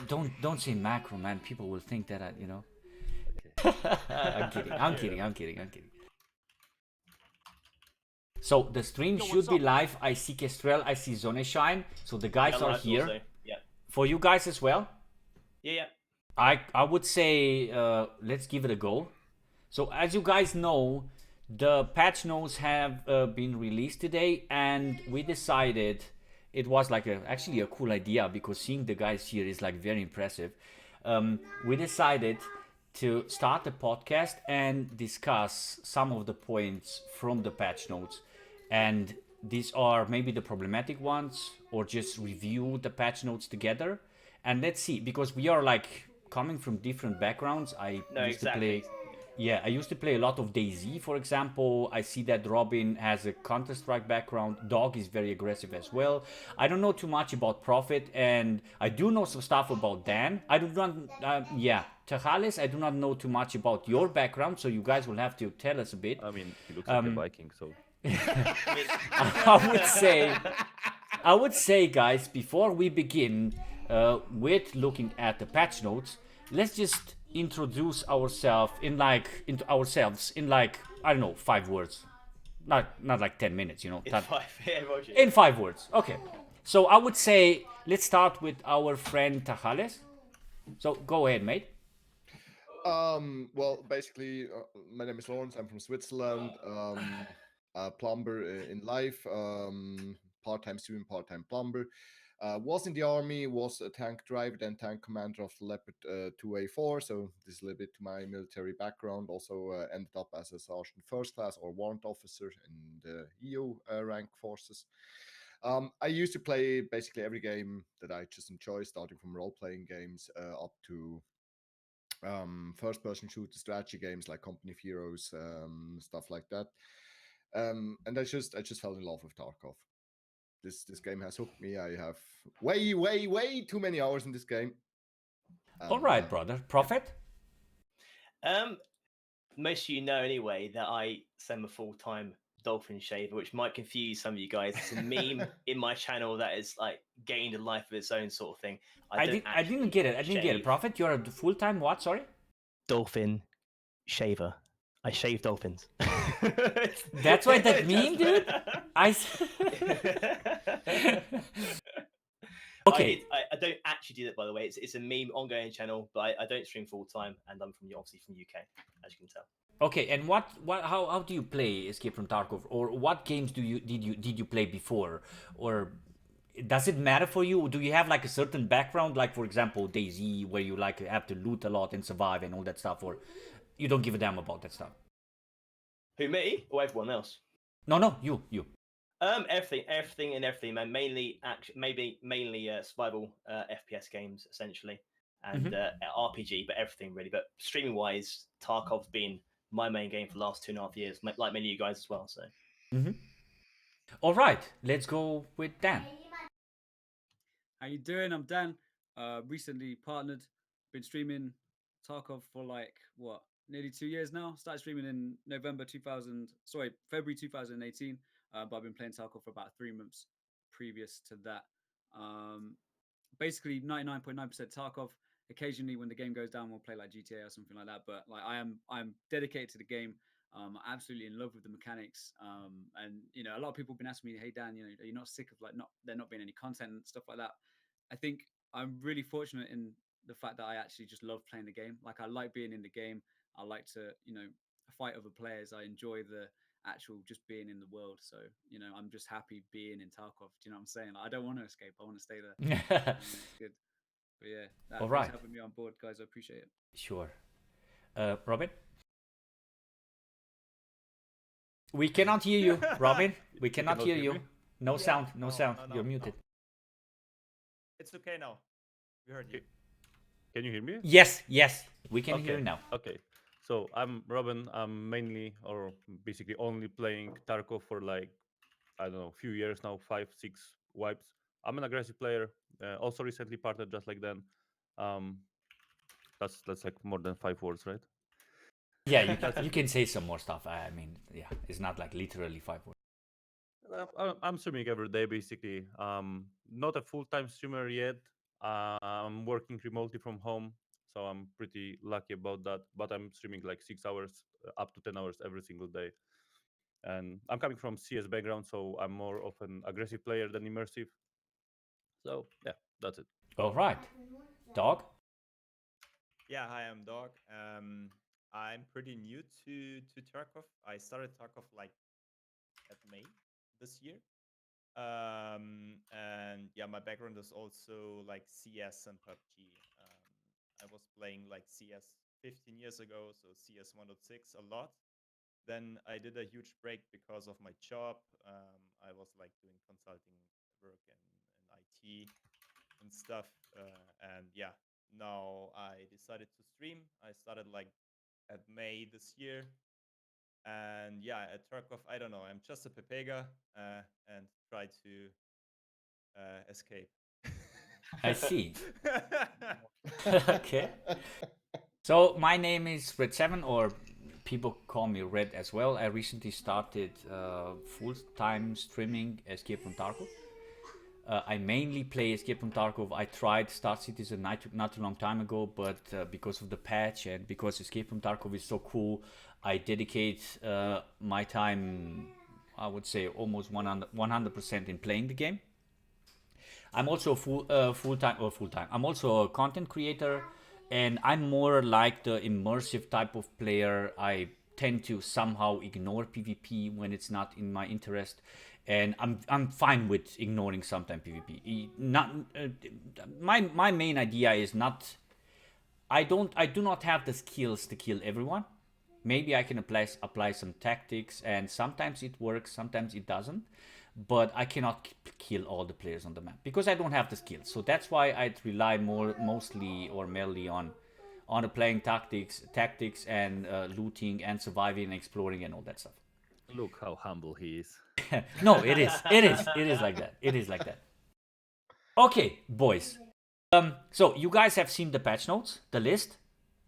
Don't say macro, man. People will think that you know. Okay. I'm kidding. I'm kidding. I'm kidding. I'm kidding. So the stream should be live. I see Kestrel. I see Zoneshine. So the guys are here. Also. Yeah. For you guys as well. Yeah. I would say let's give it a go. So as you guys know, the patch notes have been released today, and we decided it was like actually a cool idea because seeing the guys here is like very impressive. We decided to start a podcast and discuss some of the points from the patch notes, and these are maybe the problematic ones, or just review the patch notes together. And let's see, because we are like coming from different backgrounds. I used to play a lot of DayZ, for example. I see that Robin has a Counter-Strike background. Dauwg is very aggressive as well. I don't know too much about Prophet, and I do know some stuff about Dan. I do not, Tachales, I do not know too much about your background, so you guys will have to tell us a bit. I mean, he looks like a Viking, so. I would say, guys, before we begin with looking at the patch notes, let's just introduce ourselves in like I don't know, 5 words, not like 10 minutes, you know. In 5 words, okay. So I would say let's start with our friend Tachales. So go ahead, mate. Well, basically, my name is Lawrence. I'm from Switzerland. A plumber in life. Part-time student, part-time plumber. Was in the army, was a tank driver, then tank commander of the Leopard 2A4. So this is a little bit to my military background. Also ended up as a sergeant first class or warrant officer in the EU rank forces. I used to play basically every game that I just enjoy, starting from role-playing games up to first-person shooter strategy games like Company of Heroes, stuff like that. And I just fell in love with Tarkov. This game has hooked me. I have way too many hours in this game. All right, brother. Prophet? Most of you know anyway that I am a full-time dolphin shaver, which might confuse some of you guys. It's a meme in my channel that is like gained a life of its own sort of thing. I didn't get it. Prophet, you're a full-time what? Sorry? Dolphin shaver. I shave dolphins. That's what that mean, dude? Okay. I don't actually do that, by the way. It's a meme ongoing channel, but I don't stream full time, and I'm obviously from UK, as you can tell. Okay, and how do you play Escape from Tarkov, or what games did you play before, or does it matter for you? Do you have like a certain background, like for example DayZ, where you like have to loot a lot and survive and all that stuff, or you don't give a damn about that stuff? Who, me or everyone else? No, you. Everything, man. Mainly survival FPS games essentially, and RPG, but everything really. But streaming wise, Tarkov's been my main game for the last 2.5 years, like many of you guys as well. So. All right, let's go with Dan. How you doing? I'm Dan. Recently partnered. Been streaming Tarkov for like nearly 2 years now. Started streaming in February 2018. But I've been playing Tarkov for about 3 months previous to that. Basically 99.9% Tarkov. Occasionally when the game goes down, we'll play like GTA or something like that. But like I'm dedicated to the game. I'm absolutely in love with the mechanics. And you know, a lot of people have been asking me, hey Dan, you know, are you not sick of like there not being any content and stuff like that? I think I'm really fortunate in the fact that I actually just love playing the game. Like I like being in the game. I like to, you know, fight other players. I enjoy the actual just being in the world. So, you know, I'm just happy being in Tarkov. Do you know what I'm saying? Like, I don't want to escape. I want to stay there. It's good. But yeah, all thanks right. for having me on board, guys. I appreciate it. Sure. Robin? We cannot hear you, Robin. We cannot hear you. No sound. No. You're muted. It's okay now. We heard you. Can you hear me? Yes. We can hear you now. Okay. So I'm Robin. I'm mainly or basically only playing Tarkov for like, I don't know, a few years now, 5, 6 wipes. I'm an aggressive player. Also recently partnered just like then. That's like more than 5 words, right? Yeah, you can say some more stuff. I mean, yeah, it's not like literally 5 words. I'm streaming every day basically. Not a full-time streamer yet. I'm working remotely from home, so I'm pretty lucky about that. But I'm streaming like 6 hours, up to 10 hours every single day. And I'm coming from CS background, so I'm more of an aggressive player than immersive. So yeah, that's it. All right. Dog? Yeah, hi, I'm Dog. I'm pretty new to Tarkov. I started Tarkov like at May this year. And yeah, my background is also like CS and PUBG. I was playing like CS 15 years ago, so CS 1.6 a lot. Then I did a huge break because of my job. I was like doing consulting work and IT and stuff. And yeah, now I decided to stream. I started like at May this year. And yeah, at Tarkov, I don't know. I'm just a Pepega and try to escape. I see. Okay. So my name is Red7, or people call me Red as well. I recently started full-time streaming Escape from Tarkov. I mainly play Escape from Tarkov. I tried Star Citizen not too long time ago, but because of the patch and because Escape from Tarkov is so cool, I dedicate my time, I would say, almost 100% in playing the game. I'm also full-time. I'm also a content creator, and I'm more like the immersive type of player. I tend to somehow ignore PvP when it's not in my interest, and I'm fine with ignoring sometime PvP. Not my main idea is not. I do not have the skills to kill everyone. Maybe I can apply some tactics, and sometimes it works, sometimes it doesn't. But I cannot kill all the players on the map because I don't have the skills. So that's why I'd rely mostly or mainly on playing tactics and looting and surviving and exploring and all that stuff. Look how humble he is. No, it is like that. It is like that. Okay, boys. So you guys have seen the patch notes, the list.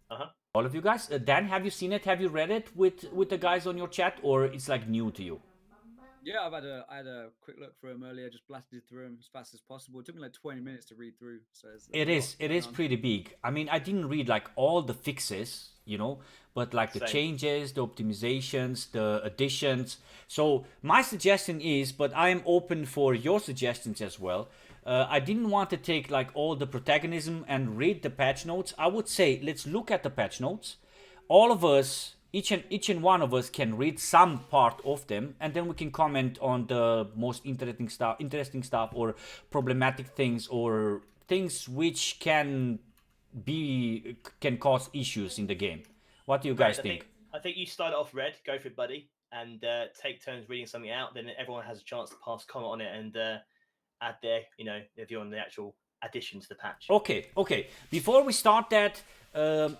Uh-huh. All of you guys. Dan, have you seen it? Have you read it with the guys on your chat, or it's like new to you? Yeah, I had a quick look through them earlier, just blasted through them as fast as possible. It took me like 20 minutes to read through, so It is pretty big. I mean, I didn't read like all the fixes, but like the Same. changes, the optimizations, the additions. So my suggestion is, but I am open for your suggestions as well. I didn't want to take like all the protagonism and read the patch notes. I would say let's look at the patch notes. All of us, each and one of us, can read some part of them, and then we can comment on the most interesting stuff, or problematic things, or things which can cause issues in the game. What do you guys Red, think? I think you start off Red. Go for it, buddy, and take turns reading something out. Then everyone has a chance to pass comment on it and add their, if you're on the actual addition to the patch. Okay. Before we start that,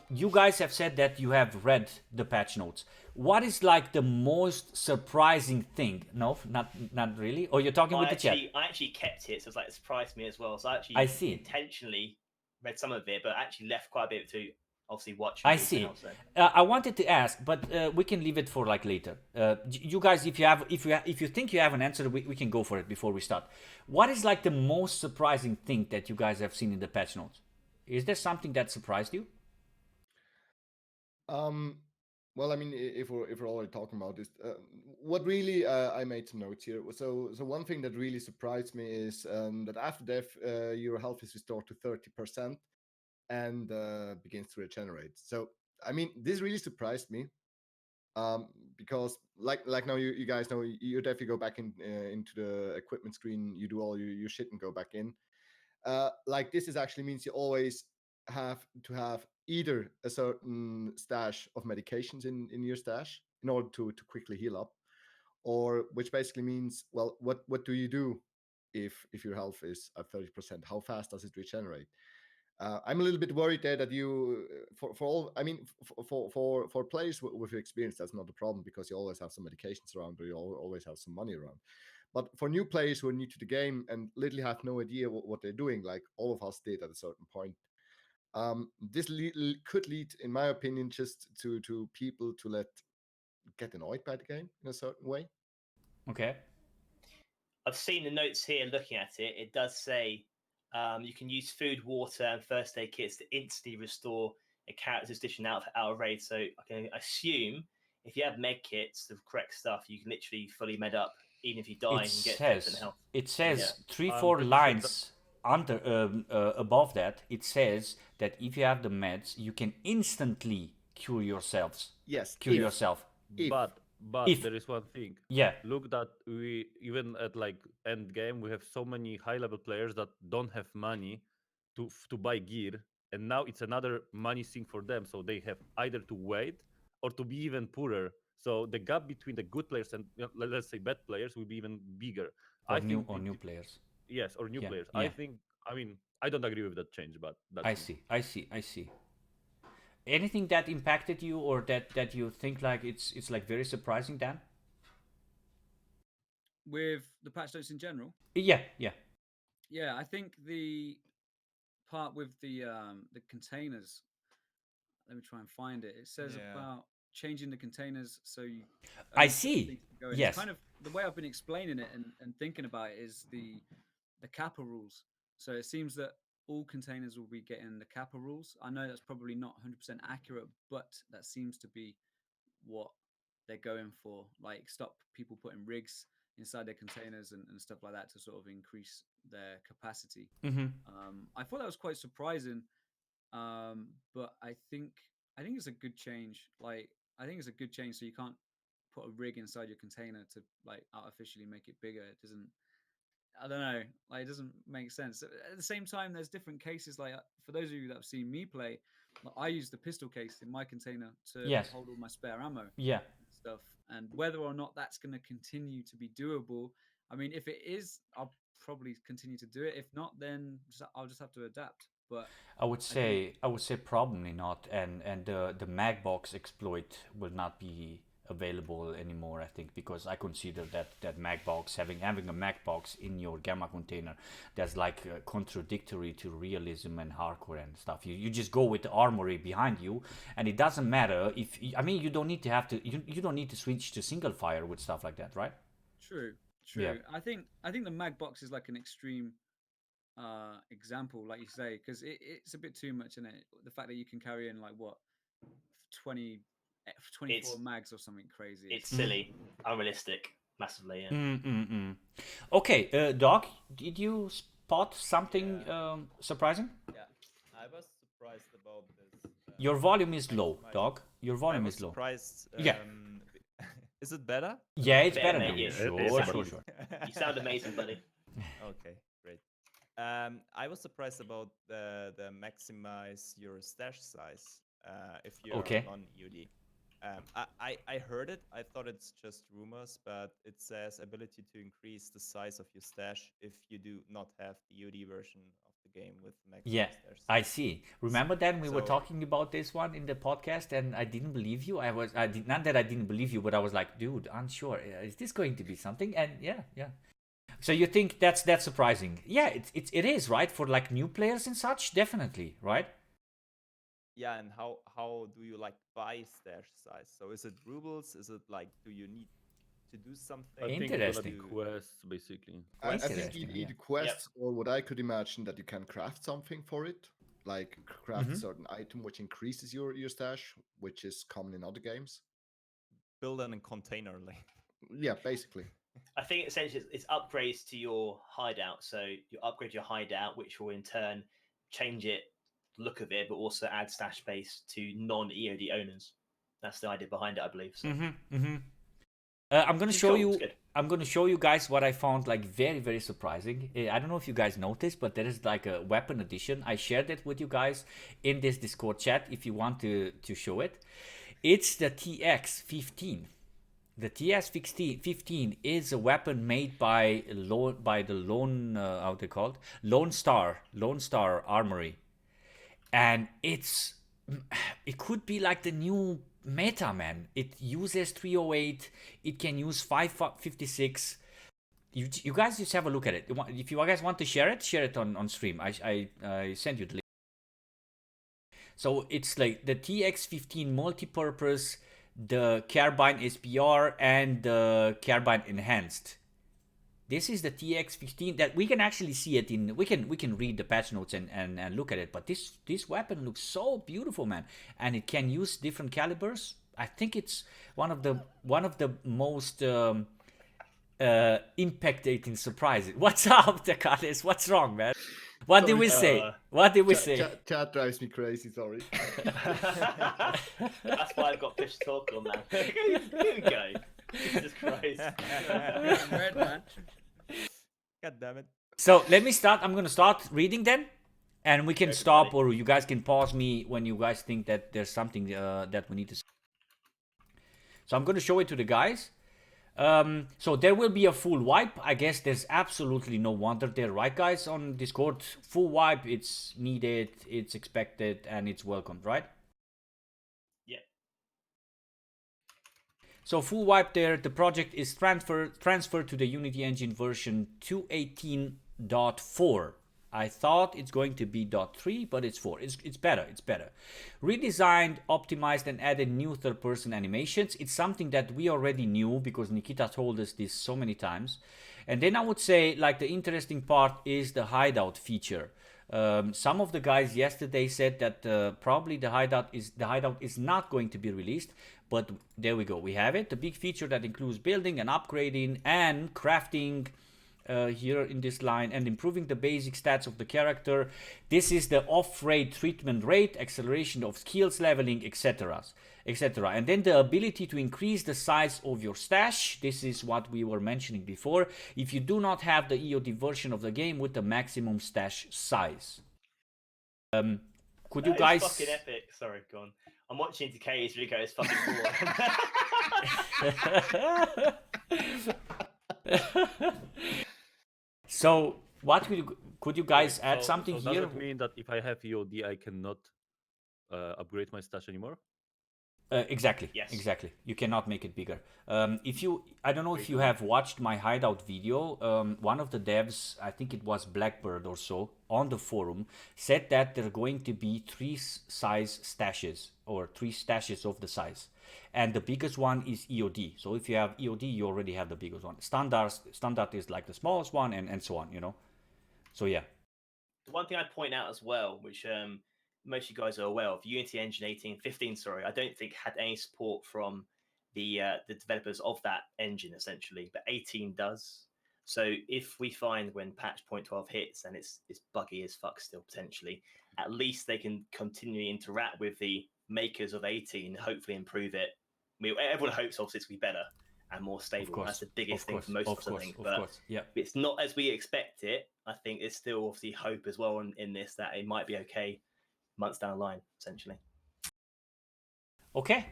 you guys have said that you have read the patch notes. What is like the most surprising thing? No, not really. Or you're talking with the chat? I actually kept it, so it's like it surprised me as well. So I see. Intentionally read some of it, but actually left quite a bit to obviously watch. I see. I wanted to ask, but we can leave it for like later. You guys, if you think you have an answer, we can go for it before we start. What is like the most surprising thing that you guys have seen in the patch notes? Is there something that surprised you? Well, I mean, if we're already talking about this, what really I made some notes here. So one thing that really surprised me is that after death, your health is restored to 30% and begins to regenerate. So I mean, this really surprised me, because like now you guys know you definitely go back into the equipment screen, you do all your shit and go back in. Like this is actually means you always have to have either a certain stash of medications in your stash in order to quickly heal up, or which basically means, well, what do you do if your health is at 30%? How fast does it regenerate? I'm a little bit worried there that you, for all, I mean, for players with experience, that's not a problem because you always have some medications around, or you always have some money around. But for new players who are new to the game and literally have no idea what they're doing, like all of us did at a certain point, this could lead, in my opinion, just to people to get annoyed by the game in a certain way. Okay. I've seen the notes here. Looking at it, it does say You can use food, water, and first aid kits to instantly restore a character's condition out of raid. So I can assume if you have med kits, the correct stuff, you can literally fully med up, even if you die and get 10% health. It says Yeah. 3-4 pretty sure lines under above that. It says that if you have the meds, you can instantly cure yourselves. Yes. Cure if- yourself. if. But If- there is one thing. Yeah. Look that we even at like end game we have so many high level players that don't have money to buy gear, and now it's another money thing for them. So they have either to wait or to be even poorer. So the gap between the good players and let's say bad players will be even bigger. Or I new think new players. yes, or new Yeah, players. yeah. I mean, I don't agree with that change, but that's me. I see. Anything that impacted you or that you think like it's like very surprising, Dan? With the patch notes in general, Yeah. yeah, I think the part with the containers. Let me try and find it. It says Yeah. about changing the containers so you. I only certain see. things can go in. Yes. It's kind of the way I've been explaining it and thinking about it is the kappa rules. So it seems that all containers will be getting the kappa rules. I know that's probably not 100% accurate, but that seems to be what they're going for. Like stop people putting rigs inside their containers and stuff like that to sort of increase their capacity. Mm-hmm. I thought that was quite surprising, but I think it's a good change. Like I think it's a good change. So you can't put a rig inside your container to like artificially make it bigger. It doesn't. I don't know. Like it doesn't make sense. At the same time, there's different cases. Like for those of you that have seen me play, like, I use the pistol case in my container to Yes. hold all my spare ammo Yeah. and stuff. And whether or not that's going to continue to be doable, I mean, if it is, I'll probably continue to do it. If not, then I'll just have to adapt. But I would say probably not, and the Magbox exploit will not be available anymore. I think because I consider that Magbox having a Magbox in your Gamma container, that's like contradictory to realism and hardcore and stuff. You just go with the armory behind you, and it doesn't matter if I mean you don't need to have to you don't need to switch to single fire with stuff like that, right? True. Yeah. I think the mag box is like an extreme example, like you say, because it's a bit too much in it. The fact that you can carry in like what 24 It's- mags or something crazy. It's silly, unrealistic, massively. Yeah. Okay, Dauwg, did you spot something surprising? Yeah, I was surprised about this. Your volume is low, maximizing- Dauwg. Your I volume was is low. surprised. Yeah. Is it better? Yeah, it's Better, better mate, now. yes. Sure. You sound amazing, buddy. Okay, great. I was surprised about the maximize your stash size if you're Okay. on EOD. I heard it. I thought it's just rumors, but it says ability to increase the size of your stash if you do not have the EOD version of the game with maximum Yeah, stash I size. see. Remember then we were So- talking about this one in the podcast, and I didn't believe you. I did not that I didn't believe you, but I was like, dude, unsure. Is this going to be something? And yeah. So you think that's surprising? Yeah, it is, right, for like new players and such. Definitely, right? Yeah, and how do you like buy stash size? So is it rubles? Is it like do you need to do something? I think it's gonna be Interesting. quests basically. I think Interesting, you yeah. need quests, or what I could imagine that you can craft something for it, like craft a certain item which increases your stash, which is common in other games. Build in a container, like Yeah, basically. I think essentially it's upgrades to your hideout. So you upgrade your hideout, which will in turn change it, look of it, but also add stash space to non-EOD owners. That's the idea behind it, I believe. So I'm gonna It's show cool, you. it's good. I'm gonna show you guys what I found like very very surprising. I don't know if you guys noticed, but there is like a weapon edition. I shared it with you guys in this Discord chat. If you want to show it, it's the TX15. The TX15 is a weapon made by the Lone how they called Lone Star Armory, and it could be like the new meta, man. It uses 308. It can use 556. You guys just have a look at it. If you guys want to share it on stream. I sent you the link. So it's like the TX15 multi-purpose, the carbine SPR, and the carbine enhanced. This is the TX15 that we can actually see it in. We can read the patch notes and look at it. But this weapon looks so beautiful, man, and it can use different calibers. I think it's one of the most impacting surprises. What's up, Tachales? What's wrong, man? What did we say? What did we say? Chat drives me crazy. Sorry. That's why I've got Fish Talk on now. Here we go. Jesus Christ. Red man. God damn it. So let me start. I'm gonna start reading then, and we can stop, Everybody. or you guys can pause me when you guys think that there's something that we need to. So I'm gonna show it to the guys. So there will be a full wipe. I guess there's absolutely no wonder there, right, guys? On Discord, full wipe. It's needed, it's expected, and it's welcomed, right? Yeah. So full wipe there. The project is transferred to the Unity Engine version 2.18.4. I thought it's going to be .3, but it's 4. It's better. It's better. Redesigned, optimized, and added new third-person animations. It's something that we already knew because Nikita told us this so many times. And then I would say, like, the interesting part is the hideout feature. Some of the guys yesterday said that probably the hideout is not going to be released, but there we go. We have it. The big feature that includes building and upgrading and crafting. Here in this line, and improving the basic stats of the character. This is the off-rate treatment rate, acceleration of skills leveling, etc. And then the ability to increase the size of your stash. This is what we were mentioning before. If you do not have the EOD version of the game with the maximum stash size. Could you guys? That is fucking epic. Sorry, go on. I'm watching Decay's Rico. It's fucking cool. So, what could you guys add something so here? Does it mean that if I have EOD, I cannot upgrade my stash anymore? Exactly. Yes. Exactly. You cannot make it bigger. I don't know if you have watched my hideout video. One of the devs, I think it was Blackbird or so, on the forum, said that there are going to be 3 size stashes, or 3 stashes of the size. And the biggest one is EOD. So if you have EOD, you already have the biggest one. Standard is like the smallest one, and so on, you know. So yeah. The one thing I'd point out as well, which most of you guys are aware of, Unity Engine 15, sorry, I don't think had any support from the developers of that engine essentially, but 18 does. So if we find when patch 0.12 hits and it's buggy as fuck still potentially, at least they can continually interact with the makers of 18 and hopefully improve it. I mean, everyone hopes obviously it's going to be better and more stable. That's the biggest thing for most of us, I think. But yeah, it's not as we expect it. I think there's still obviously hope as well in this that it might be okay months down the line, essentially. Okay.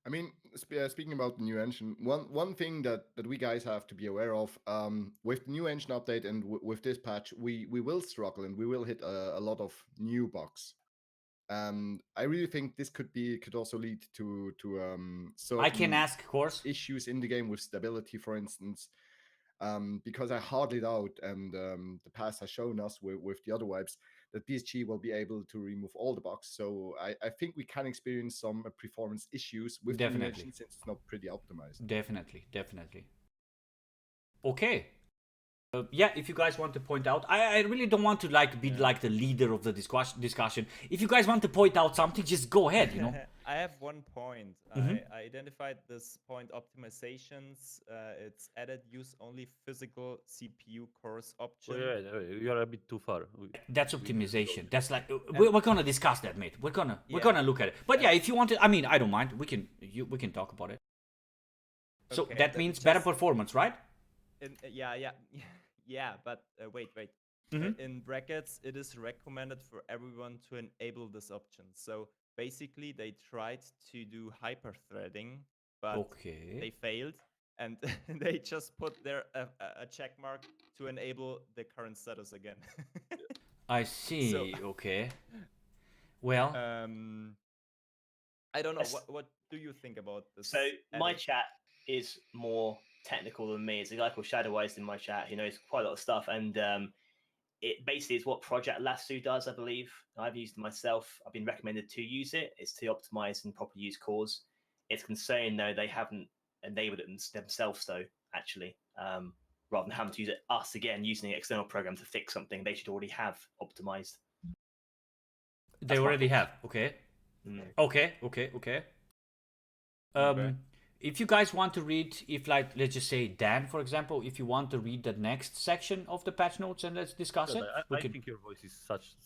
I mean, speaking about the new engine, one thing that we guys have to be aware of, with the new engine update and with this patch, we will struggle and we will hit a lot of new bugs. And I really think this could also lead to certain I can ask, of course, issues in the game with stability, for instance. Because I hardly doubt, and the past has shown us with the other wipes, that PSG will be able to remove all the bugs. So I think we can experience some performance issues with the new engine since it's not pretty optimized. Definitely. Okay. Yeah, if you guys want to point out, I really don't want to be like the leader of the discussion. If you guys want to point out something, just go ahead, you know. I have one point. Mhm. I identified this point optimizations. It's added use only physical CPU cores option. Yeah, you are a bit too far. That's optimization. That's like we're gonna discuss that, mate. We're gonna look at it. But yeah, if you want to, I mean, I don't mind. We can talk about it. So Okay, that means better performance, right? Yeah, but wait. Mhm. In brackets, it is recommended for everyone to enable this option. So basically, they tried to do hyper-threading, but they failed, and they just put there a check mark to enable the current status again. I see. So, okay. Well, I don't know. Yes. What do you think about this? So my added- chat is more technical than me. It's a guy called Shadowized in my chat who knows quite a lot of stuff, and it basically is what Project Lasso does, I believe. I've used it myself. I've been recommended to use it. It's to optimize and properly use cores. It's concerning though they haven't enabled it themselves though, actually. rather than having to use us again using an external program to fix something they should already have optimized. They That's my already thoughts. have. Okay. Mm. Okay. If you guys want to read, if like let's just say Dan, for example, if you want to read the next section of the patch notes and let's discuss Good, it, I think your voice is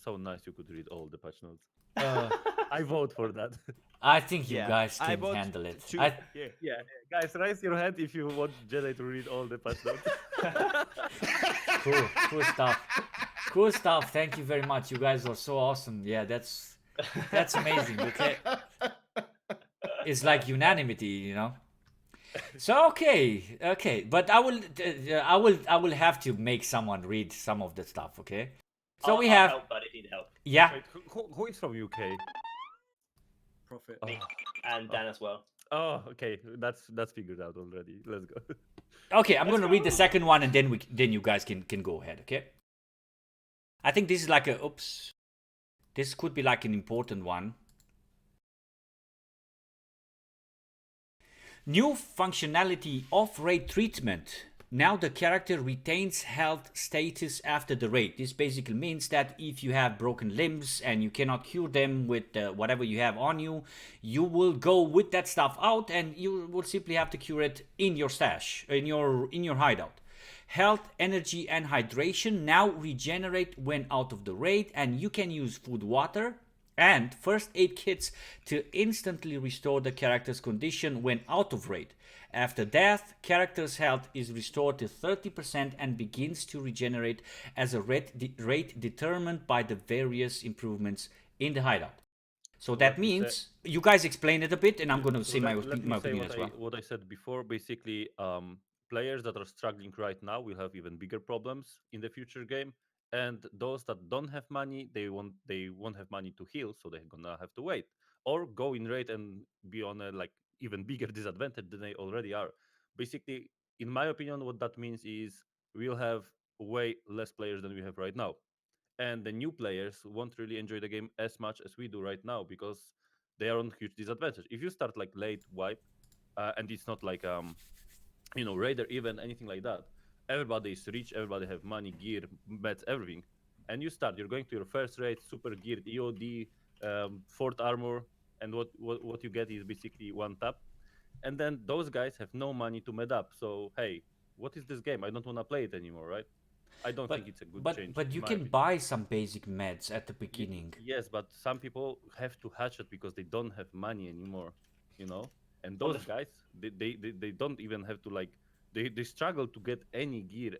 so nice. You could read all the patch notes. Uh, I vote for that. I think you Yeah, guys I can vote handle it. to- yeah. Yeah, guys, raise your hand if you want Jedi to read all the patch notes. Cool stuff. Cool stuff. Thank you very much. You guys are so awesome. Yeah, that's amazing. Okay, it's like unanimity, you know. So okay, but I will have to make someone read some of the stuff. Okay, so we I'll have help, but if you need help. yeah. Wait, who is from UK? Profit. Oh, And Dan as well. oh, okay, that's figured out already. Let's go. Okay, I'm Let's gonna read the go. second one and then you guys can go ahead. Okay. I think this is like a oops. This could be like an important one. New functionality of raid treatment. Now the character retains health status after the raid. This basically means that if you have broken limbs and you cannot cure them with whatever you have on you, you will go with that stuff out and you will simply have to cure it in your stash, in your hideout. Health, energy and hydration now regenerate when out of the raid, and you can use food, water and first aid kits to instantly restore the character's condition when out of raid. After death, character's health is restored to 30% and begins to regenerate as a rate determined by the various improvements in the hideout. So that means you guys explain it a bit, and I'm going to say my opinion as well. What I said before. Basically, players that are struggling right now will have even bigger problems in the future game, and those that don't have money, they won't have money to heal, so they're gonna have to wait or go in raid and be on a like even bigger disadvantage than they already are. Basically, in my opinion, what that means is we'll have way less players than we have right now, and the new players won't really enjoy the game as much as we do right now because they are on huge disadvantage. If you start like late wipe, and it's not like raider event, anything like that, everybody is rich, everybody have money, gear, meds, everything, and you're going to your first raid, super geared EOD, fourth armor, and what you get is basically one tap, and then those guys have no money to med up. So hey, what is this game? I don't want to play it anymore, right? I don't think it's a good change. But in you my can opinion. buy some basic meds at the beginning. Yes, but some people have to hatch it because they don't have money anymore, you know. And those guys, they don't even have to like they struggle to get any gear,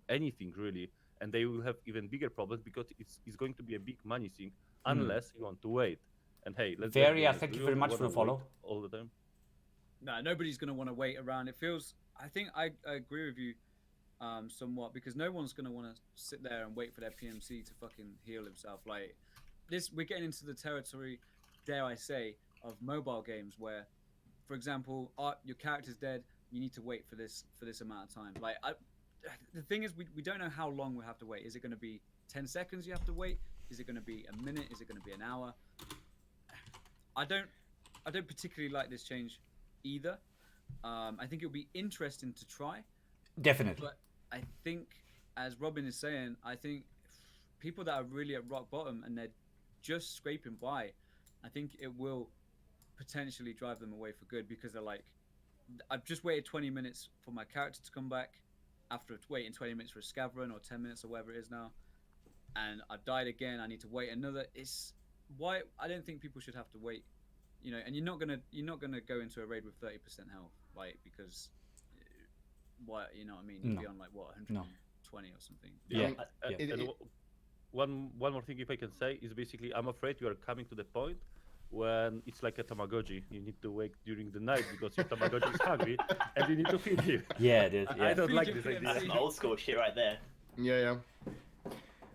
anything really, and they will have even bigger problems because it's going to be a big money thing unless you want to wait. And hey, let's be Varia, honest, thank do you very much for wanna the follow. wait all the time. No, nobody's going to want to wait around. It feels. I think I agree with you, somewhat, because no one's going to want to sit there and wait for their PMC to fucking heal himself. Like this, we're getting into the territory, dare I say, of mobile games where, for example, your character's dead. You need to wait for this amount of time. Like the thing is, we don't know how long we have to wait. Is it going to be 10 seconds you have to wait? Is it going to be a minute? Is it going to be an hour? I don't particularly like this change either. I think it'll be interesting to try, Definitely. but I think, as Robin is saying, I think people that are really at rock bottom and they're just scraping by, I think it will potentially drive them away for good, because they're like, I've just waited 20 minutes for my character to come back after waiting 20 minutes for a scav run, or 10 minutes or whatever it is now, and I've died again. I need to wait another. It's why I don't think people should have to wait. And you're not gonna go into a raid with 30% health, like, because what what I mean? You'd No. be on like what 120 or something. Yeah. And one more thing, if I can say, is basically I'm afraid you are coming to the point when it's like a Tamagotchi. You need to wake during the night because your Tamagotchi is hungry and you need to feed him. Yeah, dude. I Yeah. don't like Feed this your idea. That's some old school shit right there. Yeah.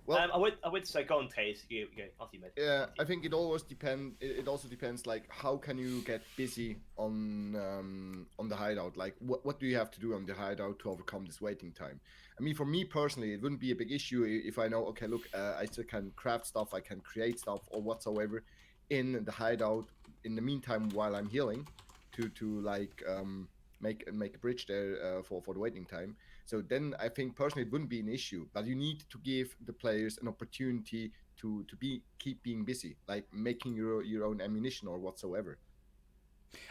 Well, I would say go on, Taze. You go after you, mate. yeah, I think it always depend. It also depends, like, how can you get busy on the hideout? Like, what do you have to do on the hideout to overcome this waiting time? I mean, for me personally, it wouldn't be a big issue if I know, okay, look, I still can craft stuff, I can create stuff or whatsoever in the hideout in the meantime while I'm healing, to like make a bridge there for the waiting time. So then I think personally it wouldn't be an issue, but you need to give the players an opportunity to keep being busy, like making your own ammunition or whatsoever.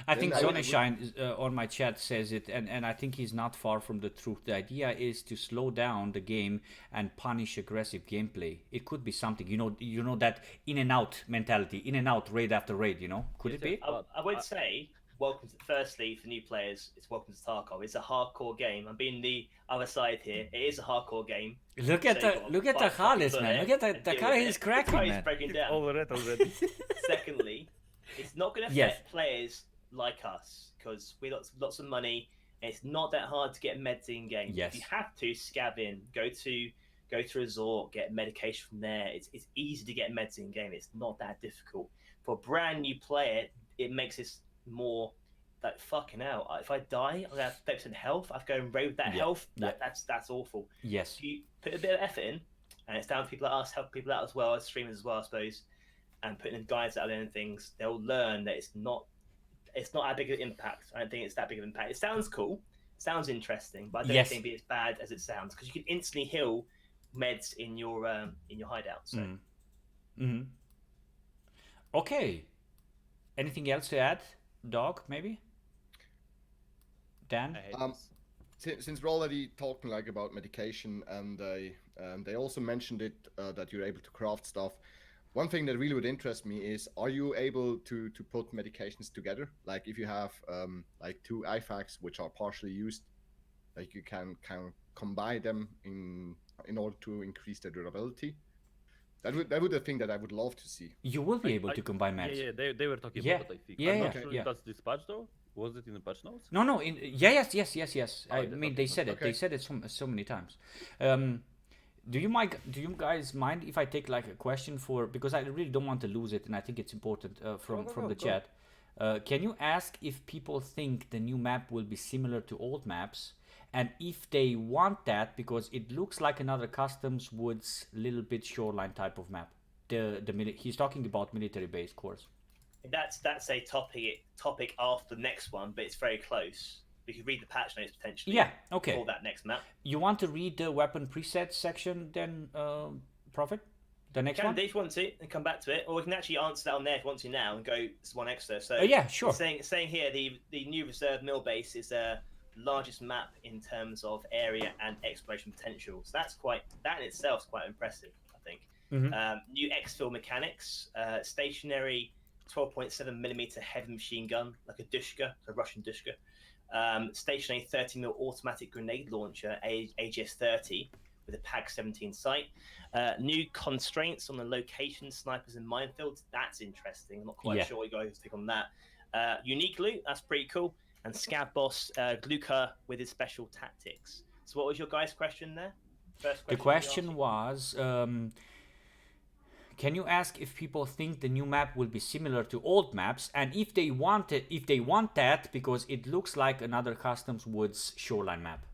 I think Then I would- Sonnenschein on my chat says it, and I think he's not far from the truth. The idea is to slow down the game and punish aggressive gameplay. It could be something, you know that in and out mentality, in and out, raid after raid. Could it be? I would say, firstly, for new players, it's welcome to Tarkov. It's a hardcore game. I'm being the other side here. It is a hardcore game. Look at So you've got to fight Tachales, fucking man. bullet Look at and deal with Tachales it. is cracking, Tachales man. breaking down. All red already. Secondly, it's not going to Yes. affect players like us because we got lots of money. And it's not that hard to get meds in game. Yes. If you have to, scab in, go to resort, get medication from there. It's easy to get meds in game. It's not that difficult. For a brand new player, it makes this more like fucking hell. If I die, I'm gonna have 30% health. I have to go and raid with that Yeah, health. yeah. That's awful. Yes. If you put a bit of effort in, and it's down to people like us, help people out as well as streamers as well, I suppose, and putting in guides out there and things, they'll learn that it's not that big of an impact. I don't think it's that big of an impact. It sounds cool, sounds interesting, but I don't Yes. think it'd be as bad as it sounds because you can instantly heal meds in your hideout. So Mm-hmm. Okay. Anything else to add, Dog? Maybe. Dan? I hate Um, this. Since we're already talking like about medication, and they also mentioned it that you're able to craft stuff. One thing that really would interest me is, are you able to put medications together? Like if you have like two IFAKs which are partially used, like you can combine them in order to increase their durability. That would be the thing that I would love to see. You will be able to combine maps. Yeah, they were talking Yeah, about it, I think. yeah, I'm not yeah, sure yeah. if that's this patch though. Was it in the patch notes? No. Yes. Oh, I okay, mean, okay, they said it. okay. They said it so many times. Do you guys mind if I take like a question because I really don't want to lose it, and I think it's important from the go. chat. Can you ask if people think the new map will be similar to old maps, and if they want that because it looks like another customs woods, little bit shoreline type of map? He's talking about military base course. that's a topic after the next one, but it's very close. We could read the patch notes potentially. Yeah. Okay. For that next map. You want to read the weapon presets section then, Prophet? The next Can one? do if you want to and come back to it, or we can actually answer that on there if you want to now and go to one extra. So Yeah, sure. It's saying here the new reserve mill base is the largest map in terms of area and exploration potential. So that in itself is quite impressive, I think. Mhm. New exfil mechanics, stationary 12.7mm heavy machine gun, like a Dushka, a Russian Dushka. Stationary 30mm automatic grenade launcher, AGS-30, with a PAG-17 sight. New constraints on the location snipers and minefields. That's interesting. I'm not quite sure what you guys think on that. Unique loot. That's pretty cool. And Scab Boss Gluka with his special tactics. So what was your guys' question there? First The question. question was, can you ask if people think the new map will be similar to old maps, and if they want that because it looks like another customs woods shoreline map?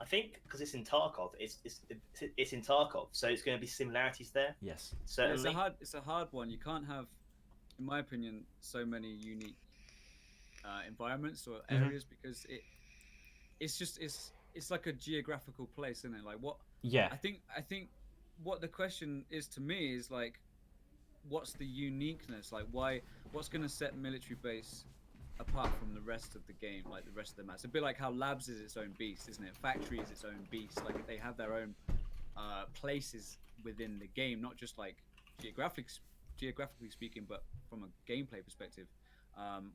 I think because it's in Tarkov, it's in Tarkov, so it's going to be similarities there. Yes. Yeah, Certainly. it's a hard one. You can't have, in my opinion, so many unique environments or areas because it's like a geographical place, isn't it? Like what? Yeah. I think what the question is to me is like, what's the uniqueness? Like what's going to set military base apart from the rest of the game, like the rest of the maps? It's a bit like how labs is its own beast, isn't it? Factory is its own beast. Like they have their own places within the game, not just like geographically speaking, but from a gameplay perspective.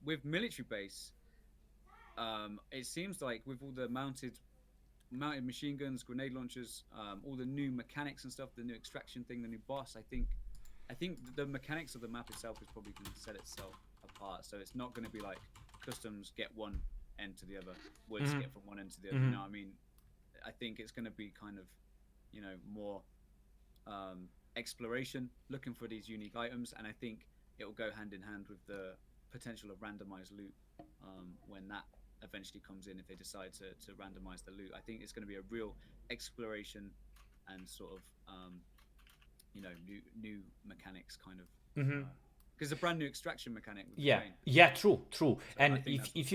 With military base, it seems like with all the mounted machine guns, grenade launchers, all the new mechanics and stuff, the new extraction thing, the new boss, I think the mechanics of the map itself is probably going to set itself apart. So it's not going to be like customs get one end to the other, woods get from one end to the other. You know what I mean? I think it's going to be kind of, more exploration, looking for these unique items, and I think it will go hand in hand with the potential of randomized loot when that eventually comes in, if they decide to randomize the loot. I think it's going to be a real exploration and sort of new mechanics kind of, because it's a brand new extraction mechanic with the Yeah, train. yeah, true. I And think if that's if what's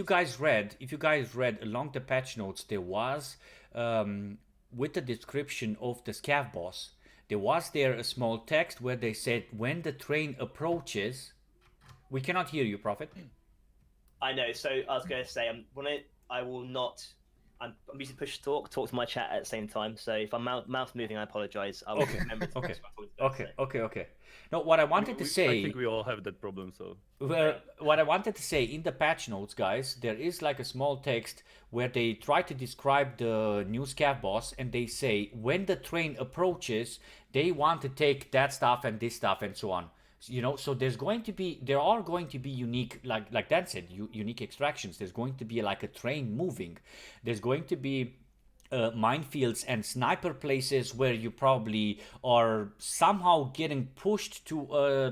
you guys read along the patch notes, there was with the description of the scav boss, there a small text where they said when the train approaches. We cannot hear you, Prophet. I know. So I was going to say, I will not. I'm using push to talk to my chat at the same time. So if I'm mouth moving, I apologize. I will remember to press what I was going to say. Okay. No, what I wanted to say. I think we all have that problem. So Well, what I wanted to say in the patch notes, guys, there is like a small text where they try to describe the new scav boss, and they say when the train approaches, they want to take that stuff and this stuff and so on. You know, so there are going to be unique, like Dan said, unique extractions. There's going to be like a train moving. There's going to be minefields and sniper places where you probably are somehow getting pushed to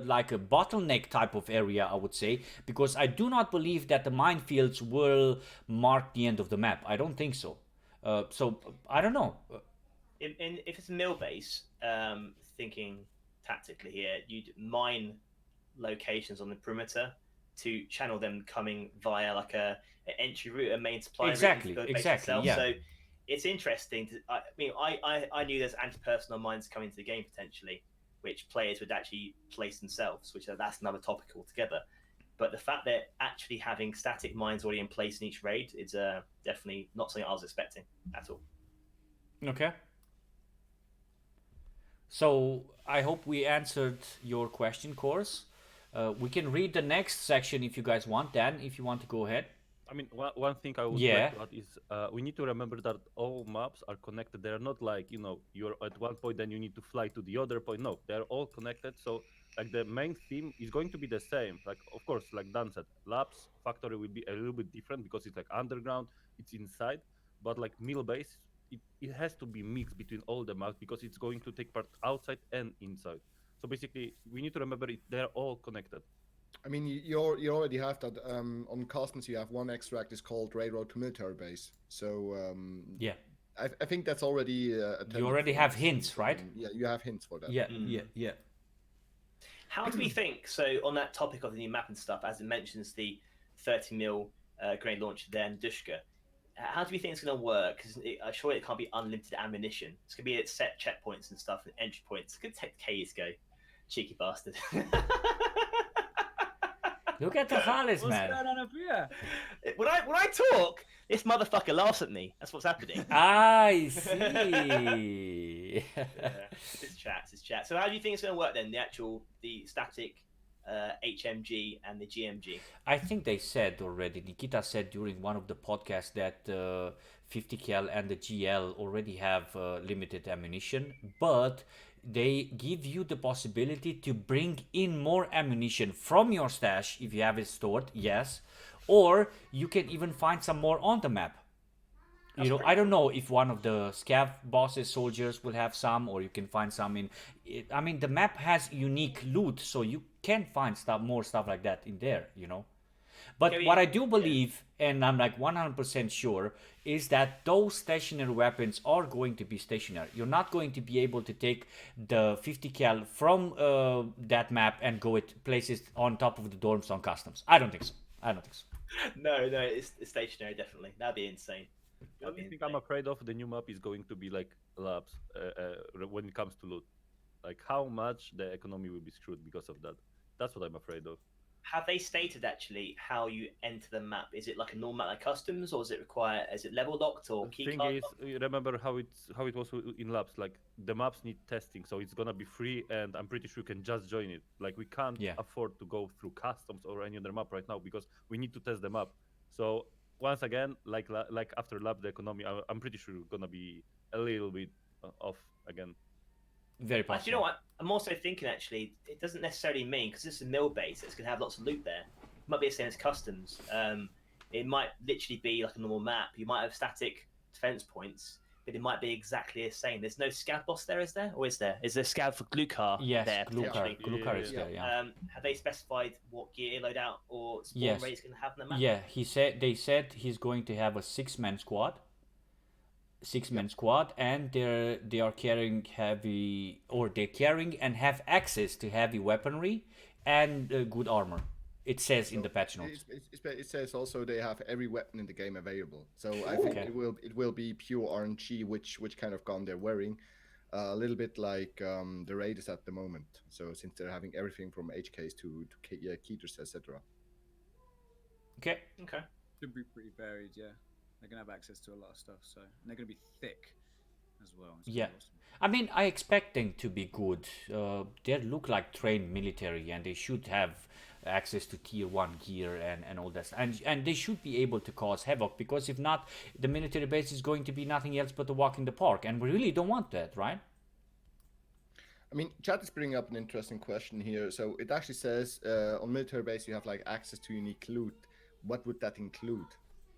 like a bottleneck type of area, I would say, because I do not believe that the minefields will mark the end of the map. I don't think so. So I don't know. If it's a mill base, thinking tactically here, you'd mine locations on the perimeter to channel them coming via like an entry route, a main supply Exactly, route into the base exactly, itself. yeah. So it's interesting. I knew there's anti-personnel mines coming to the game potentially, which players would actually place themselves, which that's another topic altogether. But the fact that actually having static mines already in place in each raid is definitely not something I was expecting at all. Okay. So I hope we answered your question, course. We can read the next section if you guys want, Dan, if you want to go ahead. I mean, one thing I would Yeah. like to add is we need to remember that all maps are connected. They're not like, you know, you're at one point, then you need to fly to the other point. No, they're all connected. So, like, the main theme is going to be the same. Like, of course, like Dan said, Labs Factory will be a little bit different because it's like underground, it's inside. But, like, Mill Base, it has to be mixed between all the maps because it's going to take part outside and inside. So, basically, we need to remember they're all connected. I mean, you already have that on Cosmos. You have one extract is called Railroad to Military Base. So Yeah. I think that's already. You already have hints, right? Yeah, you have hints for that. Yeah. How do we think? So on that topic of the new map and stuff, as it mentions the 30 mil grenade launcher there in Dushka, how do we think it's going to work? Because I'm sure it can't be unlimited ammunition. It's going to be at set checkpoints and stuff and entry points. It's going to take K's go. Cheeky bastard. Look at Tachales, What's man. going on up here? When I talk, this motherfucker laughs at me. That's what's happening. I see. It's chat. So how do you think it's going to work then? The static HMG and the GMG. I think they said already, Nikita said during one of the podcasts that 50 cal and the GL already have limited ammunition, but they give you the possibility to bring in more ammunition from your stash if you have it stored, yes, or you can even find some more on the map. You know, I don't know if one of the scav bosses soldiers will have some, or you can find some in. I mean, the map has unique loot, so you can find more stuff like that in there. You know, but what I do believe, and I'm like 100% sure, is that those stationary weapons are going to be stationary. You're not going to be able to take the 50 cal from that map and go it places on top of the dorms on customs. I don't think so. No, it's stationary definitely. That'd be insane. The only thing I'm afraid of the new map is going to be like Labs when it comes to loot. Like how much the economy will be screwed because of that. That's what I'm afraid of. Have they stated actually how you enter the map? Is it like a normal map like customs, or is it level locked or key Thing card is, locked? you remember how it was in Labs. Like the maps need testing, so it's gonna be free, and I'm pretty sure you can just join it. Like we can't afford to go through customs or any other map right now because we need to test the map. So once again, like after Lab, the economy, I'm pretty sure gonna be a little bit off again. Very But possible. you know what? I'm also thinking actually, it doesn't necessarily mean because this is a mill base, it's gonna have lots of loot there. It might be the same as customs. It might literally be like a normal map. You might have static defense points, but it might be exactly the same. There's no scav boss there, is there? Or is there? Is there scav for Glukar Yes, there? potentially? Glukar is there. Yeah. Have they specified what gear loadout or spawn rate is going to have in the map? Yeah, they said he's going to have a six-man squad, and they're carrying and have access to heavy weaponry, and good armor. It says in the patch notes. It says also they have every weapon in the game available. So I think Okay. it will be pure RNG which kind of gun they're wearing. A little bit like the Raiders at the moment. So since they're having everything from HKs to Keeters, etc. Okay. Okay. Should be pretty varied, yeah. They're gonna have access to a lot of stuff, so and they're gonna be thick as well. It's gonna Yeah. be awesome. I mean, I expect them to be good. They look like trained military, and they should have access to tier 1 gear and all that. And they should be able to cause havoc, because if not, the military base is going to be nothing else but a walk in the park, and we really don't want that, right? I mean, chat is bringing up an interesting question here. So it actually says on military base you have like access to unique loot. What would that include?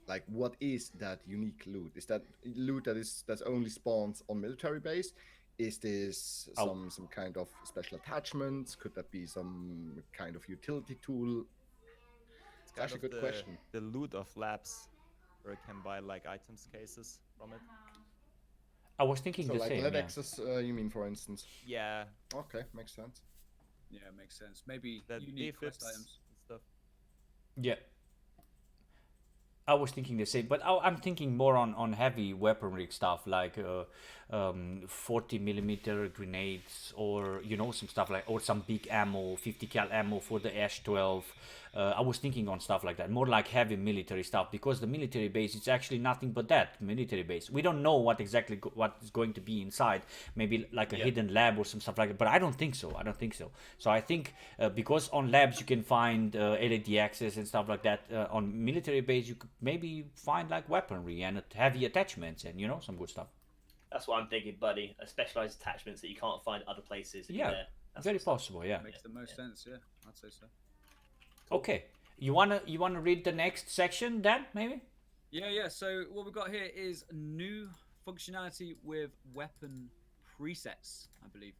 Like, what is that unique loot? Is that loot that only spawns on military base? Is this some kind of special attachments? Could that be some kind of utility tool? It's actually a good question. The loot of labs, where you can buy like items cases from it. I was thinking So the like same. lead Yeah. access, you mean, for instance? Yeah, Okay, makes sense. Yeah, it makes sense. Maybe the unique quest defibs items. and stuff. Yeah. I was thinking the same, but I'm thinking more on heavy weaponry stuff, like 40mm grenades, or some stuff like, or some big ammo, 50 cal ammo for the Ash 12. I was thinking on stuff like that, more like heavy military stuff, because the military base is actually nothing but that military base. We don't know what exactly what is going to be inside. Maybe like a hidden lab or some stuff like that. But I don't think so. So I think because on labs you can find LED access and stuff like that. On military base you could maybe find like weaponry and heavy attachments and some good stuff. That's what I'm thinking, buddy. Specialized attachments that you can't find other places. Yeah, That's very the stuff. possible. Yeah. Makes the most sense, yeah. I'd say so. Okay. You wanna read the next section, Dan? Maybe. Yeah. So what we've got here is new functionality with weapon presets, I believe.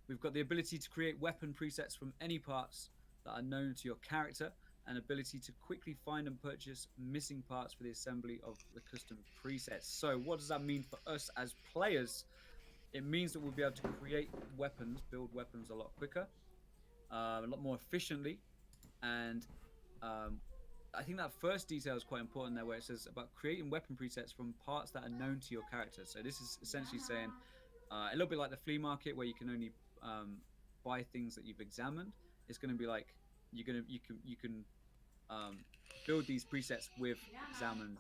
We've got the ability to create weapon presets from any parts that are known to your character, and ability to quickly find and purchase missing parts for the assembly of the custom presets. So what does that mean for us as players? It means that we'll be able to create weapons, build weapons a lot quicker, a lot more efficiently, and I think that first detail is quite important there, where it says about creating weapon presets from parts that are known to your character. So this is essentially saying a little bit like the flea market, where you can only buy things that you've examined. It's going to be like you can build these presets with examined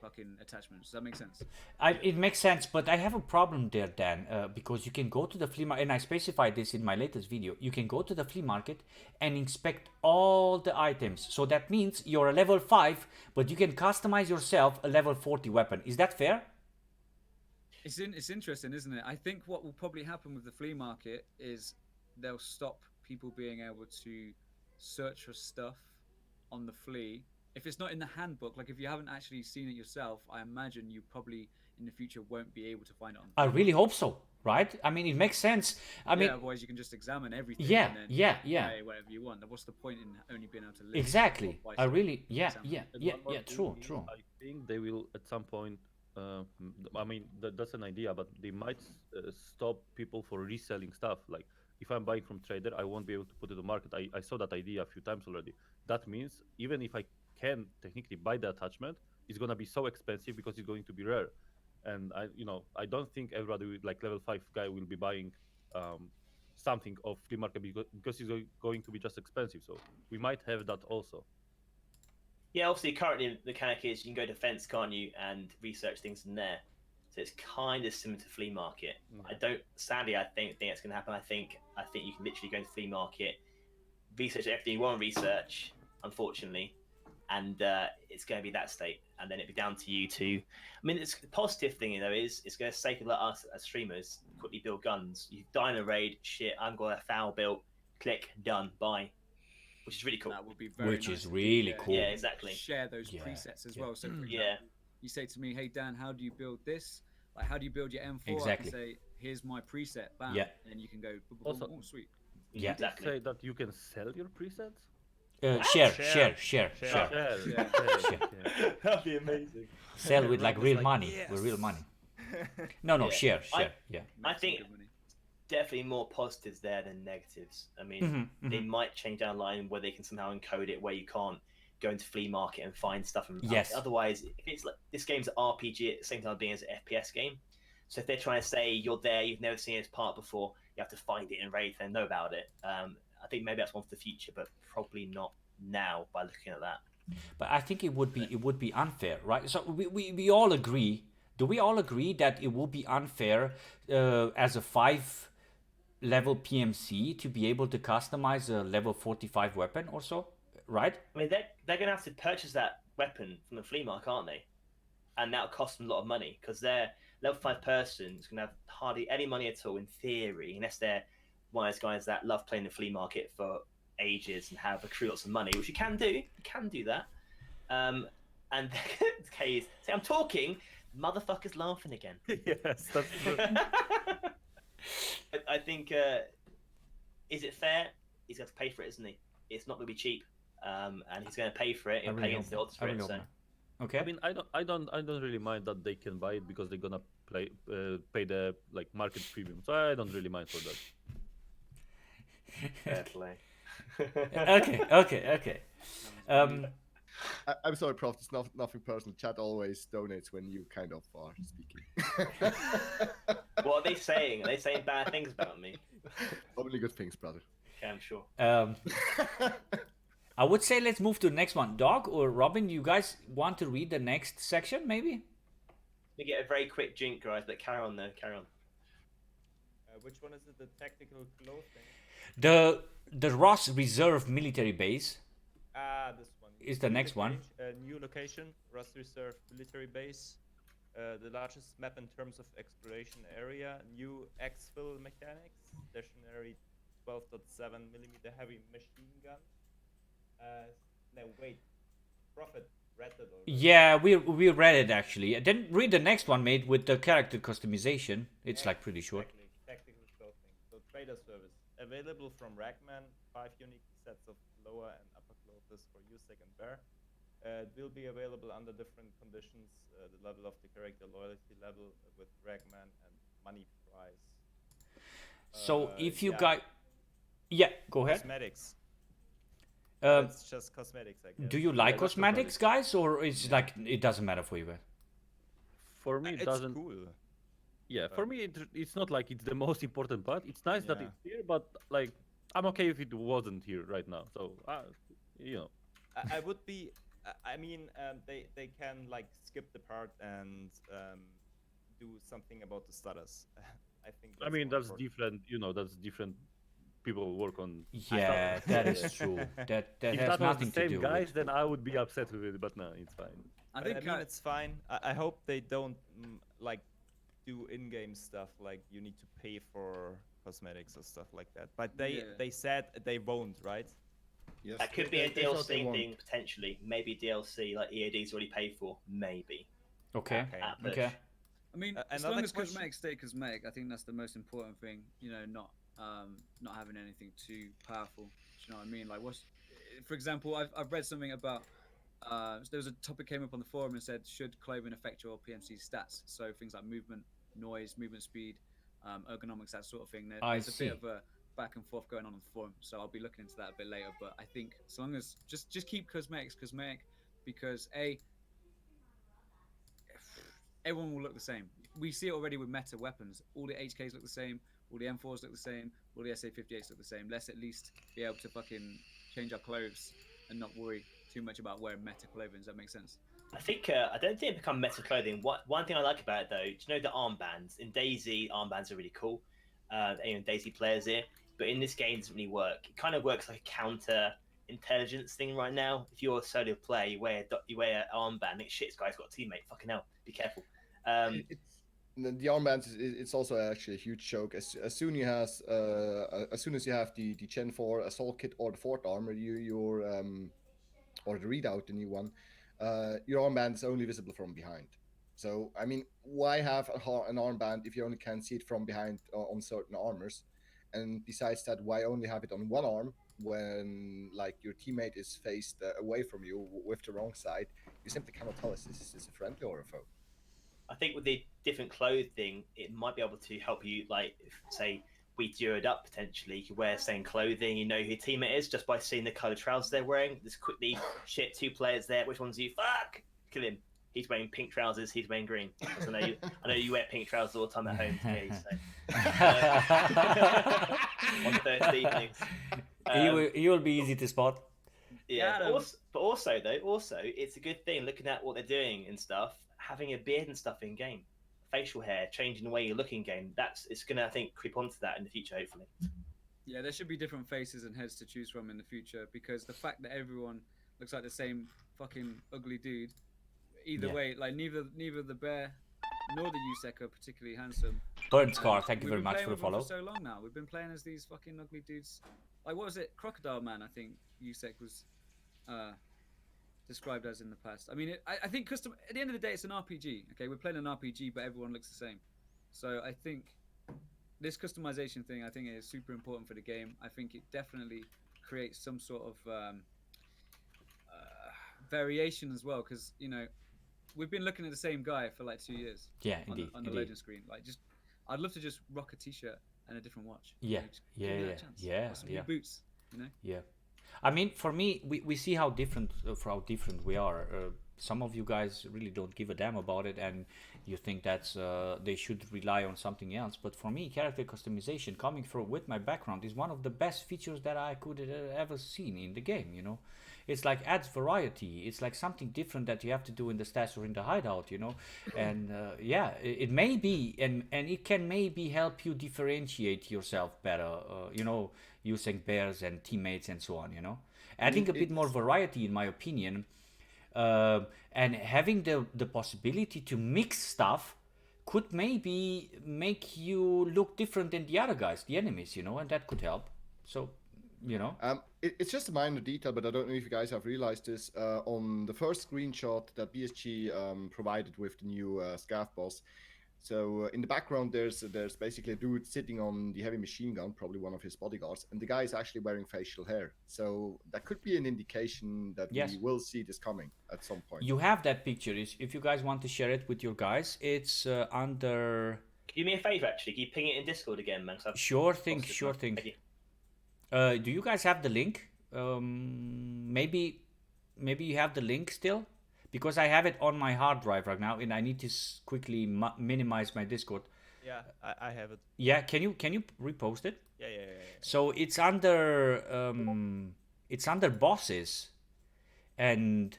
fucking attachments. Does that make sense? It makes sense, but I have a problem there, Dan, because you can go to the flea market, and I specified this in my latest video. You can go to the flea market and inspect all the items. So that means you're a level 5, but you can customize yourself a level 40 weapon. Is that fair? It's interesting, isn't it? I think what will probably happen with the flea market is they'll stop people being able to search for stuff on the flea. If it's not in the handbook, like if you haven't actually seen it yourself, I imagine you probably in the future won't be able to find it on the I really hope so, right? I mean, it makes sense. I mean, otherwise you can just examine everything. Yeah, and then yeah. buy whatever you want. What's the point in only being able to list exactly. or buy I something? really, yeah, Example. yeah, And yeah, one more yeah. thing, True. I think they will at some point. I mean, that's an idea, but they might stop people for reselling stuff. Like if I'm buying from trader, I won't be able to put it on the market. I saw that idea a few times already. That means even if I can technically buy the attachment, it's gonna be so expensive because it's going to be rare. And I don't think everybody with like level 5 guy will be buying something of flea market because it's going to be just expensive. So we might have that also. Yeah, obviously, currently the mechanic is you can go to Fence, can't you, and research things in there. So it's kind of similar to flea market. I don't. Sadly, I think it's going to happen. I think you can literally go to flea market, research everything you want to research. Unfortunately, and it's going to be that state, and then it'd be down to you to. I mean, it's the positive thing though is it's going to save people like us as streamers quickly build guns. You die in a raid, shit, I've got a foul built, click, done, bye. Which is really cool. That would be very Which nice is to really do, cool. Yeah, exactly. Share those Yeah, presets as yeah. well. So for example, Yeah. you say to me, "Hey Dan, how do you build this? Like, how do you build your M4?" Exactly. I can say, "Here's my preset." Bam. Yeah. And then you can go. Boom, boom, Also- boom, oh, sweet. Did Yeah. you Exactly. say that you can sell your presets? Share. Share. That'd be amazing. Sell with like Rob is real like, money. "Yes." With real money. No, Yeah. share. I- Yeah. I Make some think- good money. definitely more positives there than negatives. I mean, Mm-hmm, they mm-hmm. might change down the line where they can somehow encode it where you can't go into flea market and find stuff. And Yes. otherwise, if it's like this game's an RPG at the same time being as an FPS game, so if they're trying to say you're there, you've never seen this part before, you have to find it in Raid and know about it. I think maybe that's one for the future, but probably not now by looking at that. But I think it would be unfair, right? So we all agree. Do we all agree that it would be unfair as a 5 level PMC to be able to customize a level 45 weapon or so, right? I mean, they're going to have to purchase that weapon from the flea market, aren't they? And that'll cost them a lot of money because their level 5 person is going to have hardly any money at all in theory, unless they're one of those guys that love playing the flea market for ages and have accrued lots of money, which you can do. You can do that. And okay, say I'm talking, motherfucker's laughing again. Yes, that's true. I think, is it fair? He's going to pay for it, isn't he? It's not going to be cheap, and he's going to pay for it. He'll pay against the odds for it. So. Okay. I mean, I don't really mind that they can buy it because they're gonna pay the like market premium. So I don't really mind for that. Fair play. Okay. I'm sorry, Prof. It's nothing personal. Chat always donates when you kind of are speaking. What are they saying? Are they saying bad things about me? Only good things, brother. Okay, I'm sure. I would say let's move to the next one. Dauwg or Robin, you guys want to read the next section, maybe? We get a very quick jink, guys, but carry on though. Carry on. Which one is it? The tactical clothing? The Ross Reserve Military Base. This one is the next one. New location, Ross Reserve Military Base. The largest map in terms of exploration area. New exfil mechanics. Stationary 12.7mm heavy machine gun. No, wait. Prophet read that already. Yeah, we read it actually. Then read the next one, mate, with the character customization. It's like pretty short. Exactly. Tactical clothing. So trader service available from Ragman. 5 unique sets of lower and upper clothes for USEC and Bear. It will be available under different conditions. The level of the character loyalty level with Ragman and money price. So if you guys, yeah, go ahead. Cosmetics. Um, It's just cosmetics, I guess. do you like Yeah, that's cosmetics, guys, or it's like it doesn't matter for you guys? For me, it It's doesn't. cool. Yeah, for me, it's not like it's the most important part. It's nice that Yeah. it's here, but like I'm okay if it wasn't here right now. So you know. I would be. I mean, they can like skip the part and do something about the status. I think. I mean, more that's important. different. You know, that's different. People work on. Yeah, that is true. That If has that was nothing the to same do guys, with. then I would be upset with it. But no, it's fine. I But think I mean, it's fine. I hope they don't like do in-game stuff like you need to pay for cosmetics or stuff like that. But they said they won't, right? Yes, That could be a they thought they DLC won't. thing potentially. Maybe DLC like EAD's already paid for. Maybe. Okay. At push. Okay. I mean, as another long as question- cosmetics stay cosmetic, I think that's the most important thing. You know, not having anything too powerful. Do you know what I mean? Like, for example, I've read something about. There was a topic came up on the forum and said, should clothing affect your PMC stats? So things like movement, noise, movement speed, ergonomics, that sort of thing. There's a bit of a back and forth going on the forum, so I'll be looking into that a bit later. But I think as long as just keep cosmetics cosmetic, because everyone will look the same. We see it already with meta weapons. All the HKs look the same. All the M4s look the same. All the SA58s look the same. Let's at least be able to fucking change our clothes and not worry too much about wearing meta clothing. Does that make sense? I think I don't think it become meta clothing. One thing I like about it though, do you know the armbands in DayZ? Armbands are really cool. Even DayZ players here, but in this game it doesn't really work. It kind of works like a counter intelligence thing right now. If you're a solo player, you wear an armband. It's shit. This guy's got a teammate. Fucking hell, be careful. The armbands it's also actually a huge joke. As soon as you have the Gen 4 assault kit or the fourth armor, your or the readout, the new one, your armband is only visible from behind. So I mean, why have an armband if you only can see it from behind on certain armors? And besides that, why only have it on one arm when like your teammate is faced away from you with the wrong side? You simply cannot tell if this is a friendly or a foe. I think with the different clothing, it might be able to help you, like, say, we duo it up potentially. You could wear the same clothing, you know who your teammate is just by seeing the coloured trousers they're wearing. Just quickly shit 2 players there. Which one's you? Fuck! Kill him. He's wearing pink trousers. He's wearing green. I know you wear pink trousers all the time at home, Kay. So on Thursday evenings. He will be easy to spot. Yeah, but also it's a good thing looking at what they're doing and stuff. Having a beard and stuff in game, facial hair, changing the way you look in game. It's gonna, I think, creep onto that in the future, hopefully. Yeah, there should be different faces and heads to choose from in the future, because the fact that everyone looks like the same fucking ugly dude, either way, like neither the bear nor the USEC are particularly handsome. Burn Scar, thank you very much for the follow. For so long now, we've been playing as these fucking ugly dudes. Like, what was it? Crocodile Man, I think USEC was described as in the past. I mean, I think at the end of the day, it's an RPG. Okay, we're playing an RPG, but everyone looks the same. So I think this customization thing, I think, is super important for the game. I think it definitely creates some sort of variation as well, because we've been looking at the same guy for like 2 years. Yeah, on the loading screen. Like, I'd love to just rock a t-shirt and a different watch. Yeah, or some new boots. Yeah. I mean, for me, we see how different we are. Some of you guys really don't give a damn about it, and you think that's they should rely on something else. But for me, character customization, coming from with my background, is one of the best features that I could ever seen in the game. It's like adds variety. It's like something different that you have to do in the stats or in the hideout. And it may be, and it can maybe help you differentiate yourself better. Using bears and teammates and so on. Adding a bit more variety, in my opinion. And having the possibility to mix stuff could maybe make you look different than the other guys, the enemies, and that could help. So, it's just a minor detail, but I don't know if you guys have realized this. On the first screenshot that BSG provided with the new Scav boss, so in the background, there's basically a dude sitting on the heavy machine gun, probably one of his bodyguards, and the guy is actually wearing facial hair. So that could be an indication that we will see this coming at some point. You have that picture. If you guys want to share it with your guys, it's under... Can you do me a favor, actually? Can you ping it in Discord again, man? Sure thing. Do you guys have the link? Maybe you have the link still? Because I have it on my hard drive right now, and I need to quickly minimize my Discord. Yeah, I have it. Yeah, can you repost it? Yeah. So it's under bosses, and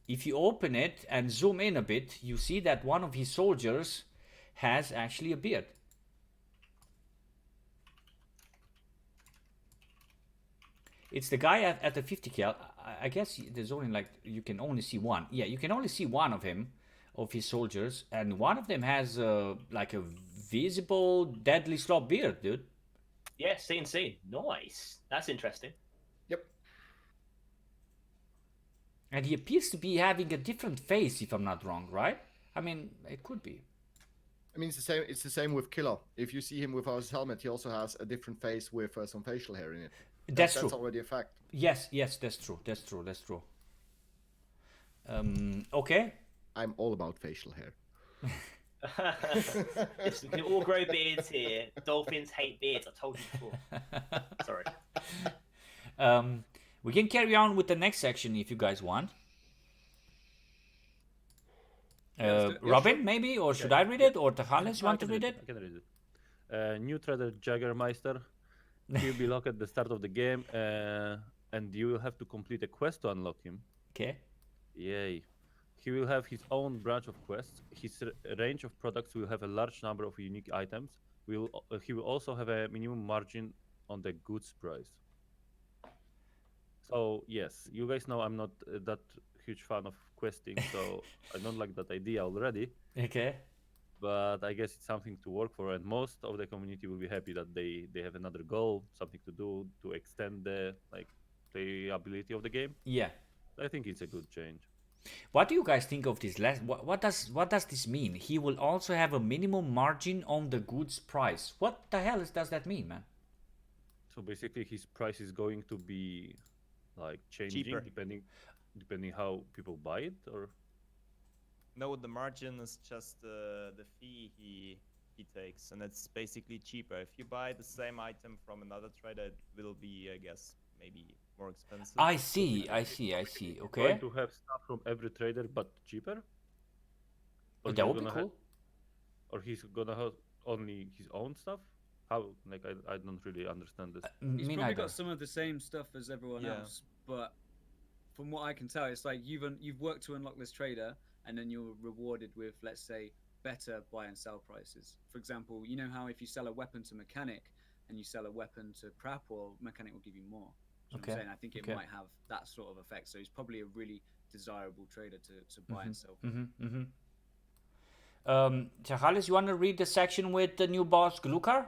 if you open it and zoom in a bit, you see that one of his soldiers has actually a beard. It's the guy at the 50 cal. I guess there's only you can only see one. Yeah, you can only see one of him, of his soldiers, and one of them has like a visible deadly slop beard, dude. Yeah, CNC. Nice. That's interesting. Yep. And he appears to be having a different face, if I'm not wrong, right? I mean, it could be. I mean, it's the same with Killer. If you see him without his helmet, he also has a different face with some facial hair in it. That's true. That's already a fact. Yes, that's true. Okay. I'm all about facial hair. Listen, we can all grow beards here. Dolphins hate beards. I told you before. Sorry. We can carry on with the next section if you guys want. Robin, maybe, or should I read it, or Tachales, you want to read it? I can read it. New trader Jaggermeister. He'll be locked at the start of the game, and you will have to complete a quest to unlock him. Okay. Yay. He will have his own branch of quests. His range of products will have a large number of unique items. He will also have a minimum margin on the goods price. So, yes, you guys know I'm not that huge fan of questing, so I don't like that idea already. Okay. But I guess it's something to work for, and most of the community will be happy that they have another goal, something to do to extend the playability of the game. Yeah. I think it's a good change. What do you guys think of this? What does this mean? He will also have a minimum margin on the goods price. What the hell does that mean, man? So basically, his price is going to be changing Cheaper. depending how people buy it, or No, the margin is just the fee he he takes, and it's basically cheaper. If you buy the same item from another trader, it will be, I guess, maybe more expensive. I see. Okay. Going to have stuff from every trader, but cheaper. Or That he's would be gonna cool. or he's gonna have only his own stuff. How? Like I don't really understand this. He's Me probably neither. got some of the same stuff as everyone Yeah. else, but from what I can tell, it's like you've worked to unlock this trader, and then you're rewarded with, let's say, better buy and sell prices. For example, you know how if you sell a weapon to mechanic and you sell a weapon to crap, or mechanic will give you more. Do you know what Okay, I'm saying? I think it okay. might have that sort of effect. So he's probably a really desirable trader to buy and sell. Tachales, you want to read the section with the new boss Glukar?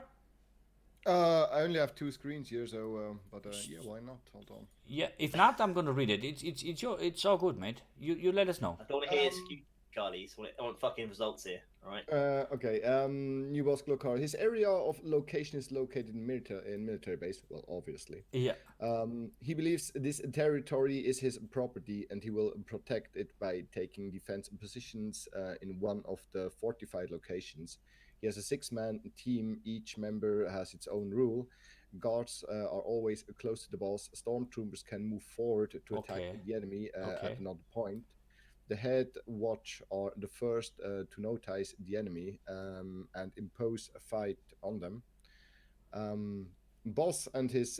I only have 2 screens here, so but yeah, why not? Hold on. Yeah. If not, I'm gonna read it. It's all good, mate. You let us know. I don't want to hear excuse, Carly's. I want fucking results here. All right. Okay. New boss Glokar. His area of location is located in military base. Well, obviously. Yeah. He believes this territory is his property, and he will protect it by taking defense positions in one of the fortified locations. He has a 6-man team. Each member has its own rule. Guards are always close to the boss. Stormtroopers can move forward to attack Okay. the enemy Okay. at another point. The head watch are the first to notice the enemy and impose a fight on them. Boss and his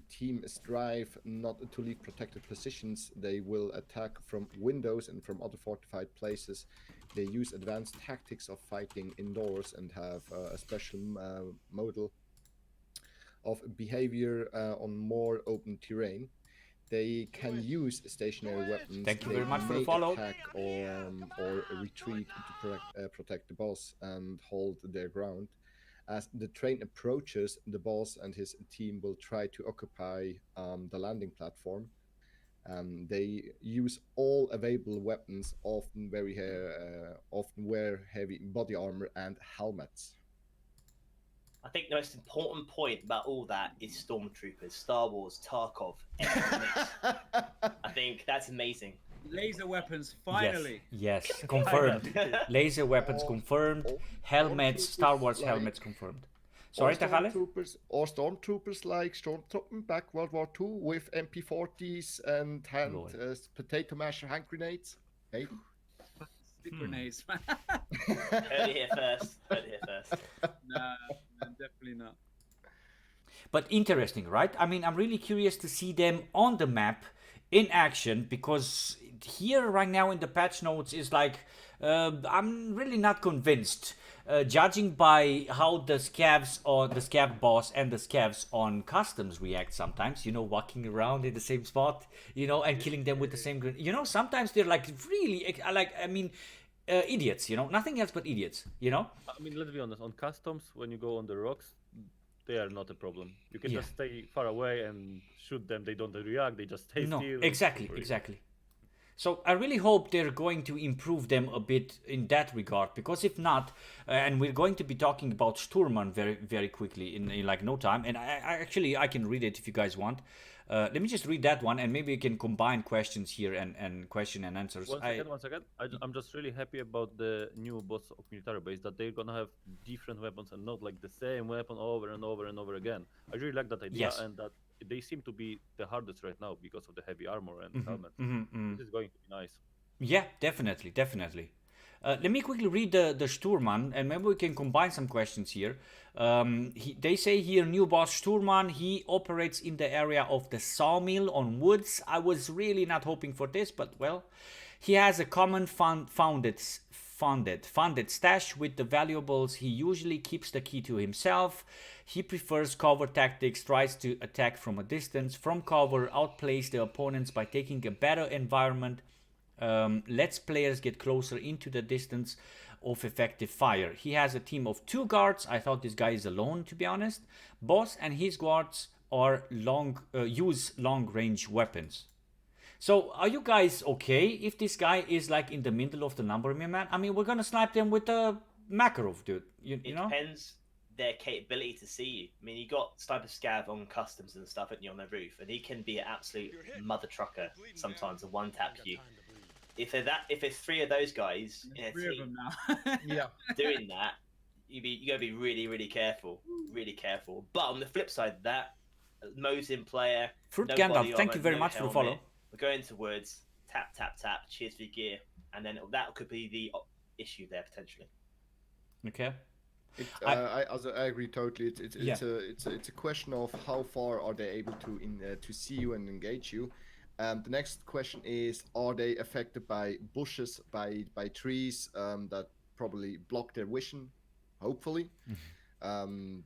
team strive not to leave protected positions. They will attack from windows and from other fortified places. They use advanced tactics of fighting indoors and have a special model of behavior on more open terrain. They can use stationary weapons. Thank you They very much for the may follow. attack or retreat to protect the boss and hold their ground. As the train approaches, the boss and his team will try to occupy the landing platform. They use all available weapons, often wear heavy body armor and helmets. I think the most important point about all that is Stormtroopers, Star Wars, Tarkov. I think that's amazing. Laser weapons, finally. Yes. Confirmed. Laser weapons Or- confirmed. or Helmets. Star stormtroopers Wars like- helmets confirmed. Sorry, Tachales. Stormtroopers like Stormtrooping back World War II with MP40s and Lol. potato masher hand grenades. Hey. Stick grenades. Heard it here first. Nah, definitely not. But interesting, right? I mean, I'm really curious to see them on the map in action, because here right now in the patch notes is like, I'm really not convinced. Judging by how the scavs or the scav boss and the scavs on customs react sometimes, walking around in the same spot, and killing them with the same grenade. Sometimes they're like really, idiots, nothing else but idiots, I mean, let's be honest. On customs, when you go on the rocks, they are not a problem. You can Yeah. just stay far away and shoot them. They don't react. They just stay No, still. exactly. So I really hope they're going to improve them a bit in that regard, because if not, and we're going to be talking about Sturman very, very quickly in like no time, and I can read it if you guys want. Let me just read that one, and maybe we can combine questions here and question and answers. One second. I'm just really happy about the new boss of military base, that they're gonna have different weapons and not like the same weapon over and over and over again. I really like that idea, Yes. and that they seem to be the hardest right now because of the heavy armor and helmets. This is going to be nice. Yeah, definitely. Let me quickly read the Sturman, and maybe we can combine some questions here. They say here, new boss Sturman, he operates in the area of the sawmill on woods. I was really not hoping for this, but well. He has a common funded stash with the valuables. He usually keeps the key to himself. He prefers cover tactics, tries to attack from a distance. From cover, outplays the opponents by taking a better environment. Lets players get closer into the distance of effective fire. He has a team of 2 guards. I thought this guy is alone, to be honest. Boss and his guards are use long-range weapons. So are you guys okay if this guy is like in the middle of the number, man? I mean, we're gonna snipe them with a Makarov, dude. You know? Depends their capability to see you. I mean, you got Sniper Scav on customs and stuff, haven't you, on the roof, and he can be an absolute mother trucker sometimes, and one tap you. If there's 3 of those guys in a Three of team them now. Yeah. doing that, you gotta be really careful, really careful. But on the flip side of that, Mosin player, Fruit no Gandalf, body thank armor, you very no much for the helmet, follow. We're going to woods, tap. Cheers for your gear, and then that could be the issue there potentially. Okay. I agree totally. It's Yeah. it's a question of how far are they able to see you and engage you. The next question is, are they affected by bushes, by trees that probably block their vision? Hopefully,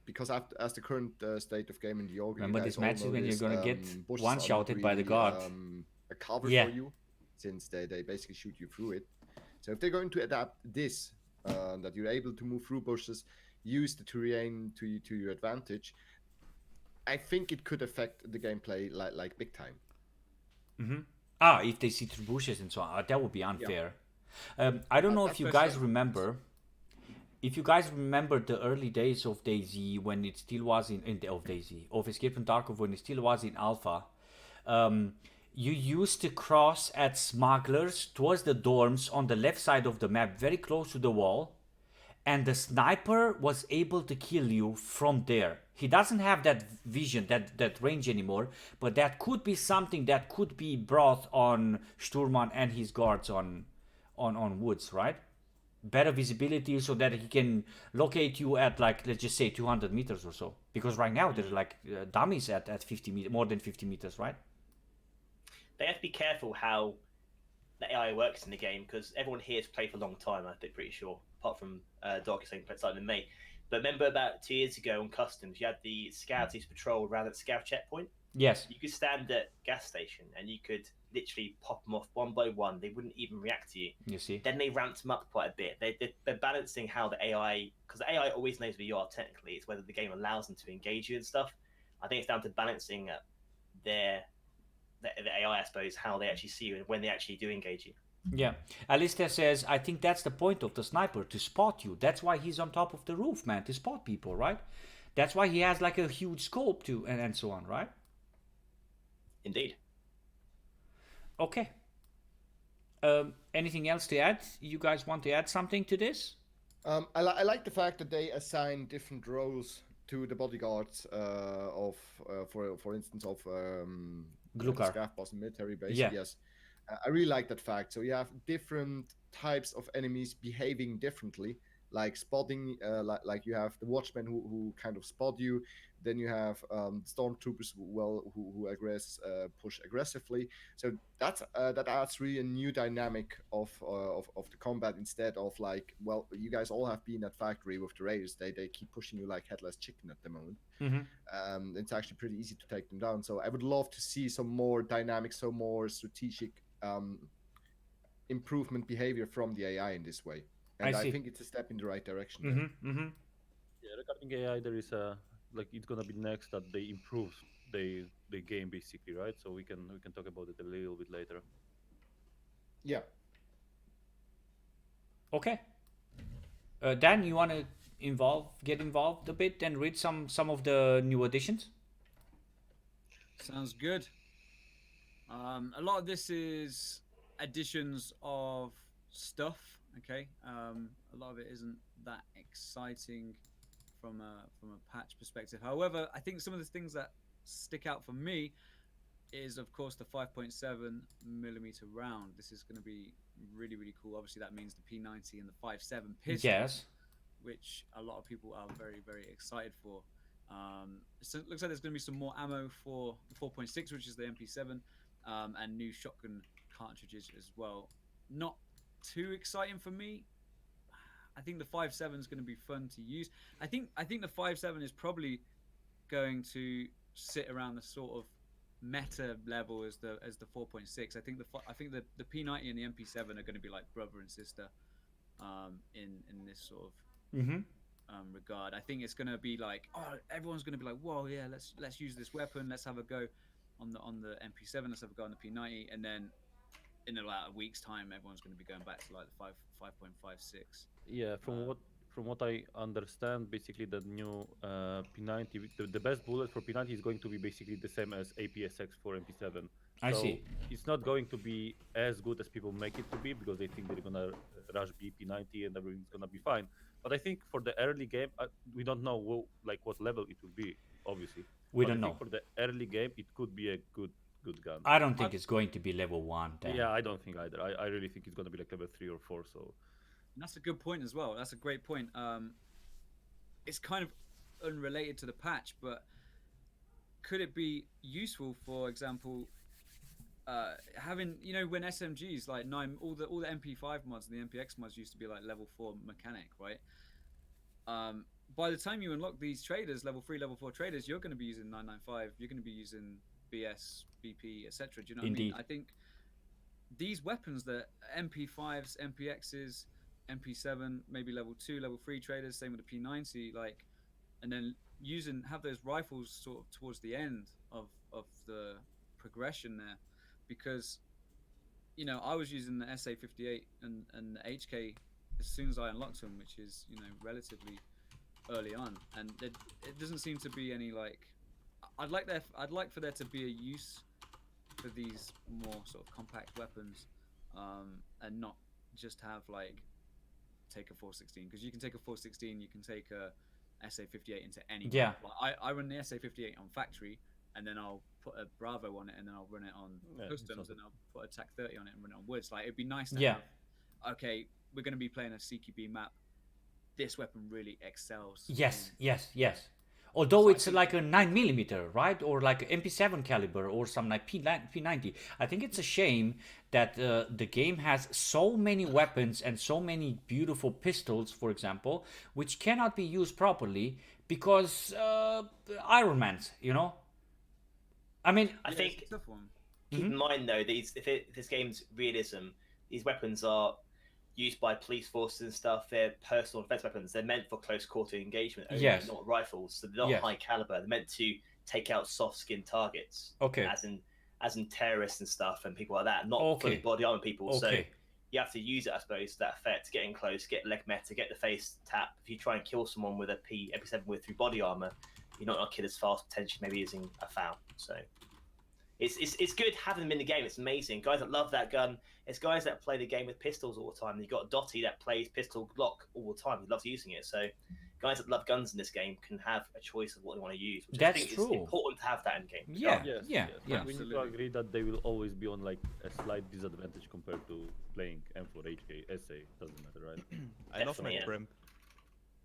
because as the current state of game in the org, Remember you this guys all match is know when you're this, gonna get bushes one are not shouted by the really, god. a cover Yeah. for you, since they basically shoot you through it. So if they're going to adapt this, that you're able to move through bushes, use the terrain to your advantage, I think it could affect the gameplay like big time. If they see through bushes and so on, that would be unfair. I don't know if you guys Especially- remember. If you guys remember the early days of DayZ when it still was of Escape from Tarkov when it still was in alpha, you used to cross at smugglers towards the dorms on the left side of the map, very close to the wall, and the sniper was able to kill you from there. He doesn't have that vision, that range anymore, but that could be something that could be brought on Sturman and his guards on woods, right? Better visibility so that he can locate you at, like, let's just say 200 meters or so, because right now there's like dummies at 50 meters, more than 50 meters, right? They have to be careful how the AI works in the game, because everyone here has played for a long time, I'm pretty sure, apart from Dauwg89 played starting in May. But remember about 2 years ago on Customs, you had the scouts used to patrol around at the scout checkpoint. Yes. You could stand at gas station and you could literally pop them off one by one. They wouldn't even react to you. You see. Then they ramped them up quite a bit. They're balancing how the AI, because the AI always knows where you are technically. It's whether the game allows them to engage you and stuff. I think it's down to balancing the AI, I suppose, how they actually see you and when they actually do engage you. Yeah. Alistair says, I think that's the point of the sniper, to spot you. That's why he's on top of the roof, man, to spot people, right? That's why he has like a huge scope to, and so on, right? Indeed. Okay. Anything else to add? You guys want to add something to this? I like the fact that they assign different roles to the bodyguards for instance, of Glukar. Scav boss and military base. Yeah. Yes, I really like that fact. So you have different types of enemies behaving differently, like spotting. Like you have the watchmen who kind of spot you. Then you have stormtroopers who push aggressively. So that adds really a new dynamic of the combat, instead of like, well, you guys all have been at factory with the raiders. They keep pushing you like headless chicken at the moment. It's actually pretty easy to take them down. So I would love to see some more dynamic, some more strategic improvement behavior from the AI in this way. And I think it's a step in the right direction. Yeah, regarding AI, there is a like it's gonna be next that they improve the game basically, right? So we can talk about it a little bit later. Yeah. Okay. Dan, you want to get involved a bit and read some of the new additions? Sounds good. A lot of this is additions of stuff. Okay. A lot of it isn't that exciting from a patch perspective. However, I think some of the things that stick out for me is, of course, the 5.7 millimeter round. This is going to be really cool. Obviously, that means the P90 and the 5.7 pistol, Yes. which a lot of people are very excited for. So it looks like there's going to be some more ammo for the 4.6, which is the MP7, and new shotgun cartridges as well. Not too exciting for me. I think the 5.7 is going to be fun to use. I think the 5.7 is probably going to sit around the sort of meta level as the 4.6. I think the P90 and the MP7 are going to be like brother and sister in this sort of regard. I think it's going to be like, everyone's going to be like, whoa, yeah, let's use this weapon. Let's have a go on the MP7. Let's have a go on the P90, and then in about a week's time, everyone's going to be going back to like the 5.56. Yeah, from what I understand, basically the new P90, the best bullet for P90 is going to be basically the same as APSX for MP7. I So see. it's not going to be as good as people make it to be, because they think they're gonna rush B P90 and everything's gonna be fine. But I think for the early game, we don't know what level it will be, obviously. We But I don't think know. for the early game, it could be a good gun. I don't think it's going to be level 1 then. Yeah, I don't think either. I really think it's gonna be like level 3 or 4. So And that's a good point as well. That's a great point. It's kind of unrelated to the patch, but could it be useful, for example, having, you know, when SMGs like all the MP5 mods and the MPX mods used to be like level 4 mechanic, right? By the time you unlock these traders, level 3, level 4 traders, you're going to be using 995, you're going to be using BS, BP, etc. Do you know what Indeed. I mean? I think these weapons, that MP5s, MPXs, MP7, maybe level 2, level 3 traders, same with the P90, like, and then have those rifles sort of towards the end of the progression there, because, you know, I was using the SA58 and the HK as soon as I unlocked them, which is, you know, relatively early on, and it doesn't seem to be any like. I'd like for there to be a use for these more sort of compact weapons, and not just have like take a 416, because you can take a 416, you can take a SA58 into any Yeah. gun. Like, I run the SA58 on factory, and then I'll put a Bravo on it, and then I'll run it on Yeah, customs, sounds and I'll put a TAC 30 on it and run it on woods. Like, it'd be nice to Yeah. have. Okay, we're going to be playing a CQB map. This weapon really excels. Yes, in- yes. Although So I it's think- like a 9mm, right? Or like a MP7 caliber or some like P90. I think it's a shame that the game has so many weapons and so many beautiful pistols, for example, which cannot be used properly because Iron Man's, you know? I mean, I Yeah, think it's a tough one. keep in mind though, if this game's realism, these weapons are used by police forces and stuff. They're personal defense weapons. They're meant for close quarter engagement only, Yes. not rifles. So they're not Yes. high caliber. They're meant to take out soft skin targets. Okay. As in terrorists and stuff and people like that, not Okay. fully body armor people. So Okay. you have to use it, I suppose, to that effect, get in close, get leg meta, get the face tap. If you try and kill someone with a MP7 with through body armor, you're not gonna kill as fast, potentially maybe using a FAL. So it's good having them in the game. It's amazing. Guys that love that gun. It's guys that play the game with pistols all the time. You've got Dotty that plays pistol Glock all the time. He loves using it. So guys that love guns in this game can have a choice of what they want to use. Which That's I think true. is important to have that in the game. Yeah. yes. Yeah. We need to Absolutely. agree that they will always be on like a slight disadvantage compared to playing M4, HK, SA. Doesn't matter, right? I love Definitely, my yeah. shrimp.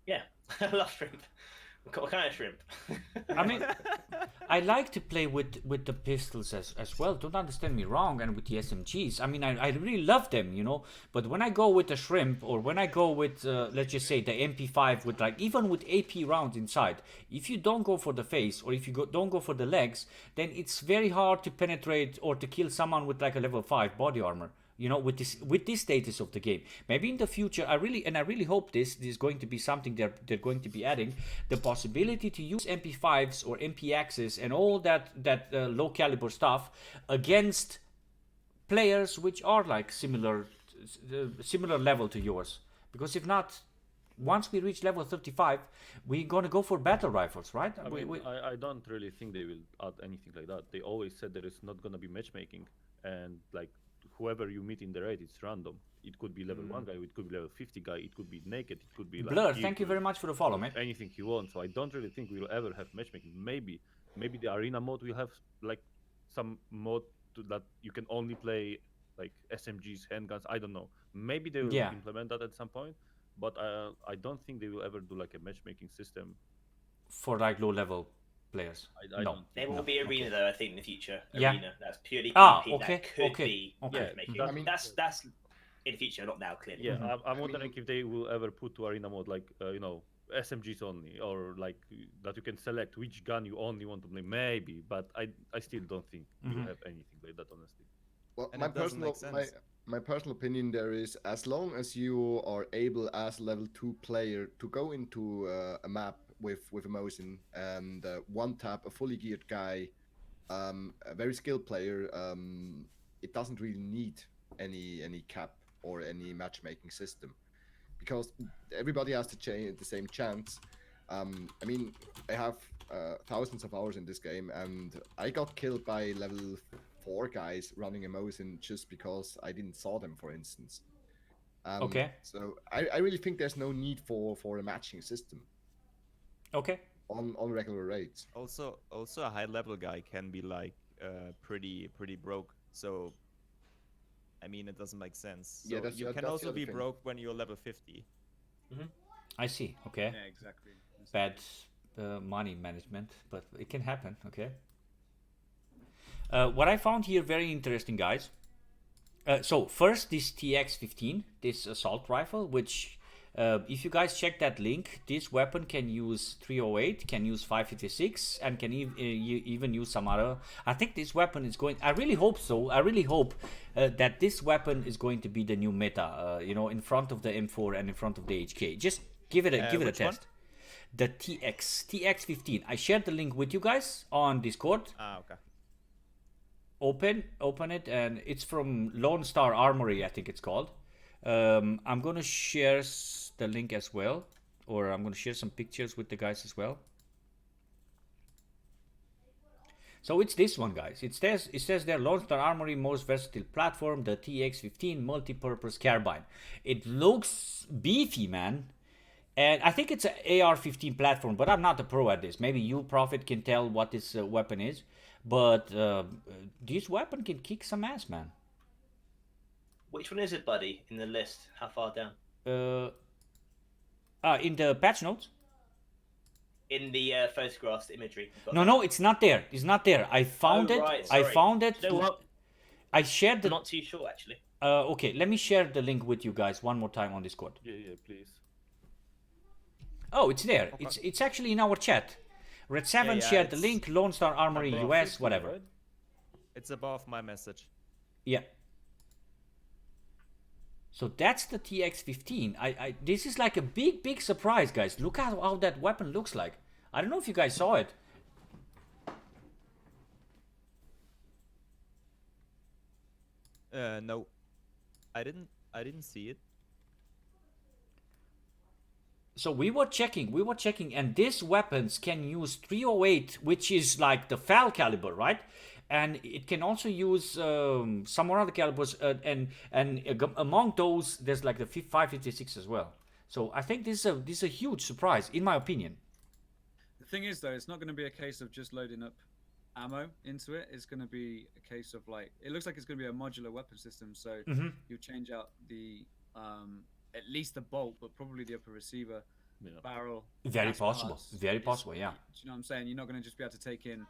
Yeah, I love shrimp. What kind of shrimp? I mean, I like to play with the pistols as well. Don't understand me wrong, and with the SMGs. I mean, I really love them, you know. But when I go with the shrimp, or when I go with let's just say the MP5 with like even with AP rounds inside, if you don't go for the face or if you don't go for the legs, then it's very hard to penetrate or to kill someone with like a level 5 body armor. You know, with this status of the game, maybe in the future, I really hope this is going to be something they're going to be adding, the possibility to use MP5s or MPXs and all that low caliber stuff against players which are like similar level to yours. Because if not, once we reach level 35, we're gonna go for battle rifles, right? I don't really think they will add anything like that. They always said there is not gonna be matchmaking, and like whoever you meet in the raid, it's random. It could be level 1 guy, it could be level 50 guy, it could be naked, it could be like Blur, thank you equal, very much for the follow, man. anything you want. So I don't really think we'll ever have matchmaking. Maybe the arena mode will have like some mode that you can only play like SMGs, handguns. I don't know. Maybe they will Yeah. implement that at some point, but I don't think they will ever do like a matchmaking system. For like low level players. I No. don't. There will be arena though, I think, in the future. Yeah. Arena that's purely PvP. Ah, okay, That could okay, be okay. matchmaking. Yeah, I mean- that's in the future, not now, clearly. Yeah, Mhm. I'm wondering if they will ever put to arena mode like SMGs only, or like that you can select which gun you only want to play. Maybe, but I still don't think we'll Mhm. have anything like that, honestly. Well, And my it doesn't personal make sense. my personal opinion there is, as long as you are able as level 2 player to go into a map with a Mosin and one tap a fully geared guy, a very skilled player, it doesn't really need any cap or any matchmaking system, because everybody has the same chance. I mean, I have thousands of hours in this game, and I got killed by level 4 guys running a Mosin just because I didn't saw them, for instance. Okay. So I really think there's no need for a matching system Okay. on regular raids. Also, a high level guy can be like pretty broke. So I mean, it doesn't make sense. Yeah, So that's you the- can that's the also other be thing. broke when you're level 50. I see. Okay. Yeah, exactly. Bad money management, but it can happen. Okay. What I found here very interesting, guys. So first, this TX15, this assault rifle, which if you guys check that link, this weapon can use 308, can use 556, and can even use some other. I think this weapon is going. I really hope so. I really hope that this weapon is going to be the new meta. You know, in front of the M4 and in front of the HK. Just give it a Which one? test. The TX15. I shared the link with you guys on Discord. Ah, okay. Open it, and it's from Lone Star Armory, I think it's called. I'm gonna share the link as well, or I'm gonna share some pictures with the guys as well. So it's this one, guys. It says there, Lone Star Armory most versatile platform, the TX15 multi-purpose carbine. It looks beefy, man. And I think it's an AR-15 platform, but I'm not a pro at this. Maybe you, Prophet, can tell what this weapon is. But this weapon can kick some ass, man. Which one is it, buddy? In the list, how far down? In the patch notes? In the photographs, the imagery. You've got No, that? no, it's not there. It's not there. I found Oh, it. right, I sorry. found it. You know what? I shared I'm the. not too sure, actually. Okay, let me share the link with you guys one more time on Discord. Yeah, please. Oh, it's there. It's actually in our chat. Red 7 yeah, shared the it's link. Lone Star Armory Above US, 50, whatever. right? It's above my message. Yeah. So that's the TX15. This is like a big surprise, guys. Look at how that weapon looks like. I don't know if you guys saw it. No, I didn't see it. So we were checking, and these weapons can use 308, which is like the FAL caliber, right? And it can also use some more other calibers, and among those, there's like the 556 as well. So I think this is a huge surprise, in my opinion. The thing is, though, it's not going to be a case of just loading up ammo into it. It's going to be a case of like, it looks like it's going to be a modular weapon system. So you change out the at least the bolt, but probably the upper receiver, barrel. Very gas possible. parts. Very possible. Yeah. Do you know what I'm saying? You're not going to just be able to take in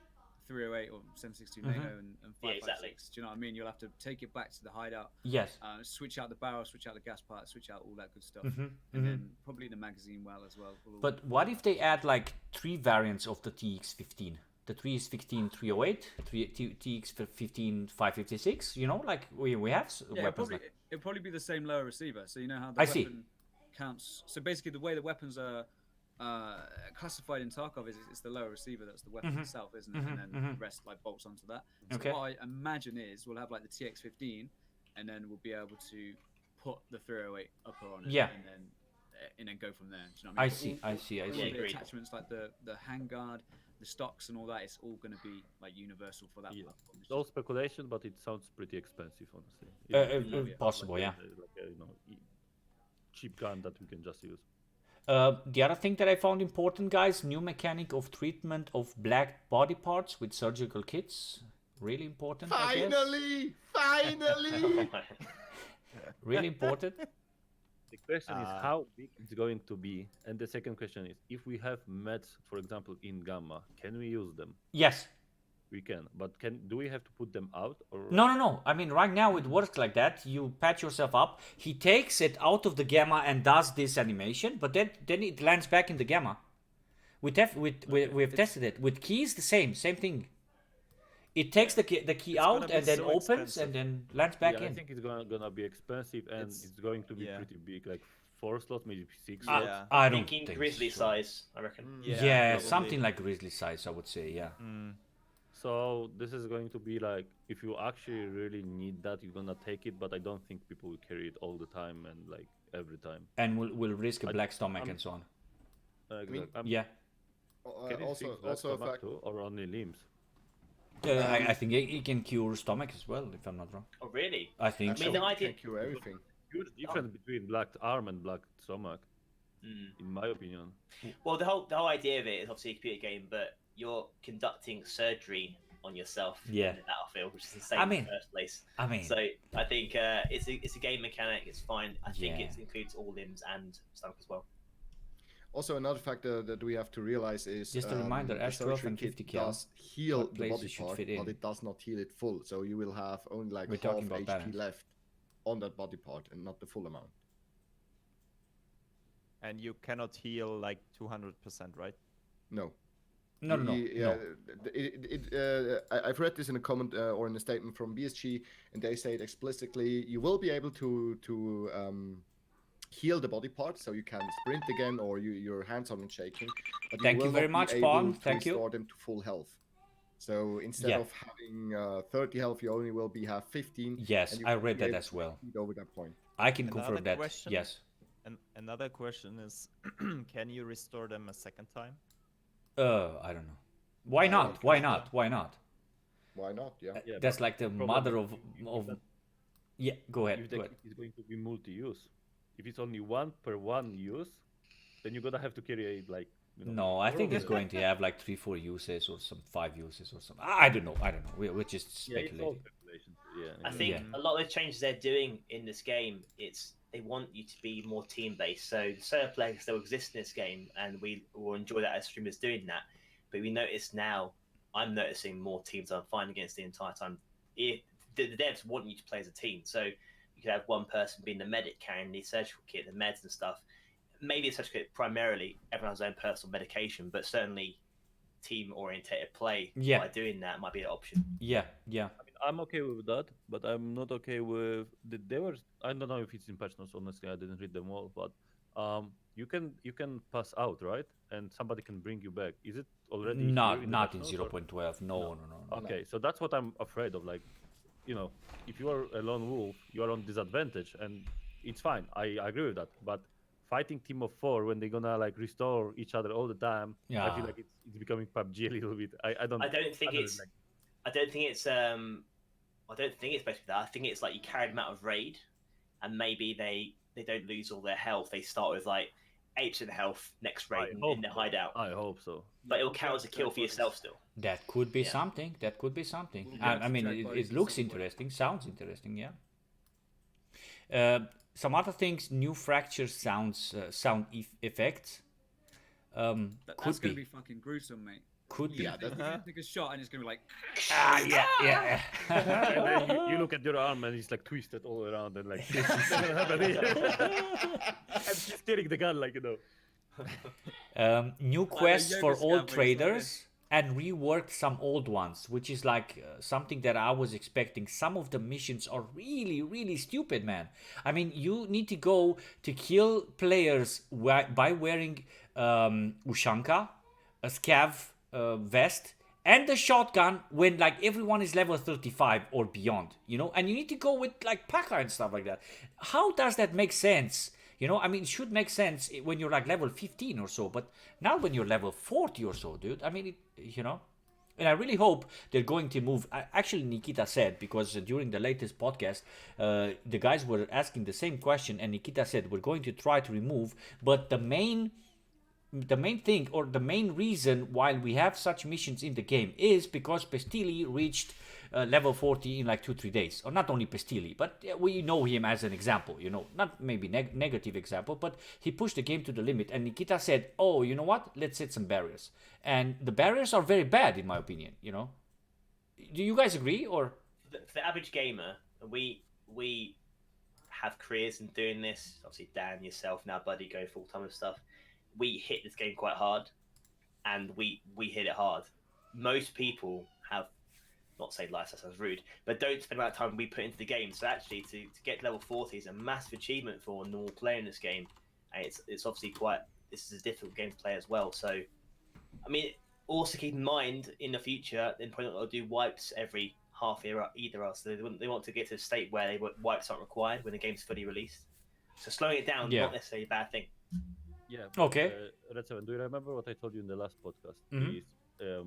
308 or 762 NATO and 556. Yeah, exactly. Do you know what I mean? You'll have to take it back to the hideout. Yes. Switch out the barrel, switch out the gas part, switch out all that good stuff, and then probably the magazine well as well. But what if they add like 3 variants of the TX15? The TX15 308, TX15 556. You know, like we have weapons. It'll probably be the same lower receiver. So you know how the I weapon see. counts. So basically, the way the weapons are classified in Tarkov is it's the lower receiver that's the weapon itself, isn't it? And then the rest like bolts onto that. So Okay. what I imagine is we'll have like the TX15, and then we'll be able to put the 308 upper on it, Yeah. and then go from there. Do you know what I mean? I see. All Yeah, the agreed. attachments like the handguard, the stocks, and all that. It's all going to be like universal for that Yeah. platform. It's all speculation, but it sounds pretty expensive, honestly. Possible, yeah. Like a, cheap gun that we can just use. The other thing that I found important, guys, new mechanic of treatment of black body parts with surgical kits. Really important, I guess. Finally! Really important. The question is Uh, how big it's going to be, and the second question is if we have meds, for example, in Gamma, can we use them? Yes. We can, but do we have to put them out or? No. I mean, right now it works like that. You patch yourself up. He takes it out of the gamma and does this animation, but then it lands back in the gamma. We've tested it with keys. The same thing. It takes the key It's out gonna be and then so opens expensive. and then lands back Yeah, in. I think it's gonna be expensive and it's going to be yeah. pretty big, like 4 slots, maybe 6 I- slots. I don't Thinking think grizzly so. size, I reckon. Yeah, probably. something like grizzly size, I would say. Yeah. So this is going to be like, if you actually really need that, you're gonna take it. But I don't think people will carry it all the time and like every time. And we'll risk a black stomach and so on. Yeah. Can it fix black Also, stomach too, or only limbs? I think it can cure stomach as well, if I'm not wrong. Oh, really? I think I mean, so. I I can did. cure everything. huge difference between black arm and black stomach, in my opinion. Well, the whole idea of it is obviously a computer game, but you're conducting surgery on yourself Yeah. in the battlefield, which is insane I in mean- the first place. I mean, So I think it's a game mechanic. It's fine. I think Yeah. it includes all limbs and stomach as well. Also, another factor that we have to realize is Just a reminder, the Ash 12 surgery and kit 50 cal. does heal What the places body should part, fit but in. it does not heal it full. So you will have only like We're half talking about HP balance. left on that body part and not the full amount. And you cannot heal like 200%, right? No. no, Yeah, I've read this in a comment or in a statement from BSG, and they say it explicitly. You will be able to heal the body part, so you can sprint again, or your hands are not shaking. But Thank you you will very not much, be Pawn. able to Thank you. restore them to full health. So instead Yeah. of having 30 health, you only will have 15. Yes, and you I won't read be that able as to well. succeed over that point. I can Another confirm that. question? Yes. And another question is, can you restore them a second time? I don't know. Why not? Why not? Why not? Why not? Yeah. Yeah, That's but like the problem mother is of. that Yeah, go ahead. if Go the ahead. kit is going to be multi-use, if it's only one per one use, then you're gonna have to carry it like. No, I think it's going to have like 3-4 uses or some 5 uses or something. I don't know. We're just Yeah, it's all speculating. speculation. Yeah. I yeah. think Yeah. a lot of the changes they're doing in this game, they want you to be more team based. So the solo players still exist in this game, and we will enjoy that as streamers doing that. But we notice now, I'm noticing more teams I'm fighting against the entire time. The devs want you to play as a team, so you could have one person being the medic carrying the surgical kit, the meds and stuff. Maybe the surgical kit primarily everyone has their own personal medication, but certainly team orientated play Yeah. by doing that might be an option. Yeah, yeah. I mean, I'm okay with that, but I'm not okay with they were. I don't know if it's in patch notes. Honestly, I didn't read them all, but you can pass out, right? And somebody can bring you back. Is it already here Not in the not patch in notes, or- 0.12. No, no, no. Okay, so that's what I'm afraid of. Like, if you are a lone wolf, you are on disadvantage, and it's fine. I agree with that. But fighting team of 4 when they're gonna like restore each other all the time, I Yeah. feel like it's becoming PUBG a little bit. I don't. I don't think don't it's. like- I don't think it's. I don't think it's basically that. I think it's like you carry them out of raid, and maybe they don't lose all their health. They start with like 8% health next raid in their hideout, I hope so. but it'll count as a kill for yourself still. That could be Yeah. something. That could be something. We'll be able I to mean, track it bodies at looks some point. interesting. Sounds interesting. Yeah. Some other things. New fracture sound effects. Could That's going to be. be fucking gruesome, mate. Could be. Yeah, You're gonna take a shot and it's going to be like. Yeah, yeah. And then you look at your arm and it's like twisted all around and like shit is happening. I'm just steering the gun like New a quests for yoga old scam, but it's not traders and reworked some old ones, which is like something that I was expecting. Some of the missions are really, really stupid, man. I mean, you need to go to kill players by wearing Ushanka, a scav vest, and the shotgun when like everyone is level 35 or beyond, and you need to go with like Paca and stuff like that. How does that make sense? I mean, it should make sense when you're like level 15 or so, but now when you're level 40 or so, dude, I mean, and I really hope they're going to move. Actually, Nikita said, because during the latest podcast, the guys were asking the same question, and Nikita said, we're going to try to remove, but the main thing, or the main reason why we have such missions in the game is because Pestili reached level 40 in like 2-3 days. Or not only Pestili, but we know him as an example, not maybe negative example, but he pushed the game to the limit. And Nikita said, oh, you know what, let's set some barriers. And the barriers are very bad in my opinion. Do you guys agree? Or For the average gamer, we have careers in doing this. Obviously, Dan, yourself, now Buddy go full time and stuff. We hit this game quite hard, and we hit it hard. Most people have, not say life, that sounds rude, but don't spend the amount of time we put into the game. So actually, to get to level 40 is a massive achievement for a normal player in this game, and it's obviously this is a difficult game to play as well. So, I mean, also keep in mind in the future, they're probably not going to do wipes every half year either. Else they want to get to a state where wipes aren't required when the game's fully released. So slowing it down, Yeah. not necessarily a bad thing. Yeah. Okay. Red 7, do you remember what I told you in the last podcast? Mhm. Is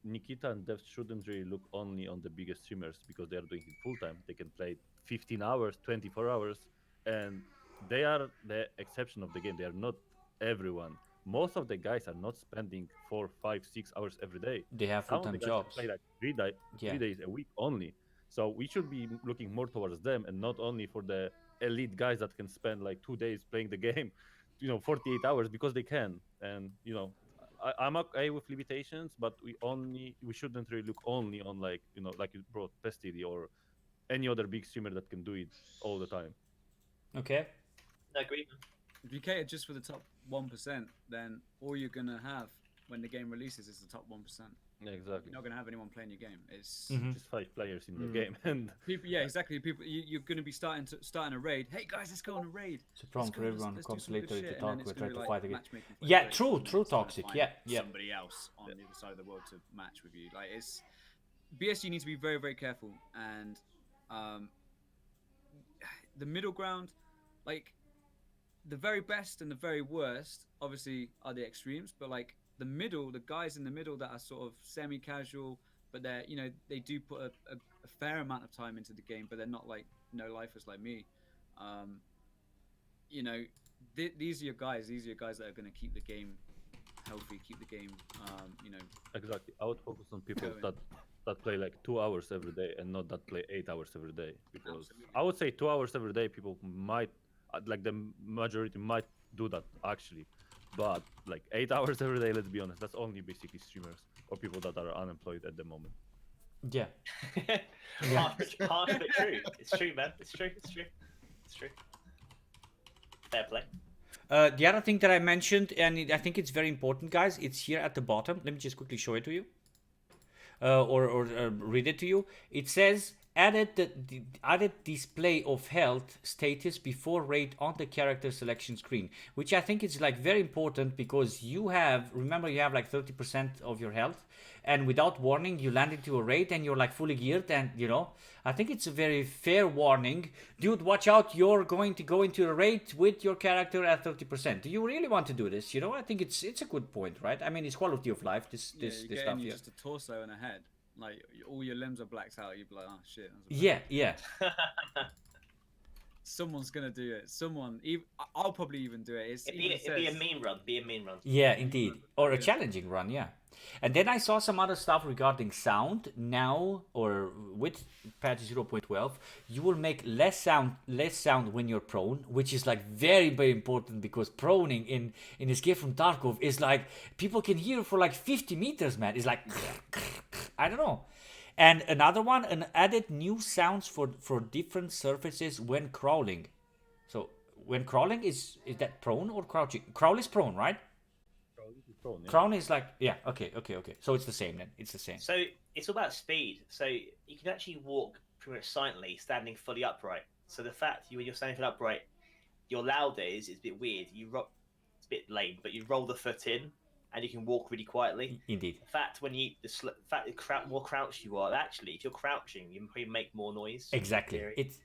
Nikita and devs shouldn't really look only on the biggest streamers because they are doing it full time. They can play 15 hours, 24 hours. and they are the exception of the game. They are not everyone. Most of the guys are not spending 4, 5, 6 hours every day. They have Some of the full-time guys can jobs. play like Yeah. 3 days a week only. So we should be looking more towards them and not only for the elite guys that can spend like 2 days playing the game, 48 hours because they can. And I'm okay with limitations, but we shouldn't really look only on like like you brought Pestily or any other big streamer that can do it all the time. Okay. I agree. If you cater just for the top 1%, then all you're gonna have when the game releases is the top 1%. Yeah, exactly. You're not gonna have anyone playing your game. It's Just 5 players in the game, and people. Yeah, exactly. People, you're gonna be starting a raid. Hey guys, let's go on a raid. It's a problem for everyone who Let's do comes some good later shit, to and talk. then We it's try gonna to be fight again. matchmaking for Yeah, everybody, true, and then true, it's gonna toxic. find Yeah, yeah. Somebody else on the other side of the world to match with you. Like it's BSG needs to be very, very careful, and the middle ground, like the very best and the very worst, obviously are the extremes, but like the middle, the guys in the middle that are sort of semi-casual, but they're they do put a fair amount of time into the game, but they're not like no lifers like me. These are your guys. These are your guys that are going to keep the game healthy, keep the game, exactly, I would focus on people Going. that play like 2 hours every day and not that play 8 hours every day. Because Absolutely. I would say 2 hours every day, people might like the majority might do that actually, but like 8 hours every day, let's be honest, that's only basically streamers or people that are unemployed at the moment. Yeah. Harsh but true. It's true, man. It's true. It's true. It's true. Fair play. The other thing that I mentioned, and I think it's very important, guys, it's here at the bottom. Let me just quickly show it to you. Or read it to you. It says added display of health status before raid on the character selection screen, which I think is like very important because you have like 30% of your health, and without warning you land into a raid and you're like fully geared, and I think it's a very fair warning. Dude, watch out, you're going to go into a raid with your character at 30%. Do you really want to do this? I think it's a good point, right? I mean, it's quality of life, this you stuff get in, here. you're just a torso and a head. Like all your limbs are blacked out. You'd be like, oh shit. Yeah. Someone's gonna do it. I'll probably even do it. It'd be a mean run. Be a mean run. Yeah, indeed. Or a challenging run, yeah. And then I saw some other stuff regarding sound. Now, or with patch 0.12, you will make less sound when you're prone, which is like very, very important because proning in Escape from Tarkov is like, people can hear for like 50 meters, man. It's like, I don't know. And another one, an added new sounds for different surfaces when crawling. So when crawling, is that prone or crouching? Crawl is prone, right? Prone, yeah. Crown is like, yeah, okay. So it's the same then. It's the same. So it's all about speed. So you can actually walk pretty much silently, standing fully upright. So the fact when you're standing fully upright, your louder is a bit weird. It's a bit lame, but you roll the foot in, and you can walk really quietly. Indeed. In fact, the more crouched you are, actually, if you're crouching, you probably make more noise. Exactly. It's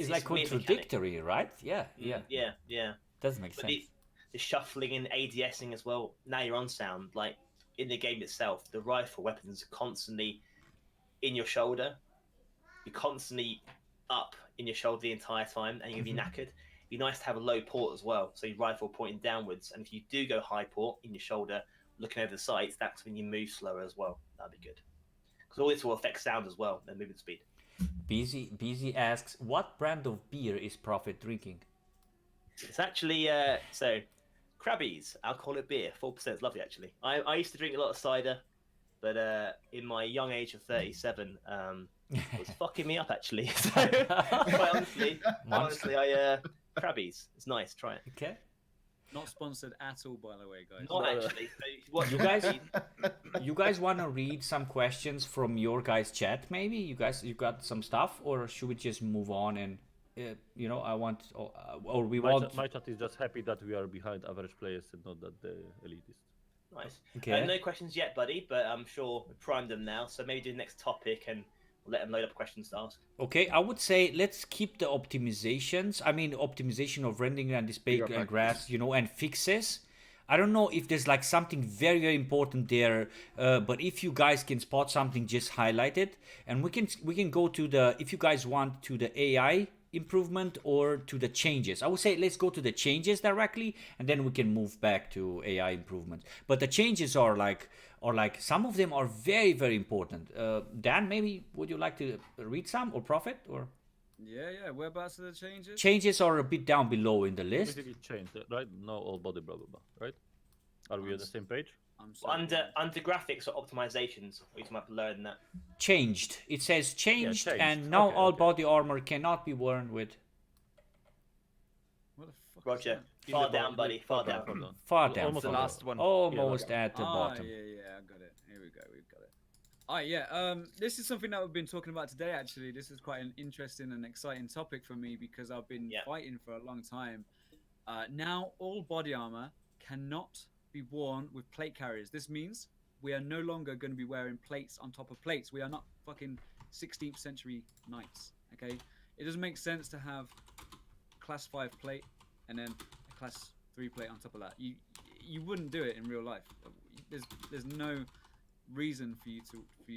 like a weird contradictory, mechanic. right? Yeah. Yeah. Doesn't make But sense. the shuffling and ADSing as well. Now you're on sound. Like in the game itself, the rifle weapons are constantly in your shoulder. You're constantly up in your shoulder the entire time, and you're gonna be knackered. It'd be nice to have a low port as well, so your rifle pointing downwards. And if you do go high port in your shoulder, looking over the sights, that's when you move slower as well. That'd be good. Because all this will affect sound as well and movement speed. BZ asks, what brand of beer is Prophet drinking? It's actually so Krabby's alcoholic beer, 4%. It's lovely actually. I used to drink a lot of cider, but in my young age of 37, it was fucking me up actually. So quite honestly, Krabby's. It's nice. Try it. Okay. Not sponsored at all, by the way, guys. Not actually. You guys want to read some questions from your guys' chat? Maybe you got some stuff, or should we just move on and? I want, or we want. My chat is just happy that we are behind average players and not that the elitist. Nice. Okay. No questions yet, buddy, but I'm sure we primed them now. So maybe do the next topic and we'll let them load up questions to ask. Okay, I would say let's keep the optimizations. I mean, optimization of rendering and display and graphs, and fixes. I don't know if there's like something very, very important there, but if you guys can spot something, just highlight it, and we can go to the, if you guys want, to the AI improvement or to the changes? I would say let's go to the changes directly, and then we can move back to AI improvements. But the changes are like some of them are very very important. Dan, maybe would you like to read some or Prophet or? Yeah. Whereabouts are the changes? Changes are a bit down below in the list. Basically changed, right? No all body, blah blah blah. Right? Are we on the same page? I'm so Under graphics or optimizations, we can have to learn that. Changed. It says changed, changed. and now Okay, all okay. body armor cannot be worn with. What the fuck? Roger, Is far down, buddy, far down. Far down. Almost far the down. last one. Almost at the that? bottom. Yeah, I got it. Here we go. We've got it. This is something that we've been talking about today. Actually, this is quite an interesting and exciting topic for me because I've been fighting for a long time. Now, all body armor cannot be worn with plate carriers. This means we are no longer going to be wearing plates on top of plates. We are not fucking 16th century knights. Okay, it doesn't make sense to have class 5 plate and then a class 3 plate on top of that. You wouldn't do it in real life. There's no reason for you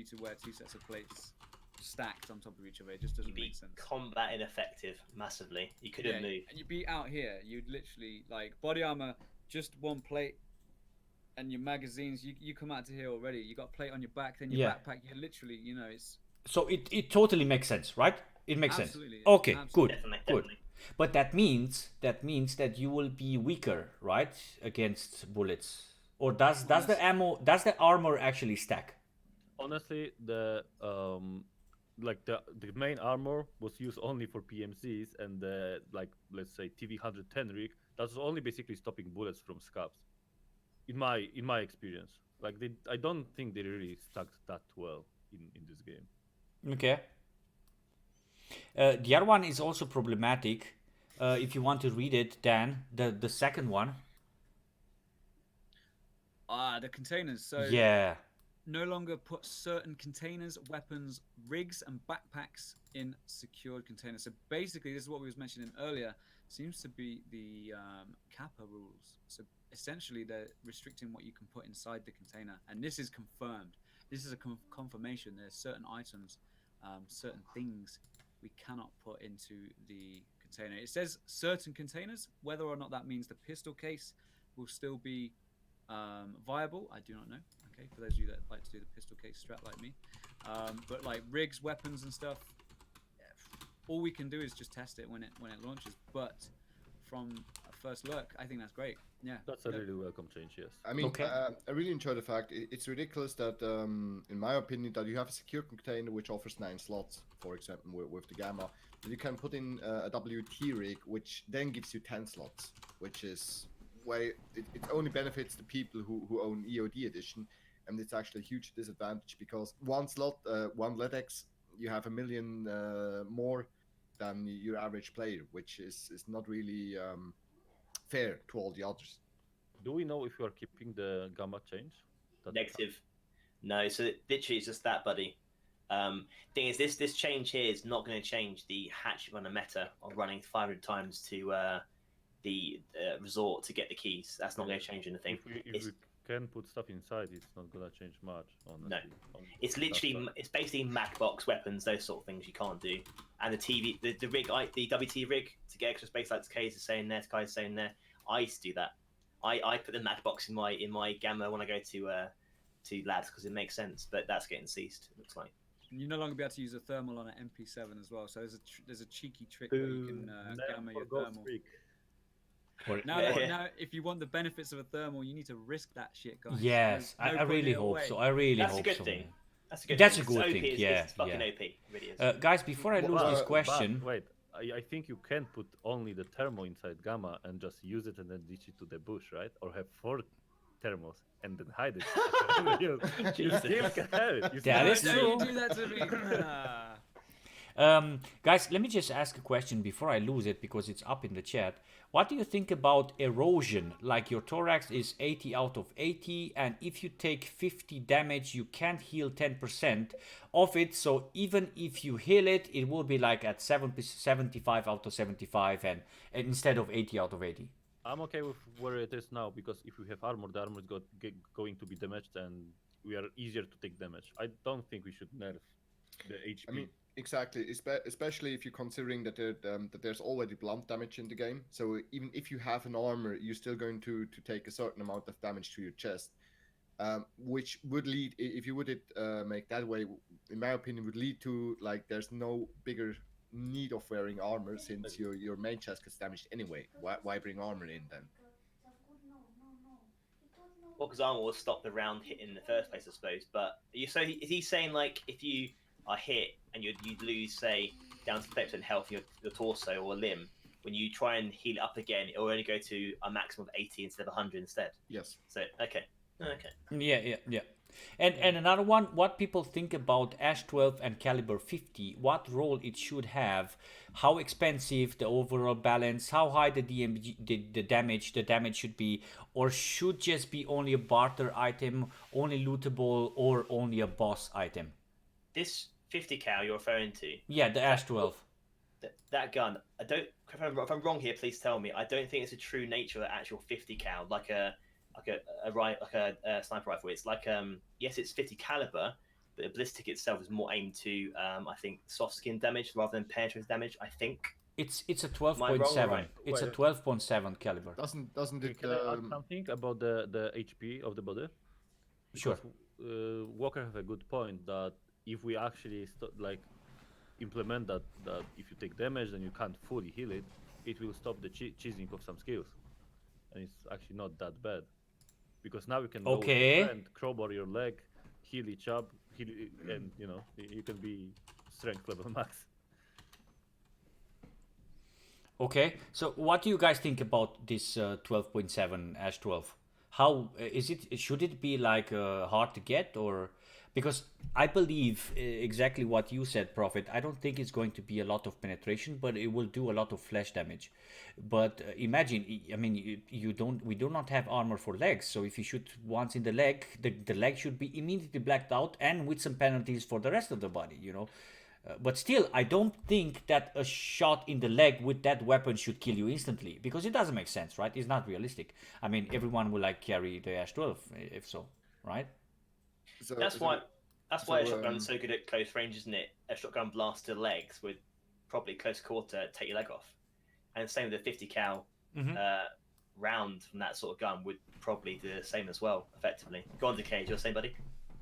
to wear 2 sets of plates stacked on top of each other. It just doesn't make sense. Combat ineffective massively. You couldn't move. And you'd be out here. You'd literally like body armor, just one plate, and your magazines. You come out to here already. You got plate on your back, then your backpack. You're literally, it's. So it totally makes sense, right? It makes Absolutely, sense. Okay, absolutely. good, Definitely. good. But that means that you will be weaker, right, against bullets. Or does the armor actually stack? Honestly, the main armor was used only for PMCs, and the let's say TV110 rig that was only basically stopping bullets from scabs. In my experience, I don't think they really stacked that well in this game. Okay. The other one is also problematic. If you want to read it, Dan, the second one. The containers. So Yeah. no longer put certain containers, weapons, rigs, and backpacks in secured containers. So basically, this is what we was mentioning earlier. Seems to be the Kappa rules. So essentially, they're restricting what you can put inside the container, and this is confirmed. This is a confirmation. There's certain items, certain things we cannot put into the container. It says certain containers. Whether or not that means the pistol case will still be viable, I do not know. Okay, for those of you that like to do the pistol case strap like me, but like rigs, weapons, and stuff, all we can do is just test it when it launches. But from a first look, I think that's great. Yeah, That's a really welcome change. Yes. I mean, Okay. I really enjoy the fact it's ridiculous that, in my opinion, that you have a secure container which offers 9 slots, for example, with the Gamma. And you can put in a WT rig, which then gives you 10 slots, which is way it only benefits the people who own EOD edition, and it's actually a huge disadvantage because one slot, one LEDX, you have 1 million more than your average player, which is not really fair to all the others. Do we know if you are keeping the gamma change? Negative. No, so literally it's just that, buddy. Thing is, this change here is not going to change the hatch runner meta of running 500 times to the resort to get the keys. That's not going to change anything. If we can put stuff inside, it's not gonna change much. Honestly. No. It's literally, it's basically Mac box weapons, those sort of things you can't do. And the TV, the rig, the WT rig to get extra space, like Kay's is saying there, Sky's saying there. I used to do that. I put the Mac box in my Gamma when I go to labs because it makes sense. But that's getting ceased. It looks like. You no longer be able to use a thermal on an MP7 as well. So there's a cheeky trick where you can gamma your thermal. Now, if you want the benefits of a thermal, you need to risk that shit, guys. Yes, No I really putting it hope away. so. I really That's hope a good so. thing. That's a good That's thing. a good It's thing, OP, yeah, it's fucking yeah. OP. It really is. Guys, before I lose this question, Wait, I think you can put only the thermo inside gamma and just use it and then ditch it to the bush, right? Or have 4 thermos and then hide it. you still can have it. That is No, true. you do that to me. guys, let me just ask a question before I lose it because it's up in the chat. What do you think about erosion? Like your thorax is 80 out of 80, and if you take 50 damage, you can't heal 10% of it. So even if you heal it, it will be like at 75 out of 75, and instead of 80 out of 80. I'm okay with where it is now because if we have armor, the armor is going to be damaged and we are easier to take damage. I don't think we should nerf the HP. I mean, exactly. Especially if you're considering that that there's already blunt damage in the game. So even if you have an armor, you're still going to take a certain amount of damage to your chest, which would lead, if you would make that way, in my opinion, would lead to like there's no bigger need of wearing armor since your main chest gets damaged anyway. Why bring armor in then? Well, because armor will stop the round hit in the first place, I suppose. But is he saying like if you are hit and you lose, say, down to 30% health in your torso or limb, when you try and heal it up again, it will only go to a maximum of 80 instead of 100 instead. Yes. So okay. Yeah. And another one, what people think about Ash 12 and Caliber 50, what role it should have, how expensive, the overall balance, how high the damage should be, or should just be only a barter item, only lootable, or only a boss item. This 50 cal you're referring to? Yeah, the Ash 12. That gun, I don't. If I'm wrong here, please tell me. I don't think it's a true nature of the actual 50 cal, like a sniper rifle. It's like yes, it's 50 caliber, but the ballistic itself is more aimed to I think soft skin damage rather than penetrative damage. I think it's a 12.7. Right? It's a 12.7 caliber. Doesn't it? Can I add something about the HP of the body? Sure. Because, Walker have a good point that if we actually implement that if you take damage and you can't fully heal it, it will stop the cheesing of some skills, and it's actually not that bad. Because now you can go with your friend, crowbar your leg, heal each up, and you can be strength level max. Okay, so what do you guys think about this 12.7 Ash 12? How is it? Should it be like hard to get, or because I believe exactly what you said, Prophet. I don't think it's going to be a lot of penetration, but it will do a lot of flash damage. But imagine, I mean, we do not have armor for legs, so if you shoot once in the leg, the leg should be immediately blacked out, and with some penalties for the rest of the body. But still, I don't think that a shot in the leg with that weapon should kill you instantly, because it doesn't make sense, right? It's not realistic. I mean, everyone will like carry the Ash 12 if so, right? That's why a shotgun's so good at close range, isn't it? A shotgun blast to the legs with probably close quarter take your leg off, and same with the 50 cal round from that sort of gun would probably do the same as well, effectively. Go on, Decay, you're saying, buddy?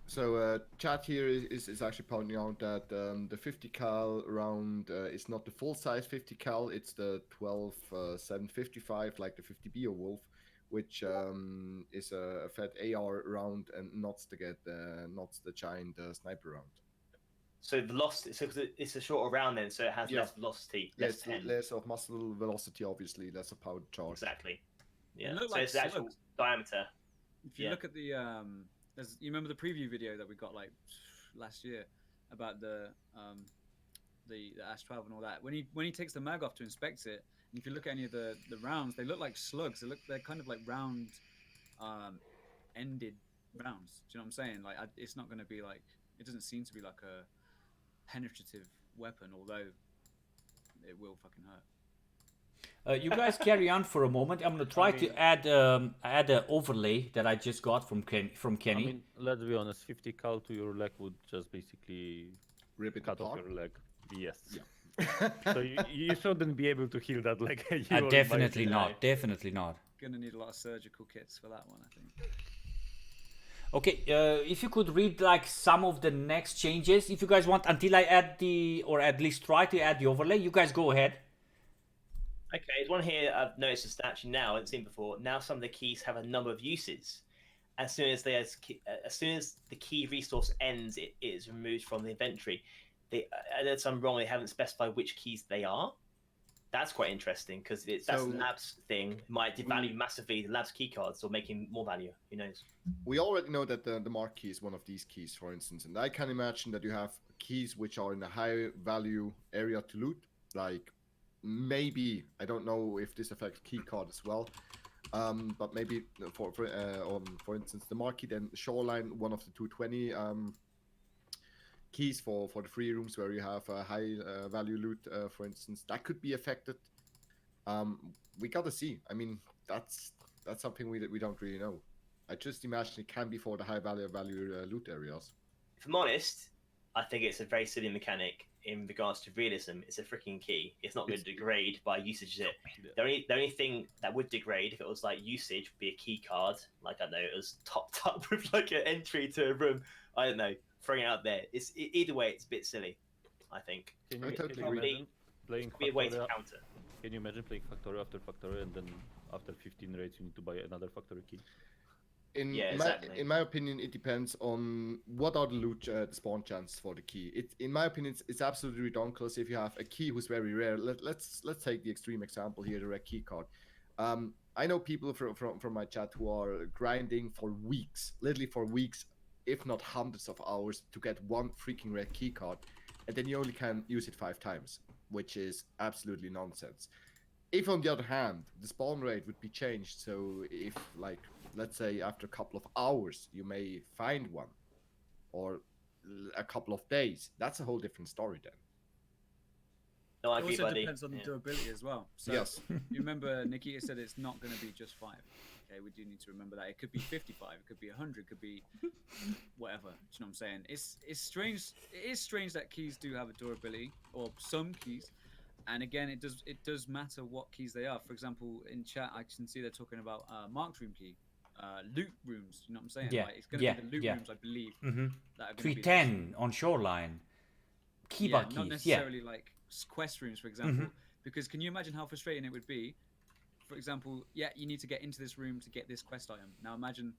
So chat here is actually pointing out that the 50 cal round is not the full size 50 cal, it's the 12-755 like the 50B or Wolf, which is a fed AR round and not the giant sniper round. So it's a shorter round then, so it has less velocity, less of muzzle velocity, obviously, less of powder charge. Exactly. Yeah. So it's the actual diameter. If you look at the you remember the preview video that we got like last year about the Ash 12 and all that. When he takes the mag off to inspect it, and if you look at any of the rounds, they look like slugs. They're kind of like round ended rounds. Do you know what I'm saying? Like it's not going to be like, it doesn't seem to be like a penetrative weapon, although it will fucking hurt. You guys carry on for a moment. I'm gonna try to add an overlay that I just got from Kenny. I mean, let's be honest. 50 cal to your leg would just basically cut off your leg. Yes. Yeah. So you shouldn't be able to heal that leg. Definitely not. Definitely not. Gonna need a lot of surgical kits for that one, I think. Okay, if you could read like some of the next changes, if you guys want, until I add or at least try to add the overlay, you guys go ahead. Okay, there's one here I've noticed is actually now I haven't seen before. Now some of the keys have a number of uses. As soon as the key resource ends, it is removed from the inventory. Unless I'm wrong, they haven't specified which keys they are. That's quite interesting because that's the labs thing. It might devalue massively the labs key cards or making more value. Who knows? We already know that the mark key is one of these keys, for instance, and I can imagine that you have keys which are in a high value area to loot, like. Maybe I don't know if this affects key card as well, but maybe for instance the marquee, then shoreline, one of the 220 keys for the free rooms where you have a high value loot, for instance, that could be affected. We gotta see. I mean, that's something we don't really know. I just imagine it can be for the high value loot areas. If I'm honest, I think it's a very silly mechanic in regards to realism. It's a freaking key. It's not going to degrade by usage. Is it? The only thing that would degrade if it was like usage would be a key card. Like I don't know, it was topped up with like an entry to a room. I don't know, throwing it out there. Either way, it's a bit silly. I think. Can I you, totally can you agree. imagine playing Be a way to Factorio? counter. Can you imagine playing Factorio after Factorio and then after 15 raids you need to buy another Factory key? Yeah, exactly. In my opinion, it depends on what are the loot spawn chances for the key. In my opinion, it's absolutely redonkulous if you have a key who's very rare. Let's take the extreme example here, the red key card. I know people from my chat who are grinding for weeks, literally for weeks, if not hundreds of hours, to get one freaking red key card, and then you only can use it 5 times, which is absolutely nonsense. If on the other hand, the spawn rate would be changed, so if like let's say after a couple of hours you may find one, or a couple of days, that's a whole different story then. No, I It agree, also buddy. depends on the durability as well. So Yes. you remember Nikita said it's not going to be just 5. Okay, we do need to remember that. It could be 55, it could be 100, it could be whatever. Do you know what I'm saying? It's strange. It is strange that keys do have a durability, or some keys. And again, it does matter what keys they are. For example, in chat, I can see they're talking about marked room key, loot rooms. You know what I'm saying? Yeah, Like, it's going to yeah, be the loot yeah. rooms, I believe, Mm-hmm. that are going to be 310 on shoreline. Keybar not keys. Yeah. necessarily like quest rooms, for example. Mhm. Because can you imagine how frustrating it would be? For example, yeah, you need to get into this room to get this quest item. Now imagine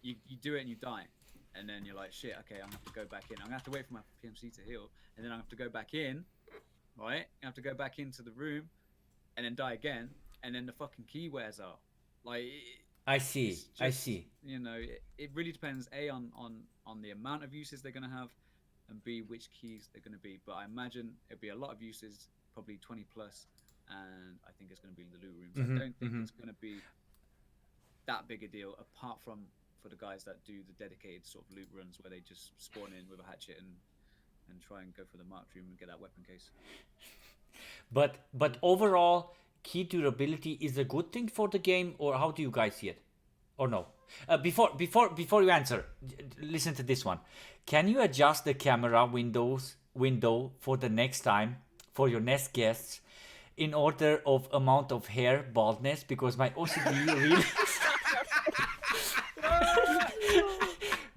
you do it and you die, and then you're like, shit, okay, I'm gonna have to go back in. I'm gonna have to wait for my PMC to heal, and then I have to go back in, right? I have to go back into the room, and then die again, and then the fucking key wears out. Like, I see. it's I just, see. You know, it really depends on the amount of uses they're gonna have, and B, which keys they're gonna be. But I imagine it'll be a lot of uses, probably 20 plus, and I think it's gonna be in the loot rooms. Mhm, I don't think mhm. it's gonna be that big a deal, apart from for the guys that do the dedicated sort of loot runs where they just spawn in with a hatchet and try and go for the marked room and get that weapon case. But overall, key durability is a good thing for the game, or how do you guys see it? Or no? Before you answer, listen to this one. Can you adjust the camera window for the next time for your next guests in order of amount of hair baldness? Because my OCD really.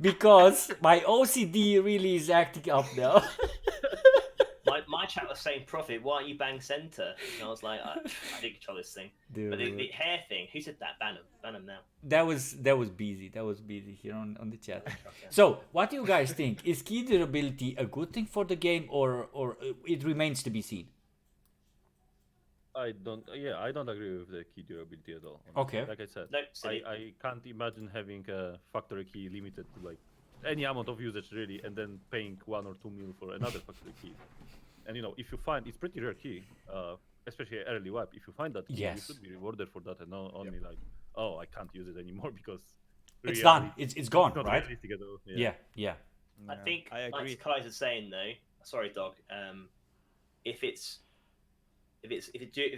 Because my OCD really is acting up now. My chat was saying, "Profit, why aren't you bang center?" And I was like, I didn't control this thing. But the hair thing, who said that? Ban him now. That was busy. That was busy here on the chat. So, what do you guys think? Is key durability a good thing for the game, or it remains to be seen? I don't agree with the key durability at all. honestly. Okay. Like I said, No, silly. I can't imagine having a factory key limited to like any amount of usage really, and then paying 1 or 2 mil for another factory key. And you know, if you find it's pretty rare key, especially early wipe, if you find that key, you Yes. should be rewarded for that, and not only like, oh, I can't use it anymore because It's really, done. It's gone, not right? realistic at all. Yeah. I think, I agree. like Kai's saying though. Sorry, Dog. If it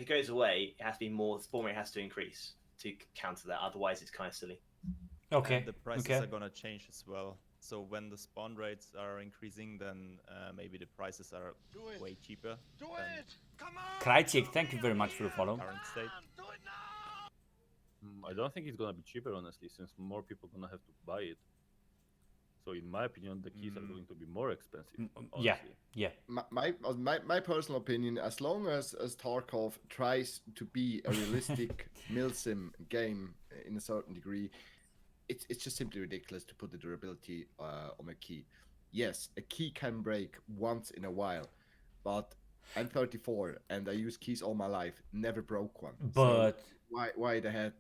goes away, it has to be more. The spawn rate has to increase to counter that. Otherwise, it's kind of silly. Okay. And the prices okay. are gonna change as well. So when the spawn rates are increasing, then maybe the prices are way cheaper than Krajcik, thank you very much for the follow. current state. I don't think it's gonna be cheaper honestly, since more people gonna have to buy it. So in my opinion, the keys are going to be more expensive. Yeah, honestly. yeah. My personal opinion, as long as Tarkov tries to be a realistic milsim game in a certain degree, it's just simply ridiculous to put the durability on a key. Yes, a key can break once in a while, but I'm 34 and I use keys all my life, never broke one. But So why the hell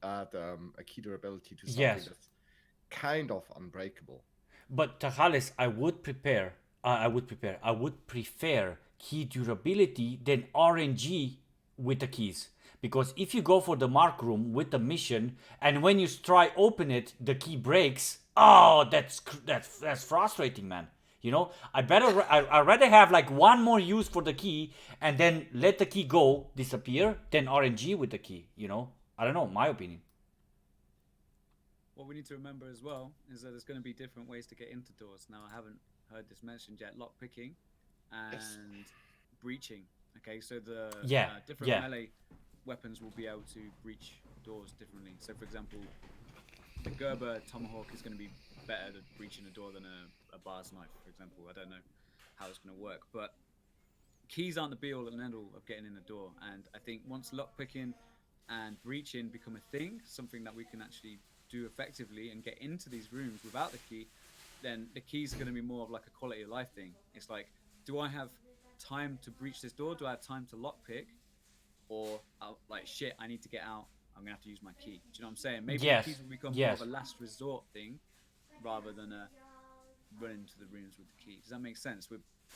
add a key durability to something Yes. that's kind of unbreakable? But Tachales, I would prefer key durability than RNG with the keys. Because if you go for the mark room with the mission, and when you try open it, the key breaks. Oh, that's frustrating, man. You know, I'd rather have like one more use for the key and then let the key go disappear than RNG with the key. You know, I don't know, my opinion. What we need to remember as well is that there's going to be different ways to get into doors. Now, I haven't heard this mentioned yet. Lock picking and breaching. Okay, so the different melee weapons will be able to breach doors differently. So, for example, the Gerber Tomahawk is going to be better at breaching a door than a Bars knife, for example. I don't know how it's going to work, but keys aren't the be all and end all of getting in the door. And I think once lockpicking and breaching become a thing, something that we can actually do effectively and get into these rooms without the key, then the keys are going to be more of like a quality of life thing. It's like, do I have time to breach this door? Do I have time to lockpick? Or like, shit, I need to get out. I'm gonna have to use my key. Do you know what I'm saying? Maybe the keys will become more of a last resort thing rather than a run into the rooms with the key. Does that make sense?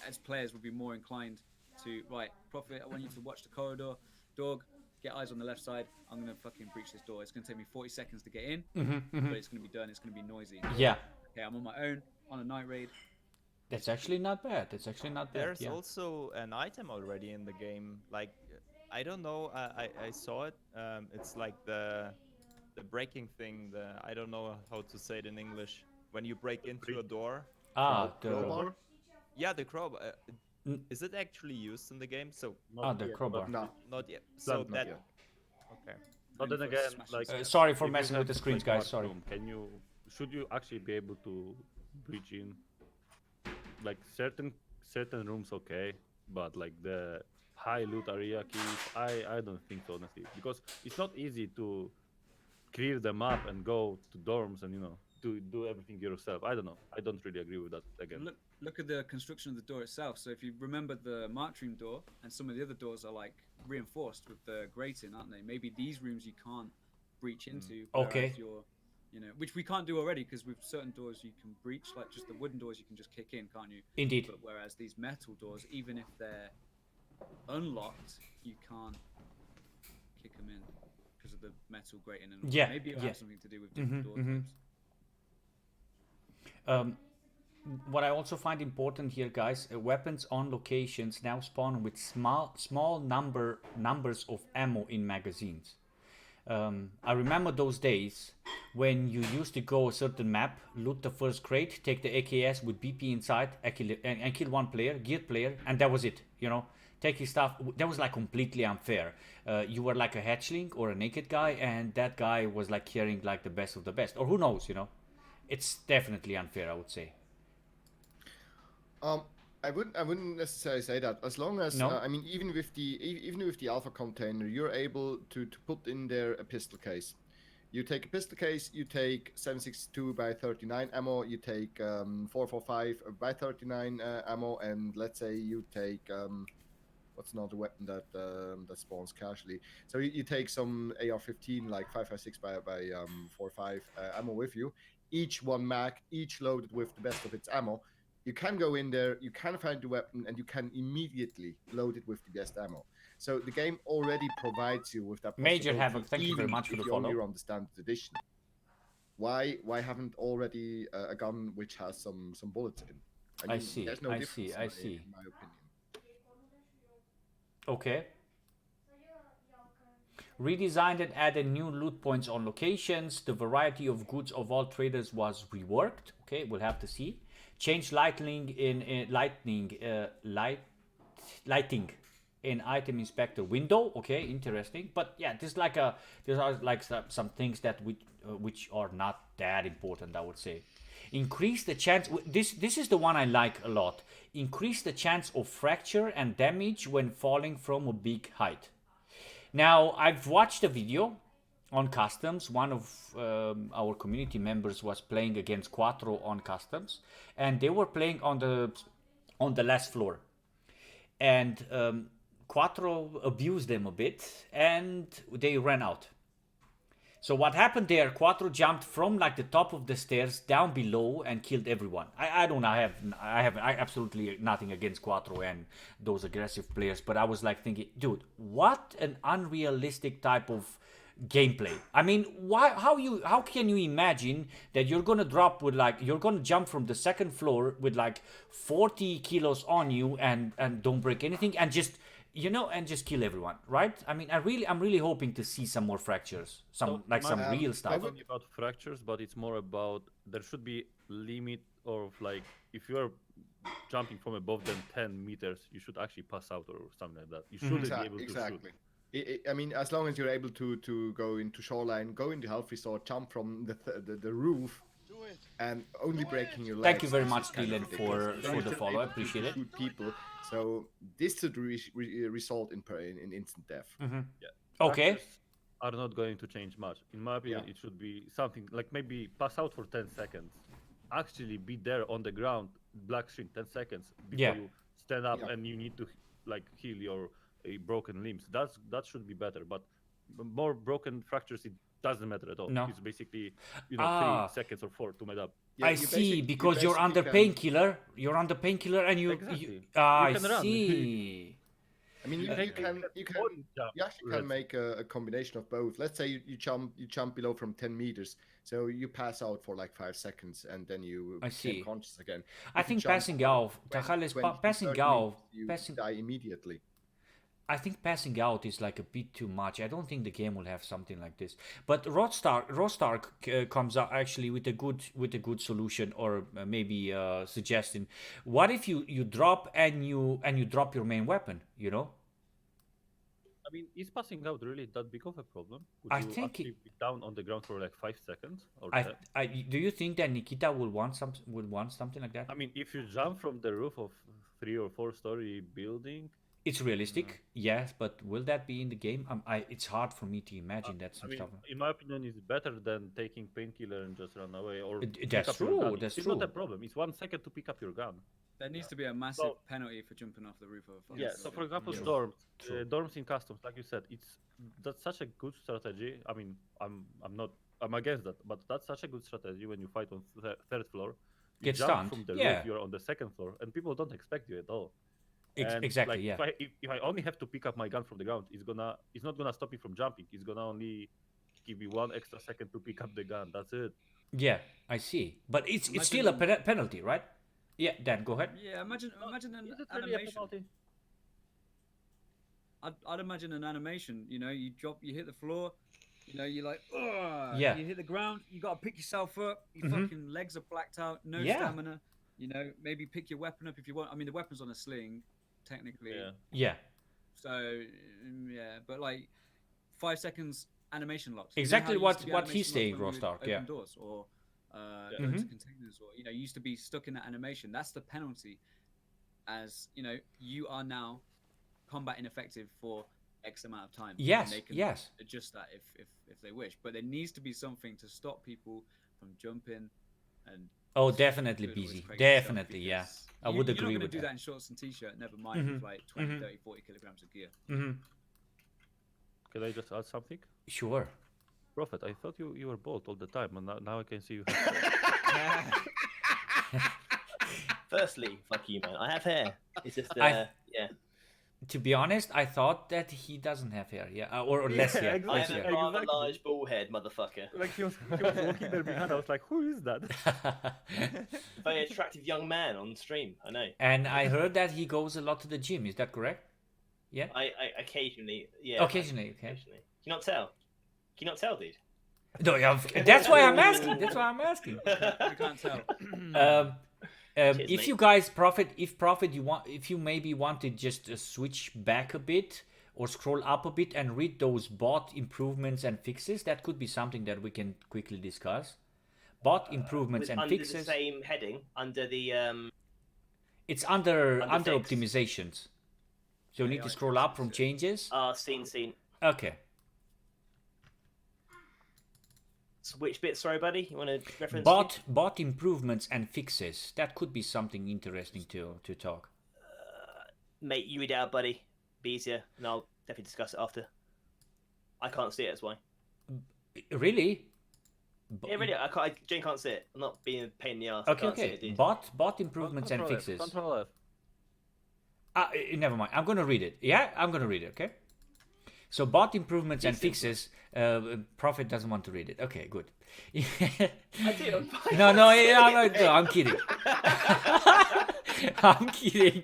As players, would be more inclined to, right, Prophet, I want you to watch the corridor. Dauwg, get eyes on the left side. I'm gonna fucking breach this door. It's gonna take me 40 seconds to get in, but it's gonna be done. It's gonna be noisy. Yeah. Okay, I'm on my own on a night raid. That's actually not bad. That's actually not bad. There's also an item already in the game. Like, I don't know. I saw it. It's like the breaking thing. I don't know how to say it in English. When you break into a door. The Crowbar? Yeah, the crowbar. Is it actually used in the game? So the crowbar. No. not yet. So Not that. yet. Okay. But then again, like, sorry for if you messing with have, the screens, like, guys. Sorry. mushroom, should you actually be able to breach in? Like certain rooms, okay, but like the high loot area keys, I don't think so, honestly, because it's not easy to clear them up and go to dorms and to do everything yourself. I don't know. I don't really agree with that again. Look at the construction of the door itself. So if you remember the Mark room door, and some of the other doors are like reinforced with the grating, aren't they? Maybe these rooms you can't breach into. Okay. You're, which we can't do already, because with certain doors you can breach, like just the wooden doors you can just kick in, can't you? Indeed. But whereas these metal doors, even if they're unlocked, you can't kick them in because of the metal grating and all. Yeah, Maybe it'll yeah. have something to do with different door types. What I also find important here, guys, weapons on locations now spawn with small numbers of ammo in magazines. I remember those days when you used to go a certain map, loot the first crate, take the AKS with BP inside, and kill one player, geared player, and that was it. Take his stuff. That was like completely unfair. You were like a hatchling or a naked guy, and that guy was like carrying like the best of the best, or who knows, It's definitely unfair, I would say. I wouldn't necessarily say that. As long as No? I mean, even with the alpha container, you're able to put in there a pistol case. You take a pistol case, you take 7.62 by 39 ammo, you take 4.45 by 39 ammo, and let's say you take what's another weapon that spawns casually. So you take some AR-15 like 5.56 by 4.5 ammo with you. Each one mag, each loaded with the best of its ammo. You can go in there, you can find the weapon, and you can immediately load it with the best ammo. So the game already provides you with that Major possibility, Havoc, thank you very even much for if the you only follow. are on the standard edition. Why haven't already a gun which has some bullets in? I see, There's no I difference see. in my opinion. Okay. Redesigned and added new loot points on locations. The variety of goods of all traders was reworked. Okay, we'll have to see. Changed lighting in item inspector window. Okay, interesting. But yeah, there are like some things that which are not that important, I would say. Increase the chance. This is the one I like a lot. Increase the chance of fracture and damage when falling from a big height. Now, I've watched a video on customs. One of our community members was playing against Quattro on customs, and they were playing on the last floor. And Quattro abused them a bit, and they ran out. So what happened there? Quattro jumped from like the top of the stairs down below and killed everyone. I have absolutely nothing against Quattro and those aggressive players, but I was like thinking, dude, what an unrealistic type of gameplay. I mean, how can you imagine that you're gonna you're gonna jump from the second floor with like 40 kilos on you and don't break anything and just kill everyone, right? I mean, I'm really hoping to see some more fractures, some real stuff. Not only about fractures, but it's more about there should be limit of like if you're jumping from above than 10 meters, you should actually pass out or something like that. You shouldn't be able to Exactly. shoot. I mean, as long as you're able to go into shoreline, go into health resort, jump from the roof, and only breaking your legs. Thank you very is much, kind of Dylan, ridiculous. for You're the just follow. I able to appreciate it. shoot people, so this should result in instant death. Okay. Fractures are not going to change much. In my opinion, it should be something like maybe pass out for 10 seconds. Actually be there on the ground, black screen, 10 seconds before you stand up and you need to like heal your broken limbs. That should be better. But more broken fractures, it doesn't matter at all. No. It's basically 3 seconds or 4 to made up. I see, because you're under painkiller. You're under painkiller, and you. Exactly. I You can run. see. I mean, you actually can make a combination of both. Let's say you jump below from 10 meters, so you pass out for like 5 seconds, and then you become conscious again. I think passing out, Tachales, passing out, you die immediately. I think passing out is like a bit too much. I don't think the game will have something like this. But Rostar comes out actually with a good solution, or maybe suggesting. What if you drop and you drop your main weapon? You know. I mean, is passing out really that big of a problem? Would I you think actually be down on the ground for like 5 seconds? Or do you think that Nikita will want something like that? I mean, if you jump from the roof of 3 or 4 story building, it's realistic, yes, but will that be in the game? It's hard for me to imagine that stuff. In my opinion, it's better than taking painkiller and just run away. Or that's true. That's it's true. Not a problem. It's 1 second to pick up your gun. There needs to be a massive penalty for jumping off the roof of. Yeah. So for example, dorms in customs, like you said, that's such a good strategy. I mean, I'm against that, but that's such a good strategy when you fight on third floor. You Get jump stunned. from the roof, you're on the second floor, and people don't expect you at all. Exactly. Like, if I only have to pick up my gun from the ground, it's not gonna stop me from jumping. It's gonna only give me 1 extra second to pick up the gun. That's it. Yeah, I see. But it's still a penalty, right? Yeah, Dan, go ahead. Yeah, imagine an Really animation. I'd imagine an animation. You know, you hit the floor. You know, you're like, ugh. Yeah. You hit the ground. You gotta pick yourself up. Your fucking legs are blacked out. No stamina. You know, maybe pick your weapon up if you want. I mean, the weapon's on a sling, technically. Yeah. So yeah, but like 5 seconds animation locks. Exactly you know what he's saying, Rostar. Yeah. Doors or go into containers, or you used to be stuck in that animation. That's the penalty. As you know, you are now combat ineffective for X amount of time. Yes. And they can adjust that if they wish. But there needs to be something to stop people from jumping and. Oh, definitely, busy. Definitely, yeah. I would agree with that. You're not going to do that in shorts and t-shirt, never mind with like 20, 30, 40 kilograms of gear. Can I just add something? Sure. Prophet, I thought you were bald all the time, and now I can see you have Firstly, fuck you, man. I have hair. It's just, To be honest, I thought that he doesn't have hair, or less hair. I have a rather large ball head, motherfucker. Like he was walking there behind. I was like, who is that? Very attractive young man on stream, I know. And I heard that he goes a lot to the gym. Is that correct? Yeah. I occasionally, yeah. Occasionally, okay. Occasionally. Can you not tell? Can you not tell, dude? No, that's why I'm asking. That's why I'm asking. You can't tell. If you guys, Prophet, if you maybe wanted just to switch back a bit or scroll up a bit and read those bot improvements and fixes, that could be something that we can quickly discuss. Bot improvements and fixes. Under the same heading, under the It's under fix. optimizations. So you need to scroll up from changes. Scene. Okay. So which bit? Sorry, buddy. You want to reference? Bot improvements and fixes. That could be something interesting to talk. Mate, you read it out, buddy. Be easier, and I'll definitely discuss it after. I can't see it, that's why. Really? Yeah, really. Jane can't see it. I'm not being a pain in the ass. Okay. Bot improvements and fixes. Control F. Never mind. I'm gonna read it. Yeah, I'm gonna read it. Okay. So bot improvements and fixes. Prophet doesn't want to read it. Okay, good. I do. No, I'm kidding. I'm kidding.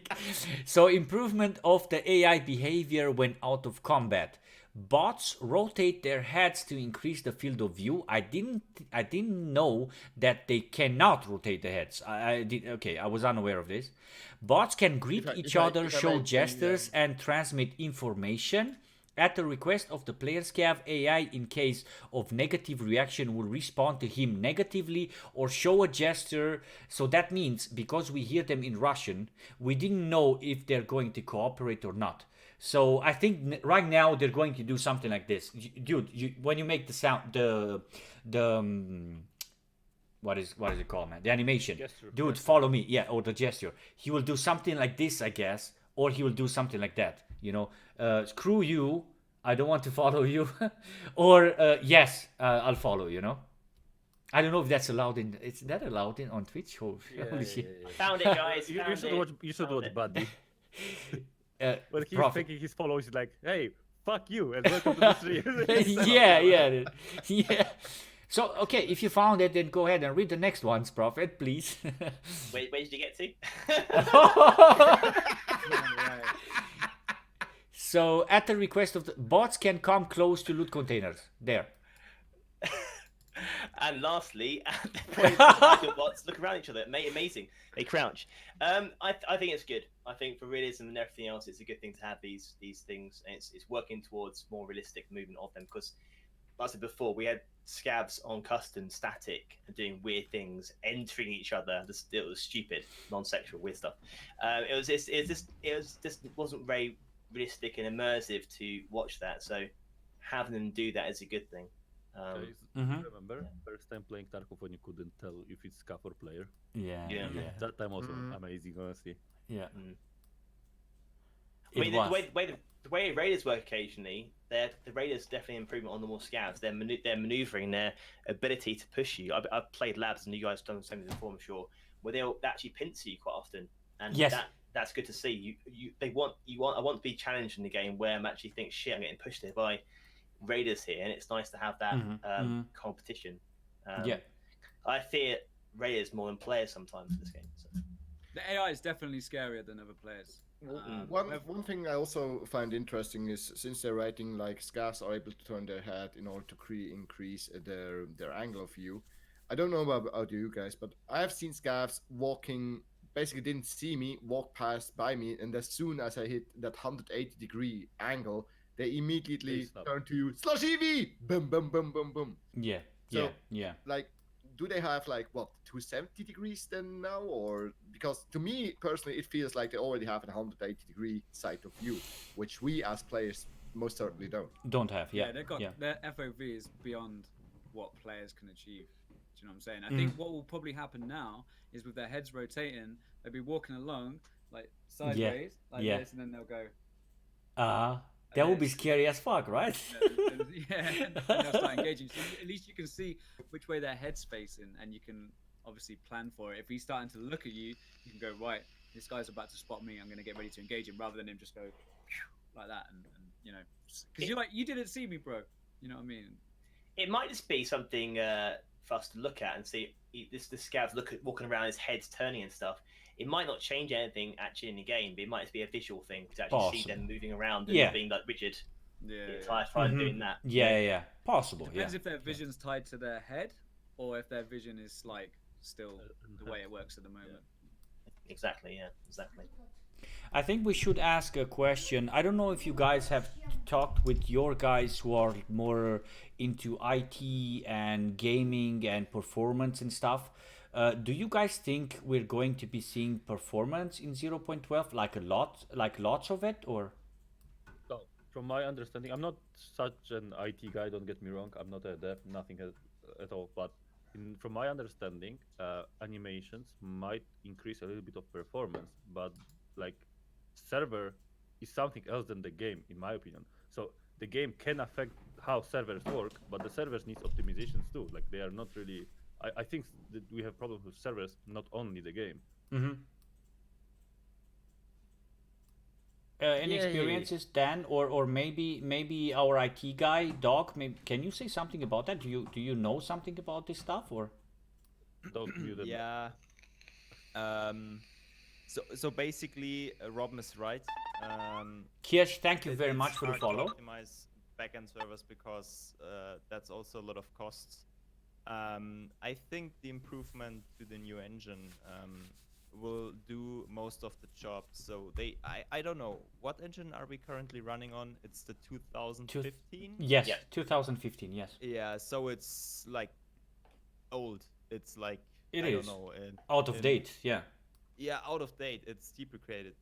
So improvement of the AI behavior when out of combat. bots rotate their heads to increase the field of view. I didn't know that they cannot rotate their heads. I was unaware of this. Bots can greet each other, show gestures, and transmit information. At the request of the player, Scav AI, in case of negative reaction, will respond to him negatively or show a gesture. So that means, because we hear them in Russian, we didn't know if they're going to cooperate or not. So I think right now they're going to do something like this. Dude, when you make the sound, what is it called, man? The animation. Gesture. Dude, follow me. Yeah, or the gesture. He will do something like this, I guess, or he will do something like that. You know, screw you. I don't want to follow you. Or yes, I'll follow. You know. I don't know if that's allowed in. Is that allowed in on Twitch? Oh, holy shit. Found it, guys. You found should it. watch. You should Found watch it. Buddy. When he's Prophet. thinking his followers, he's like, "Hey, fuck you, and welcome to the stream." yeah. So, okay, if you found it, then go ahead and read the next ones, Prophet, please. Where did you get to? Right. So, at the request of the bots, can come close to loot containers. There. And lastly, at the point the bots look around each other. Amazing. They crouch. I think it's good. I think for realism and everything else, it's a good thing to have these things. And it's working towards more realistic movement of them. Because, like I said before, we had scabs on custom static and doing weird things, entering each other. It was stupid, non-sexual, weird stuff. It wasn't very realistic and immersive to watch that. So having them do that is a good thing. Guys, Mhm. remember first time playing Tarkov when you couldn't tell if it's Scav or player? Yeah. That time was amazing, honestly. Yeah. I mean, It was. the way Raiders work occasionally, the Raiders definitely improvement on the more scabs. Their maneuvering, their ability to push you. I've played labs, and you guys have done the same before, I'm sure, where they'll actually pincer you quite often, and Yes. that's good to see. I want to be challenged in the game where I'm actually think, shit, I'm getting pushed here by Raiders here, and it's nice to have that competition. Yeah. I fear Raiders more than players sometimes in this game. So. The AI is definitely scarier than other players. One thing I also find interesting is, since they're writing like scavs are able to turn their head in order to increase their angle of view. I don't know about you guys, but I have seen scavs walking, basically didn't see me, walk past by me, and as soon as I hit that 180-degree angle, they immediately stop. turn to you, slash EV, boom, boom, boom, boom, boom. Yeah. So, Yeah. Like, do they have like what 270 degrees then now, or because to me personally it feels like they already have a 180-degree side of view, which we as players most certainly don't. Don't have. Yeah. They've got Yeah. their FOV is beyond what players can achieve. Do you know what I'm saying? I think what will probably happen now is with their heads rotating, they'll be walking along like sideways like Yeah. this, and then they'll go. That would be scary as fuck, right? And they'll start engaging. So at least you can see which way their head's facing, and you can obviously plan for it. If he's starting to look at you, you can go, right, this guy's about to spot me, I'm going to get ready to engage him, rather than him just go like that, and you know, because you're like, you didn't see me, bro. You know what I mean? It might just be something for us to look at and see. This scav's walking around, his head's turning and stuff. It might not change anything actually in the game, but it might just be a visual thing to actually see them moving around and being like rigid the entire time doing that. Yeah. Possible. Depends Yeah. if their vision's tied to their head, or if their vision is like still the way it works at the moment. Exactly. Yeah. Exactly. I think we should ask a question. I don't know if you guys have talked with your guys who are more into IT and gaming and performance and stuff. Do you guys think we're going to be seeing performance in 0.12, like lots of it, or? So, from my understanding, I'm not such an IT guy. Don't get me wrong. I'm not a dev, nothing at all. But from my understanding, animations might increase a little bit of performance, but like server is something else than the game, in my opinion. So the game can affect how servers work, but the servers needs optimizations too. Like they are not really. I think that we have problems with servers, not only the game. Any experiences, Dan, or maybe our IT guy, Dauwg? Maybe, can you say something about that? Do you know something about this stuff, or? Don't mute them. Yeah. So basically, Robin is right. Kirsch, thank you very much It's for the hard to follow. optimize backend servers because that's also a lot of costs. I think the improvement to the new engine will do most of the job. So I don't know, what engine are we currently running on? It's the 2015. Yes, Yeah. 2015. Yes, Yeah, so it's like old. It's like it I is don't know. out of date. Yeah. Yeah, out of date. It's deprecated.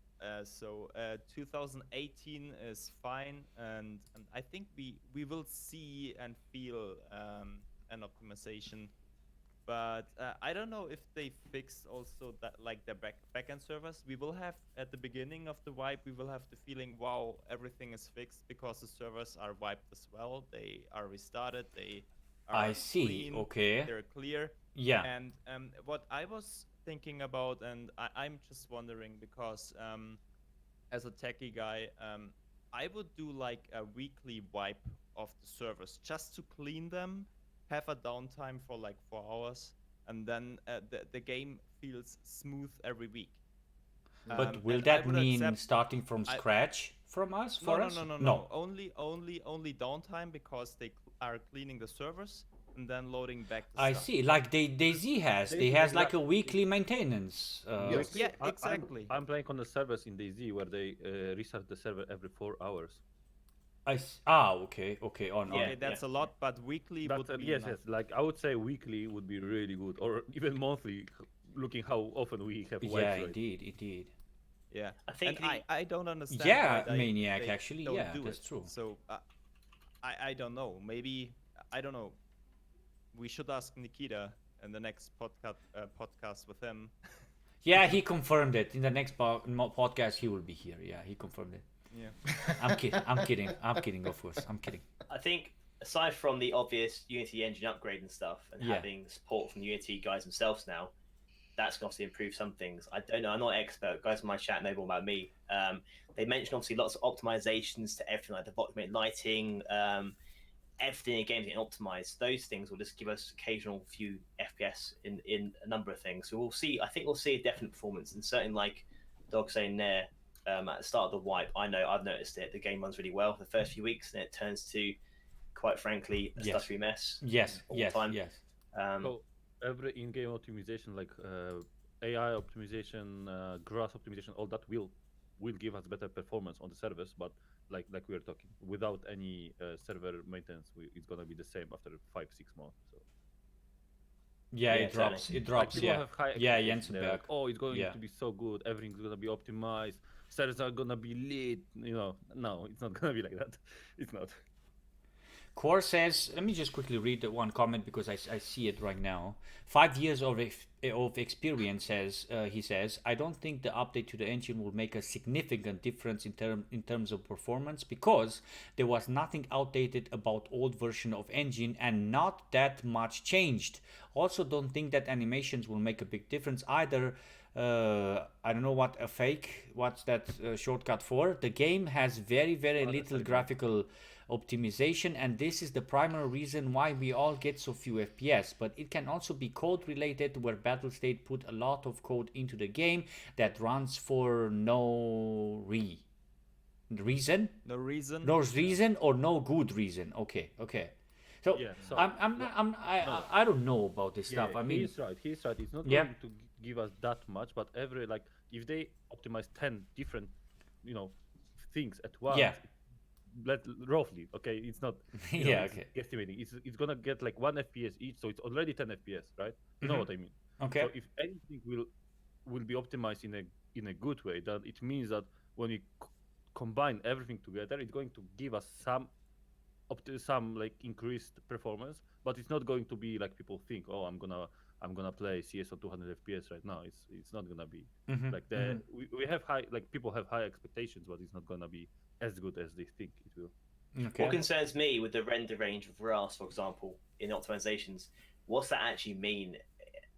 So 2018 is fine, and I think we will see and feel an optimization. But I don't know if they fixed also that like the backend servers. We will have at the beginning of the wipe, we will have the feeling, wow, everything is fixed because the servers are wiped as well. They are restarted. They are I see. clean. Okay. They're clear. Yeah. And what I was thinking about, and I'm just wondering because as a techie guy, I would do like a weekly wipe of the servers just to clean them, have a downtime for like 4 hours, and then the game feels smooth every week. But will And I that would mean accept. starting from I, scratch from us? no, For no, us? no, no, No. no. Only downtime because they are cleaning the servers and then loading back the I stuff. see. Like DayZ has. They DayZ, has like a exactly. weekly maintenance. Yes. Yeah, I'm- exactly. I'm playing on the servers in DayZ where they restart the server every 4 hours. Okay. Okay. On. Yeah. Okay, that's a lot, but weekly That's would be yes, enough. yes. Like I would say, weekly would be really good, or even monthly, looking how often we have wipes. Yeah. Right? Indeed. Indeed. Yeah, I think and I don't understand Yeah, why Maniac. they Actually, don't yeah, do that's it. true. So I don't know. Maybe I don't know. We should ask Nikita in the next podcast with him. Yeah, he confirmed it. In the next podcast, he will be here. Yeah, he confirmed it. Yeah. I'm kidding. I'm kidding. I'm kidding. Of course, I'm kidding. I think aside from the obvious Unity engine upgrade and stuff, and Yeah. having support from the Unity guys themselves now, that's going to improve some things. I don't know. I'm not an expert. Guys in my chat know more about me. They mentioned obviously lots of optimizations to everything, like the document lighting, everything in games getting optimized. Those things will just give us occasional few FPS in a number of things. So we'll see. I think we'll see a definite performance, and certainly like Dog saying there at the start of the wipe, I know I've noticed it. The game runs really well for the first few weeks, and it turns to, quite frankly, a Yes. stuttery mess. Yes. all the Yes. time. Yes. So every in-game optimization, like AI optimization, grass optimization, all that will give us better performance on the servers. But like we were talking, without any server maintenance, it's gonna be the same after 5-6 months. So Yeah, Yeah, it drops. totally. It drops. people Yeah. have high Yeah, expectations. They're Jensenberg. like, oh, it's going Yeah. to be so good. Everything's gonna be optimized. Servers are gonna be lit. You know, no, it's not gonna be like that. It's not. Core says, let me just quickly read the one comment because I see it right now. 5 years of experience, he says, I don't think the update to the engine will make a significant difference in terms of performance because there was nothing outdated about old version of engine and not that much changed. Also don't think that animations will make a big difference either. I don't know what's that shortcut for. The game has very little graphical optimization, and this is the primary reason why we all get so few FPS, but it can also be code related, where Battlestate put a lot of code into the game that runs for no reason No reason. no reason or no good reason. Okay. So Yeah, so- I don't know about this stuff. I mean, he's right. He's right. It's not Yeah. going to give us that much, but every like if they optimize 10 different, things at once, Yeah. roughly, okay, it's not. Yeah, it's okay. Estimating. It's gonna get like 1 FPS each, so it's already 10 FPS, right? You know Mhm. what I mean? okay. So if anything will be optimized in a good way, then it means that when we combine everything together, it's going to give us some like increased performance, but it's not going to be like people think, oh, I'm gonna play CS on 200 FPS right now. It's not gonna be Mhm, like we have high, like people have high expectations, but it's not gonna be as good as they think it will. Okay. What concerns me with the render range of RAS, for example, in optimizations, what's that actually mean?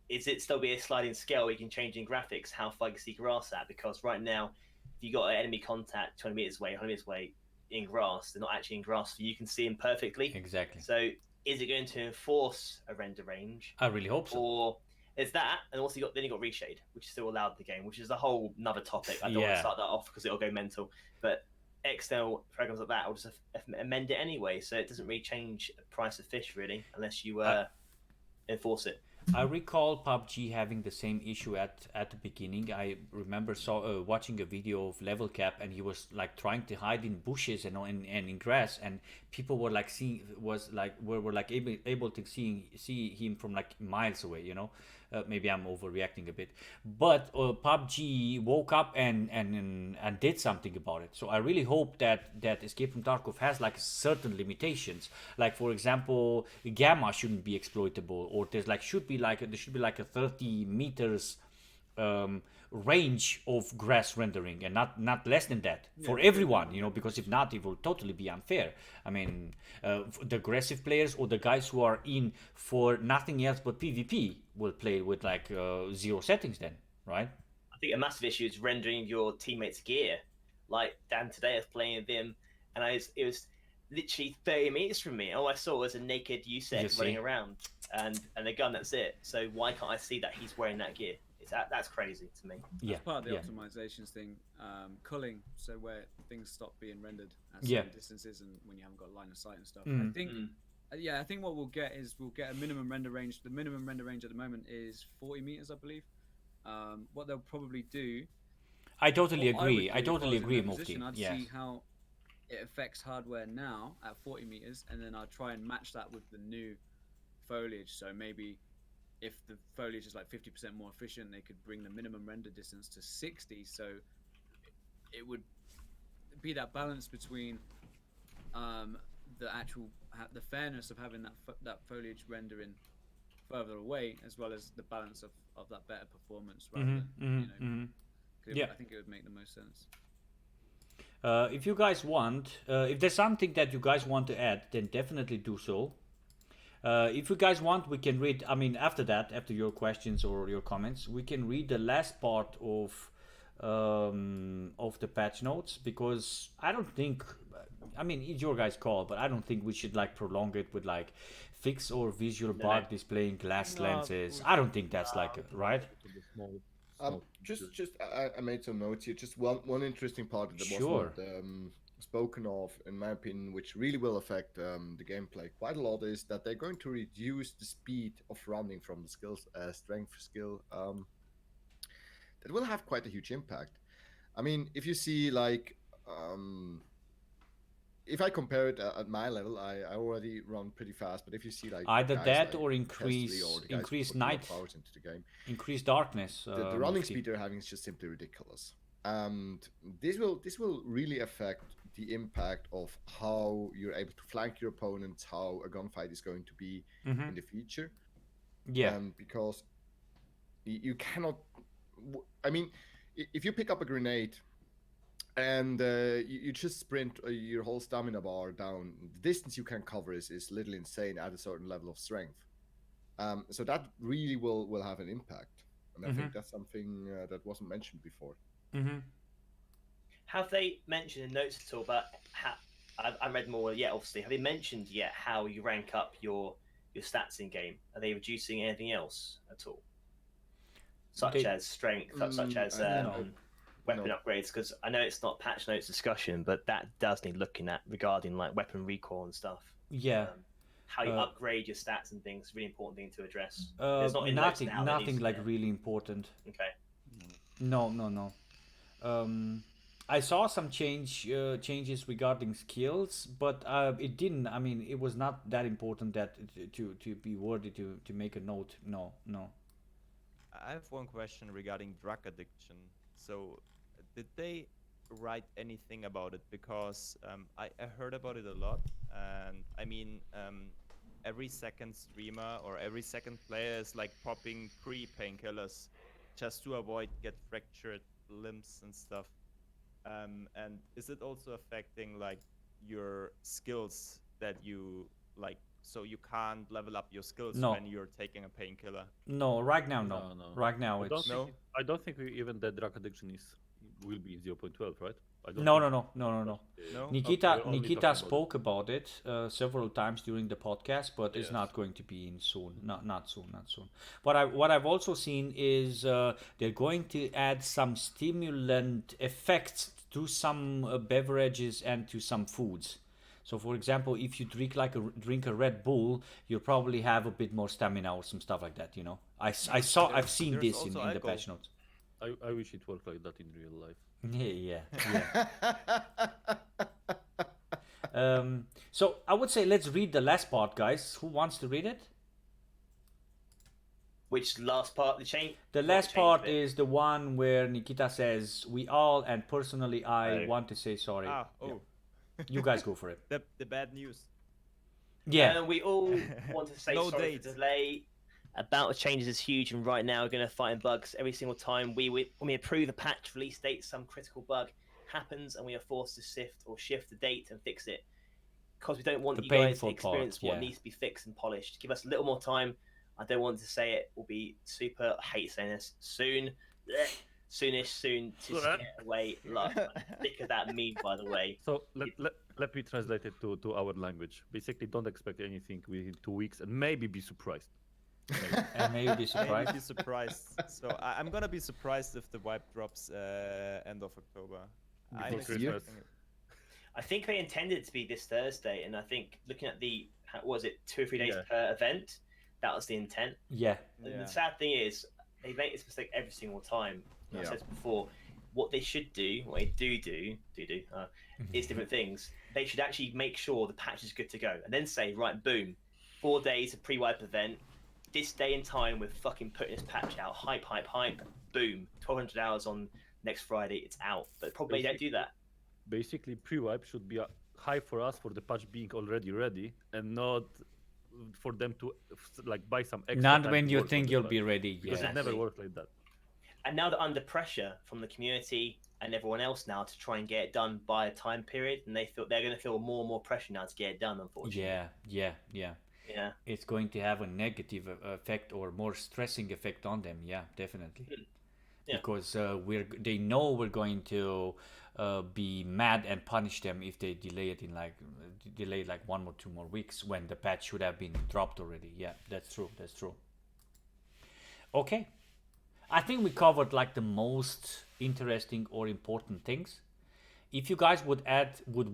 Is it still be a sliding scale where you can change in graphics how far you can see grass at? Because right now, if you got an enemy contact 20 meters away, 100 meters away in grass, they're not actually in grass, so you can see them perfectly. Exactly. So is it going to enforce a render range, I really hope so. or is that, and also you got reshade, which is still allowed in the game, which is a whole another topic. I don't want Yeah. to start that off because it'll go mental. But external programs like that will just amend it anyway, so it doesn't really change the price of fish really, unless you enforce it. I recall PUBG having the same issue at the beginning. I remember watching a video of Level Cap, and he was like trying to hide in bushes and in grass, and people were like were like able to see him from like miles away. You know, maybe I'm overreacting a bit, but PUBG woke up and did something about it. So I really hope that Escape from Tarkov has like certain limitations. Like for example, gamma shouldn't be exploitable, or there should be like a 30 meters range of grass rendering, and not less than that for everyone, you know, because if not, it will totally be unfair. I mean, the aggressive players or the guys who are in for nothing else but PvP will play with like 0 settings then, right? I think a massive issue is rendering your teammates' gear. Like Dan today, I was playing with him, and it was literally 30 meters from me. All I saw was a naked USEC running around, and a gun. That's it. So why can't I see that he's wearing that gear? That's crazy to me. Yeah, That's part of the optimizations thing, culling, so where things stop being rendered at certain distances and when you haven't got line of sight and stuff. I think, I think what we'll get a minimum render range. The minimum render range at the moment is 40 meters, I believe. What they'll probably do. I totally agree. I totally agree, Mufti. I'd see how it affects hardware now at 40 meters, and then I'll try and match that with the new foliage. So maybe if the foliage is like 50% more efficient, they could bring the minimum render distance to 60. So it would be that balance between the fairness of having that foliage rendering further away, as well as the balance of that better performance. Rather than, I think it would make the most sense. If you guys want, if there's something that you guys want to add, then definitely do so. If you guys want, we can read, I mean, after your questions or your comments, we can read the last part of the patch notes, because I don't think, I mean, it's your guys' call, but I don't think we should like prolong it with like fix or visual bug displaying glass lenses. I don't think that's like, right? I made some notes here. Just one interesting part that was not spoken of, in my opinion, which really will affect the gameplay quite a lot, is that they're going to reduce the speed of running from the skills strength skill. That will have quite a huge impact. I mean, if you see like if I compare it at my level, I already run pretty fast. But if you see like either that like or increase night hours into the game, increase darkness. The running speed they're having is just simply ridiculous, and this will really affect the impact of how you're able to flank your opponents, how a gunfight is going to be in the future. Yeah, because you cannot. I mean, if you pick up a grenade and you just sprint your whole stamina bar down, the distance you can cover is literally insane at a certain level of strength. So that really will have an impact, and I think that's something that wasn't mentioned before. Have they mentioned in notes at all about how? I read more yet. Obviously, have they mentioned yet how you rank up your stats in game? Are they reducing anything else at all, such as strength, such as weapon upgrades? Because I know it's not patch notes discussion, but that does need looking at regarding like weapon recall and stuff. Yeah. How you upgrade your stats and things, really important thing to address. Nothing like really important. Okay. No. I saw some changes regarding skills, but it didn't. I mean, it was not that important that to be worthy to make a note. No. I have one question regarding drug addiction. So, did they write anything about it? Because I heard about it a lot, and I mean, every second streamer or every second player is like popping 3 painkillers just to avoid get fractured limbs and stuff. And is it also affecting like your skills that you like? So you can't level up your skills when you're taking a painkiller? No, right now, no. Right now, it's I don't think even the drug addiction will be 0.12, right? No. Nikita spoke about it several times during the podcast, but it's not going to be in soon. Not soon. What I've also seen is they're going to add some stimulant effects to some beverages and to some foods. So, for example, if you drink a Red Bull, you'll probably have a bit more stamina or some stuff like that. You know, I've seen There's this in also the alcohol. patch notes. I wish it worked like that in real life. Yeah, yeah. So I would say let's read the last part, guys. Who wants to read it? Which last part? The change. The what last changed part bit? is the one where Nikita says, "We all and personally, I Oh. want to say sorry." Ah, Yeah. oh, You guys go for it. the bad news. Yeah. We all want to say No sorry date. for the delay. About the changes is huge, and right now we're going to find bugs every single time when we approve a patch release date, some critical bug happens, and we are forced to shift the date and fix it because we don't want The you guys to painful experience part, what yeah. needs to be fixed and polished. Give us a little more time. I don't want to say it will be super. I hate saying this. Soon, soonish, soon to scare away. Think of that meme, by the way. So let me translate it to our language. Basically, don't expect anything within 2 weeks, and maybe be surprised. And maybe be Maybe surprised. be surprised. So I'm gonna be surprised if the wipe drops end of October. I'm Before expecting Christmas. it. I think they intended it to be this Thursday, and I think looking at was it 2 or 3 days Yeah. per event? That was the intent. Yeah. And Yeah. the sad thing is, they make this mistake every single time. Yeah. I said this before. What they should do, what they do, is different things. They should actually make sure the patch is good to go, and then say, right, boom, 4 days of pre-wipe event. This day and time, we're fucking putting this patch out. Hype, boom. 1,200 hours on next Friday, it's out. But probably they don't do that. Basically, pre-wipe should be high for us for the patch being already ready, and not for them to like buy some extra. Not time when to you work on think the you'll patch. be ready. Because Yeah. it never Exactly. worked like that. And now they're under pressure from the community and everyone else now to try and get it done by a time period, and they're going to feel more and more pressure now to get it done. Unfortunately. Yeah. Yeah. It's going to have a negative effect or more stressing effect on them. Yeah, definitely. Yeah. Because they know we're going to be mad and punish them if they delay it in like 1 or 2 more weeks when the patch should have been dropped already. Yeah, that's true. Okay, I think we covered like the most interesting or important things. If you guys would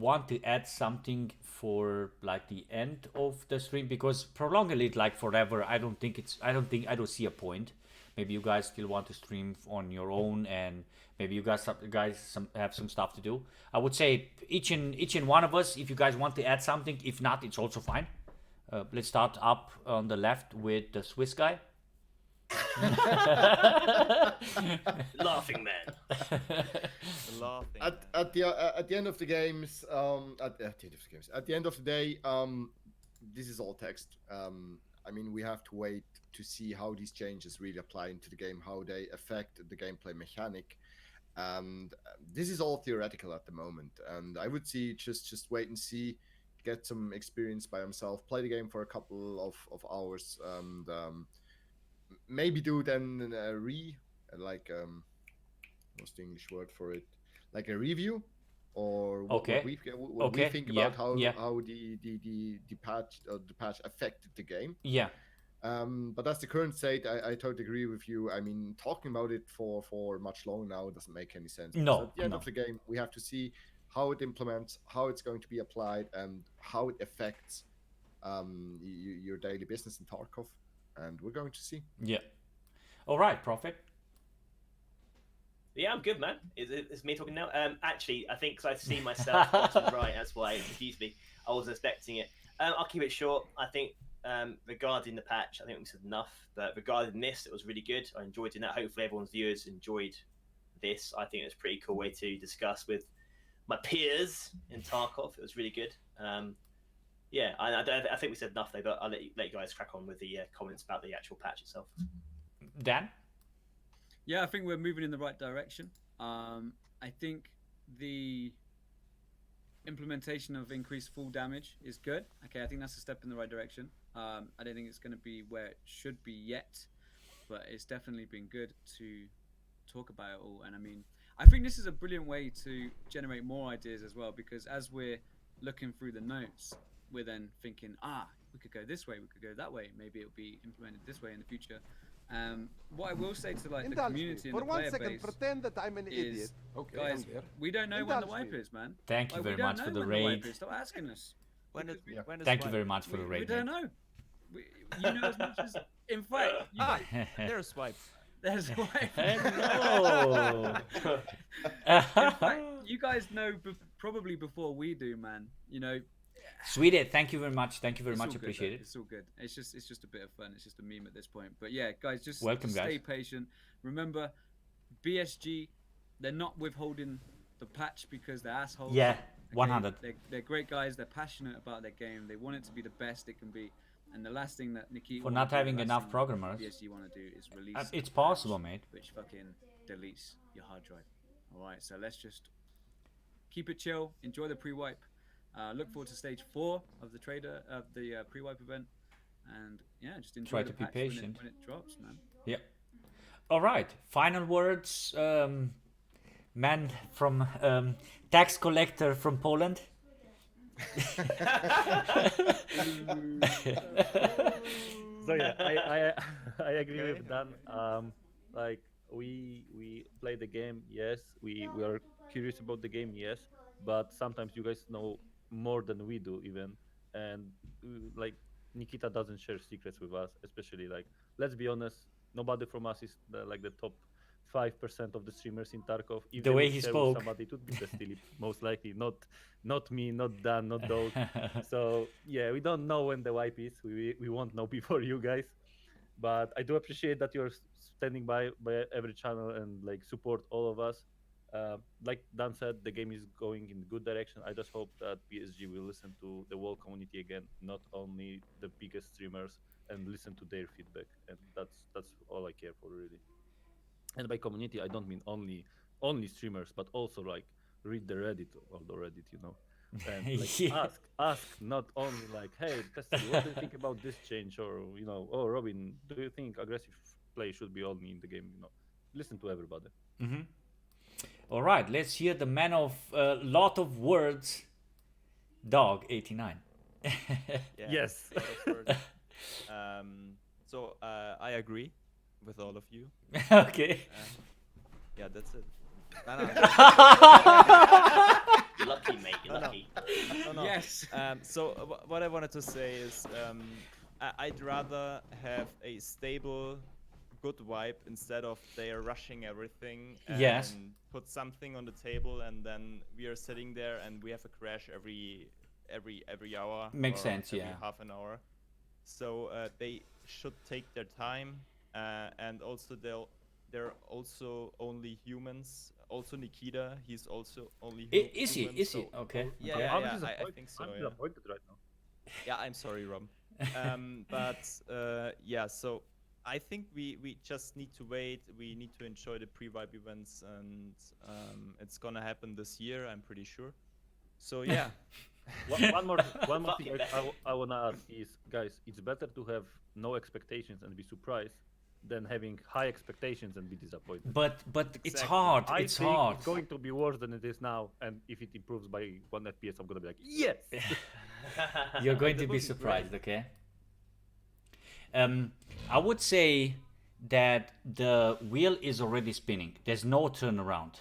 want to add something for like the end of the stream, because prolonging it like forever, I don't don't see a point. Maybe you guys still want to stream on your own, and maybe you guys have some stuff to do. I would say each and one of us, if you guys want to add something. If not, it's also fine. Let's start up on the left with the Swiss guy. Laughing man. Laughing. At the end of the games, at the end of the day, this is all text. I mean, we have to wait to see how these changes really apply into the game, how they affect the gameplay mechanic, and this is all theoretical at the moment. And I would see just wait and see, get some experience by himself, play the game for a couple of hours, and maybe do then a what's the English word for it? Like a review, or what we think about how the patch affected the game. Yeah. But that's the current state. I totally agree with you. I mean, talking about it for much longer now doesn't make any sense. No, At the end of the game, we have to see how it implements, how it's going to be applied, and how it affects your daily business in Tarkov. And we're going to see. Yeah. All right, Prophet. Yeah, I'm good, man. It's me talking now. Actually, I think 'cause I see myself bottom right, that's why it confused me. I wasn't expecting it. I'll keep it short. I think regarding the patch, I think we said enough. But regarding this, it was really good. I enjoyed doing that. Hopefully, everyone's viewers enjoyed this. I think it was a pretty cool way to discuss with my peers in Tarkov. It was really good. Yeah, I think we said enough though, but I'll let you guys crack on with the comments about the actual patch itself. Dan? Yeah, I think we're moving in the right direction. I think the implementation of increased full damage is good. Okay, I think that's a step in the right direction. I don't think it's going to be where it should be yet, but it's definitely been good to talk about it all. And I mean, I think this is a brilliant way to generate more ideas as well, because as we're looking through the notes, we're then thinking, we could go this way, we could go that way. Maybe it'll be implemented this way in the future. What I will say to like the Indulge me. community and For the 1 player second, base pretend that I'm an idiot. is, Okay, guys, I'm there. we don't know when the Indulge wipe me. is, man. Thank you Like, very we don't much know for the when the wipe raid. is. Stop asking us. When is Yeah. when is Thank you wipe? very much for the We raid, don't mate. know. You know as much as. In fact, you guys, There's wipe. there's a wipe. Hello. In fact, you guys know probably before we do, man. You know, Sweetie, thank you very much. Thank you very it's much. all good, Appreciate though. it. It's all good. It's just a bit of fun. It's just a meme at this point. But yeah, guys, just Welcome, stay guys. patient. Remember, BSG, they're not withholding the patch because they're assholes. Yeah, Okay? 100. They're great guys. They're passionate about their game. They want it to be the best it can be. And the last thing that Nikita For not having enough programmers. BSG want to do is release. It's a possible, patch mate. Which fucking deletes your hard drive. All right, so let's just keep it chill. Enjoy the pre-wipe. Look forward to stage 4 of the pre-wipe event, and yeah, just enjoy Try the to be patch patient. when it drops, man. Yep. All right. Final words, man from tax collector from Poland. So yeah, I agree with Dan. Like we play the game, yes. We are curious about the game, yes. But sometimes you guys know more than we do, even. And like Nikita doesn't share secrets with us, especially like let's be honest, nobody from us is like the top 5% of the streamers in Tarkov. If The they way would he share spoke. with somebody, it would be the Stilip, most likely, not me, not Dan, not Dauwg. So yeah, we don't know when the wipe is. We won't know before you guys. But I do appreciate that you're standing by every channel and like support all of us. Like Dan said, the game is going in good direction. I just hope that PSG will listen to the whole community again, not only the biggest streamers, and listen to their feedback. And that's all I care for, really. And by community, I don't mean only streamers, but also like read the Reddit or the Reddit, and like Yeah. ask not only like, hey, Testy, what do you think about this change, or oh, Robin, do you think aggressive play should be only in the game? Listen to everybody. Mm-hmm. All right. Let's hear the man of a lot of words, Dauwg89. Yeah, Yes. lot of words. So I agree with all of you. Okay. Yeah, that's it. No, You're lucky, mate. You're No, no. lucky. no. Yes. So what I wanted to say is, I'd rather have a stable, good wipe instead of they are rushing everything and Yes. put something on the table, and then we are sitting there and we have a crash every hour. Makes or sense, every yeah. half an hour. So they should take their time, and also they're also only humans. Also Nikita, he's also only Is he? human. Is he? so- Okay. Yeah, okay. yeah, I'm yeah, I disappointed. think so, I'm yeah. disappointed right now. Yeah, I'm sorry, Rob. But yeah, so I think we just need to wait. We need to enjoy the pre-wipe events, and it's gonna happen this year, I'm pretty sure. So yeah, One more Fuck thing it, I wanna add is, guys, it's better to have no expectations and be surprised than having high expectations and be disappointed. But it's Exactly. hard. I It's think hard. it's going to be worse than it is now, and if it improves by 1 FPS, I'm gonna be like, yes. You're going That to be would be surprised, great. okay? I would say that the wheel is already spinning. There's no turnaround.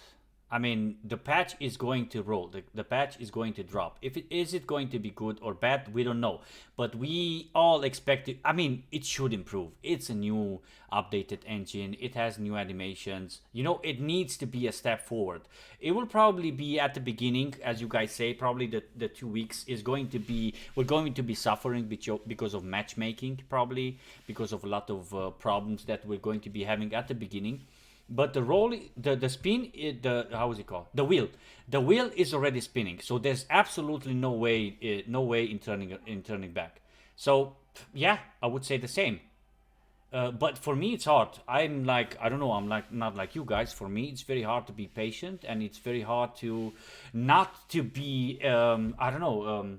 I mean, the patch is going to roll. The patch is going to drop. Is it going to be good or bad? We don't know. But we all expect it. I mean, it should improve. It's a new updated engine. It has new animations. It needs to be a step forward. It will probably be at the beginning, as you guys say, probably the 2 weeks is going to be, we're going to be suffering because of matchmaking, probably because of a lot of problems that we're going to be having at the beginning. But the roll, the spin, how is it called? The wheel is already spinning. So there's absolutely no way in turning back. So yeah, I would say the same. But for me, it's hard. I'm like, I don't know. I'm like not like you guys. For me, it's very hard to be patient, and it's very hard to not to be. I don't know.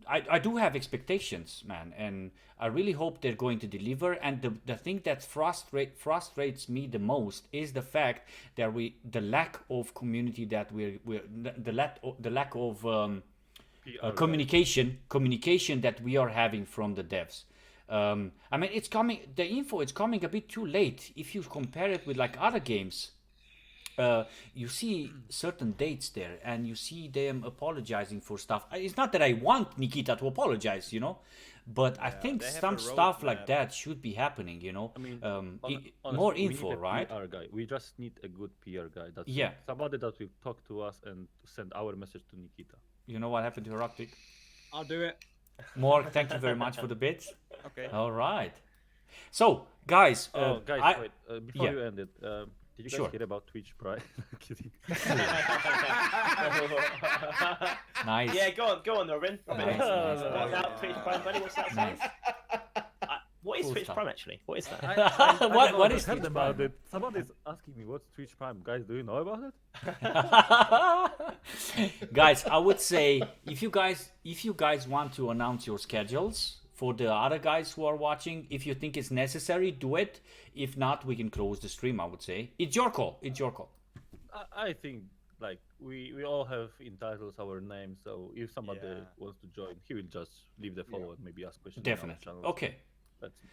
I do have expectations, man, and I really hope they're going to deliver. And the thing that frustrates me the most is the fact that the lack of community that the lack of PR, communication that we are having from the devs. I mean, it's coming. The info is coming a bit too late. If you compare it with like other games, you see certain dates there, and you see them apologizing for stuff. It's not that I want Nikita to apologize, but I think they have some a stuff like roadmap. that should be happening. I mean, More honestly, we info, need a right? PR guy. We just need a good PR guy. That's Yeah. it. Somebody that will talk to us and send our message to Nikita. You know what happened to Heroic? I'll do it. Morg, thank you very much for the bits. Okay. All right. So, guys, Guys, wait. Before yeah. you end it, did you guys Sure. hear about Twitch Prime? Kidding. Nice. Yeah, go on, Robin. Nice, What's out Twitch Prime, buddy? What's that Nice. saying? What is Cool Twitch stuff. Prime actually? What is that? What is heard Twitch about Prime? it? Somebody's asking me what's Twitch Prime. Guys, do you know about it? Guys, I would say if you guys want to announce your schedules for the other guys who are watching, if you think it's necessary, do it. If not, we can close the stream. I would say it's your call. It's your call. I think like we all have in titles our names, so if somebody wants to join, he will just leave the follow and maybe ask questions. on our Definitely. channels. Okay.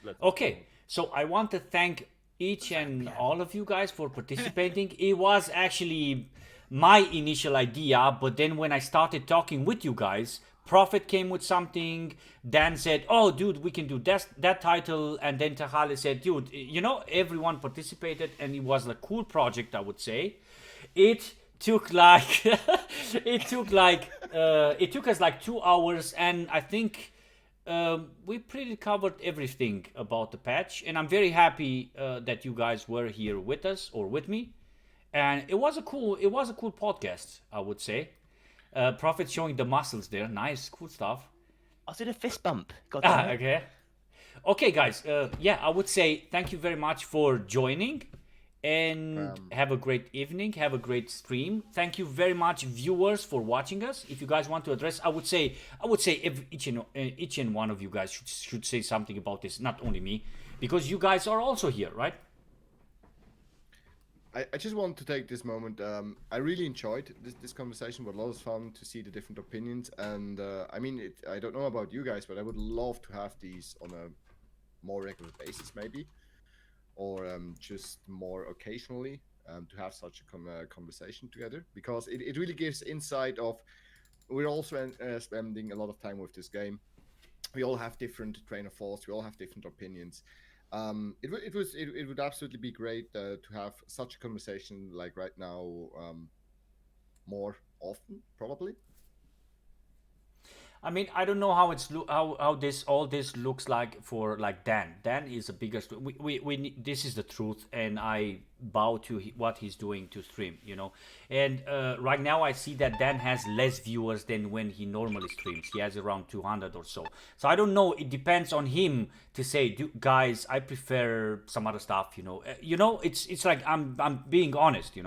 Let's Okay. So I want to thank each and all of you guys for participating. It was actually my initial idea, but then when I started talking with you guys, Prophet came with something. Dan said, "Oh, dude, we can do that title," and then Tachales said, "Dude, everyone participated, and it was a cool project, I would say." It took like it took us like 2 hours, and I think we pretty covered everything about the patch, and I'm very happy that you guys were here with us or with me, and it was a cool podcast, I would say. Prophet showing the muscles there, nice, cool stuff. I did a fist bump. God damn it. Okay, guys. I would say thank you very much for joining, and have a great evening. Have a great stream. Thank you very much, viewers, for watching us. If you guys want to address, I would say each and one of you guys should say something about this. Not only me, because you guys are also here, right? I just want to take this moment. I really enjoyed this conversation. It was a lot of fun to see the different opinions. And I mean, I don't know about you guys, but I would love to have these on a more regular basis, maybe. Or just more occasionally to have such a conversation together. Because it really gives insight of... We're also spending a lot of time with this game. We all have different train of thoughts. We all have different opinions. It would absolutely be great to have such a conversation like right now more often, probably. I mean, I don't know how all this looks like for like Dan. Dan is the biggest. We this is the truth, and I bow to what he's doing to stream. And right now I see that Dan has less viewers than when he normally streams. He has around 200 or so. So I don't know. It depends on him to say, guys, I prefer some other stuff. It's like I'm being honest.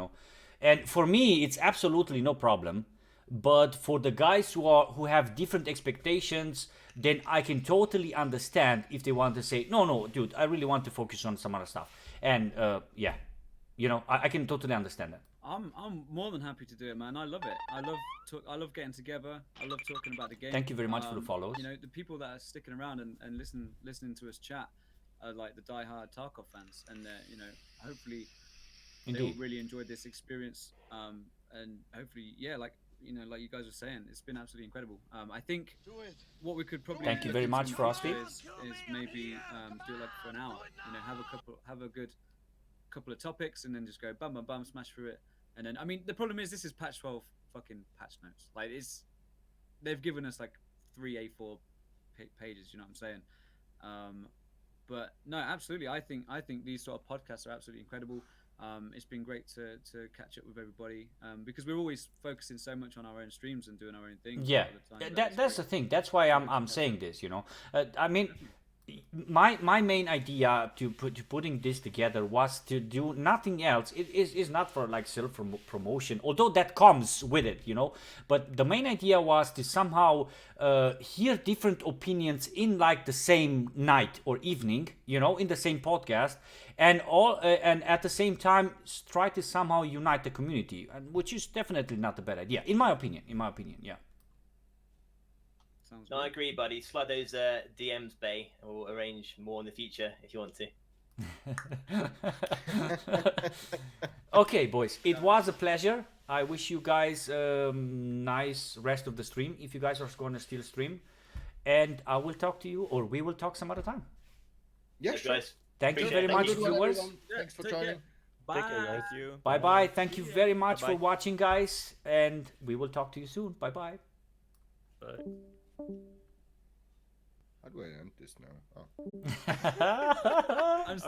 And for me, it's absolutely no problem. But for the guys who have different expectations, then I can totally understand if they want to say, no, dude, I really want to focus on some other stuff. And I can totally understand that. I'm more than happy to do it, man. I love it. I love getting together. I love talking about the game. Thank you very much for the follows. The people that are sticking around and listening to us chat are like the diehard Tarkov fans, and hopefully they'll really enjoy this experience. And hopefully, like you guys were saying, it's been absolutely incredible. I think what we could probably thank you look very into much, in Frosty. future is maybe do it like for an hour. Have a good couple of topics, and then just go bum bum bum, smash through it. And then, I mean, the problem is this is patch 12 fucking patch notes. Like, they've given us like 3 A4 pages. You know what I'm saying? But no, absolutely. I think these sort of podcasts are absolutely incredible. It's been great to catch up with everybody because we're always focusing so much on our own streams and doing our own things. Yeah, that's the thing. That's why I'm saying this. I mean, my main idea to putting this together was to do nothing else. It is not for like self promotion, although that comes with it, But the main idea was to somehow hear different opinions in like the same night or evening, in the same podcast, and at the same time try to somehow unite the community, which is definitely not a bad idea, in my opinion. Yeah. Sounds No, I good. agree, buddy. Slide those DMs, Bay, and we'll arrange more in the future if you want to. Okay, boys, it was a pleasure. I wish you guys nice rest of the stream if you guys are going to still stream, and I will talk to you, or we will talk some other time. Yeah, Thanks, sure. guys. Thank you Appreciate very it. much, Thank Have a good one, viewers. everyone. Thanks for Take care. joining. Bye. Take care, guys. Thank you. Bye bye. Thank you See ya. very much for Bye-bye. watching, guys, and we will talk to you soon. Bye bye. Bye. How do I end this now? Oh. I'm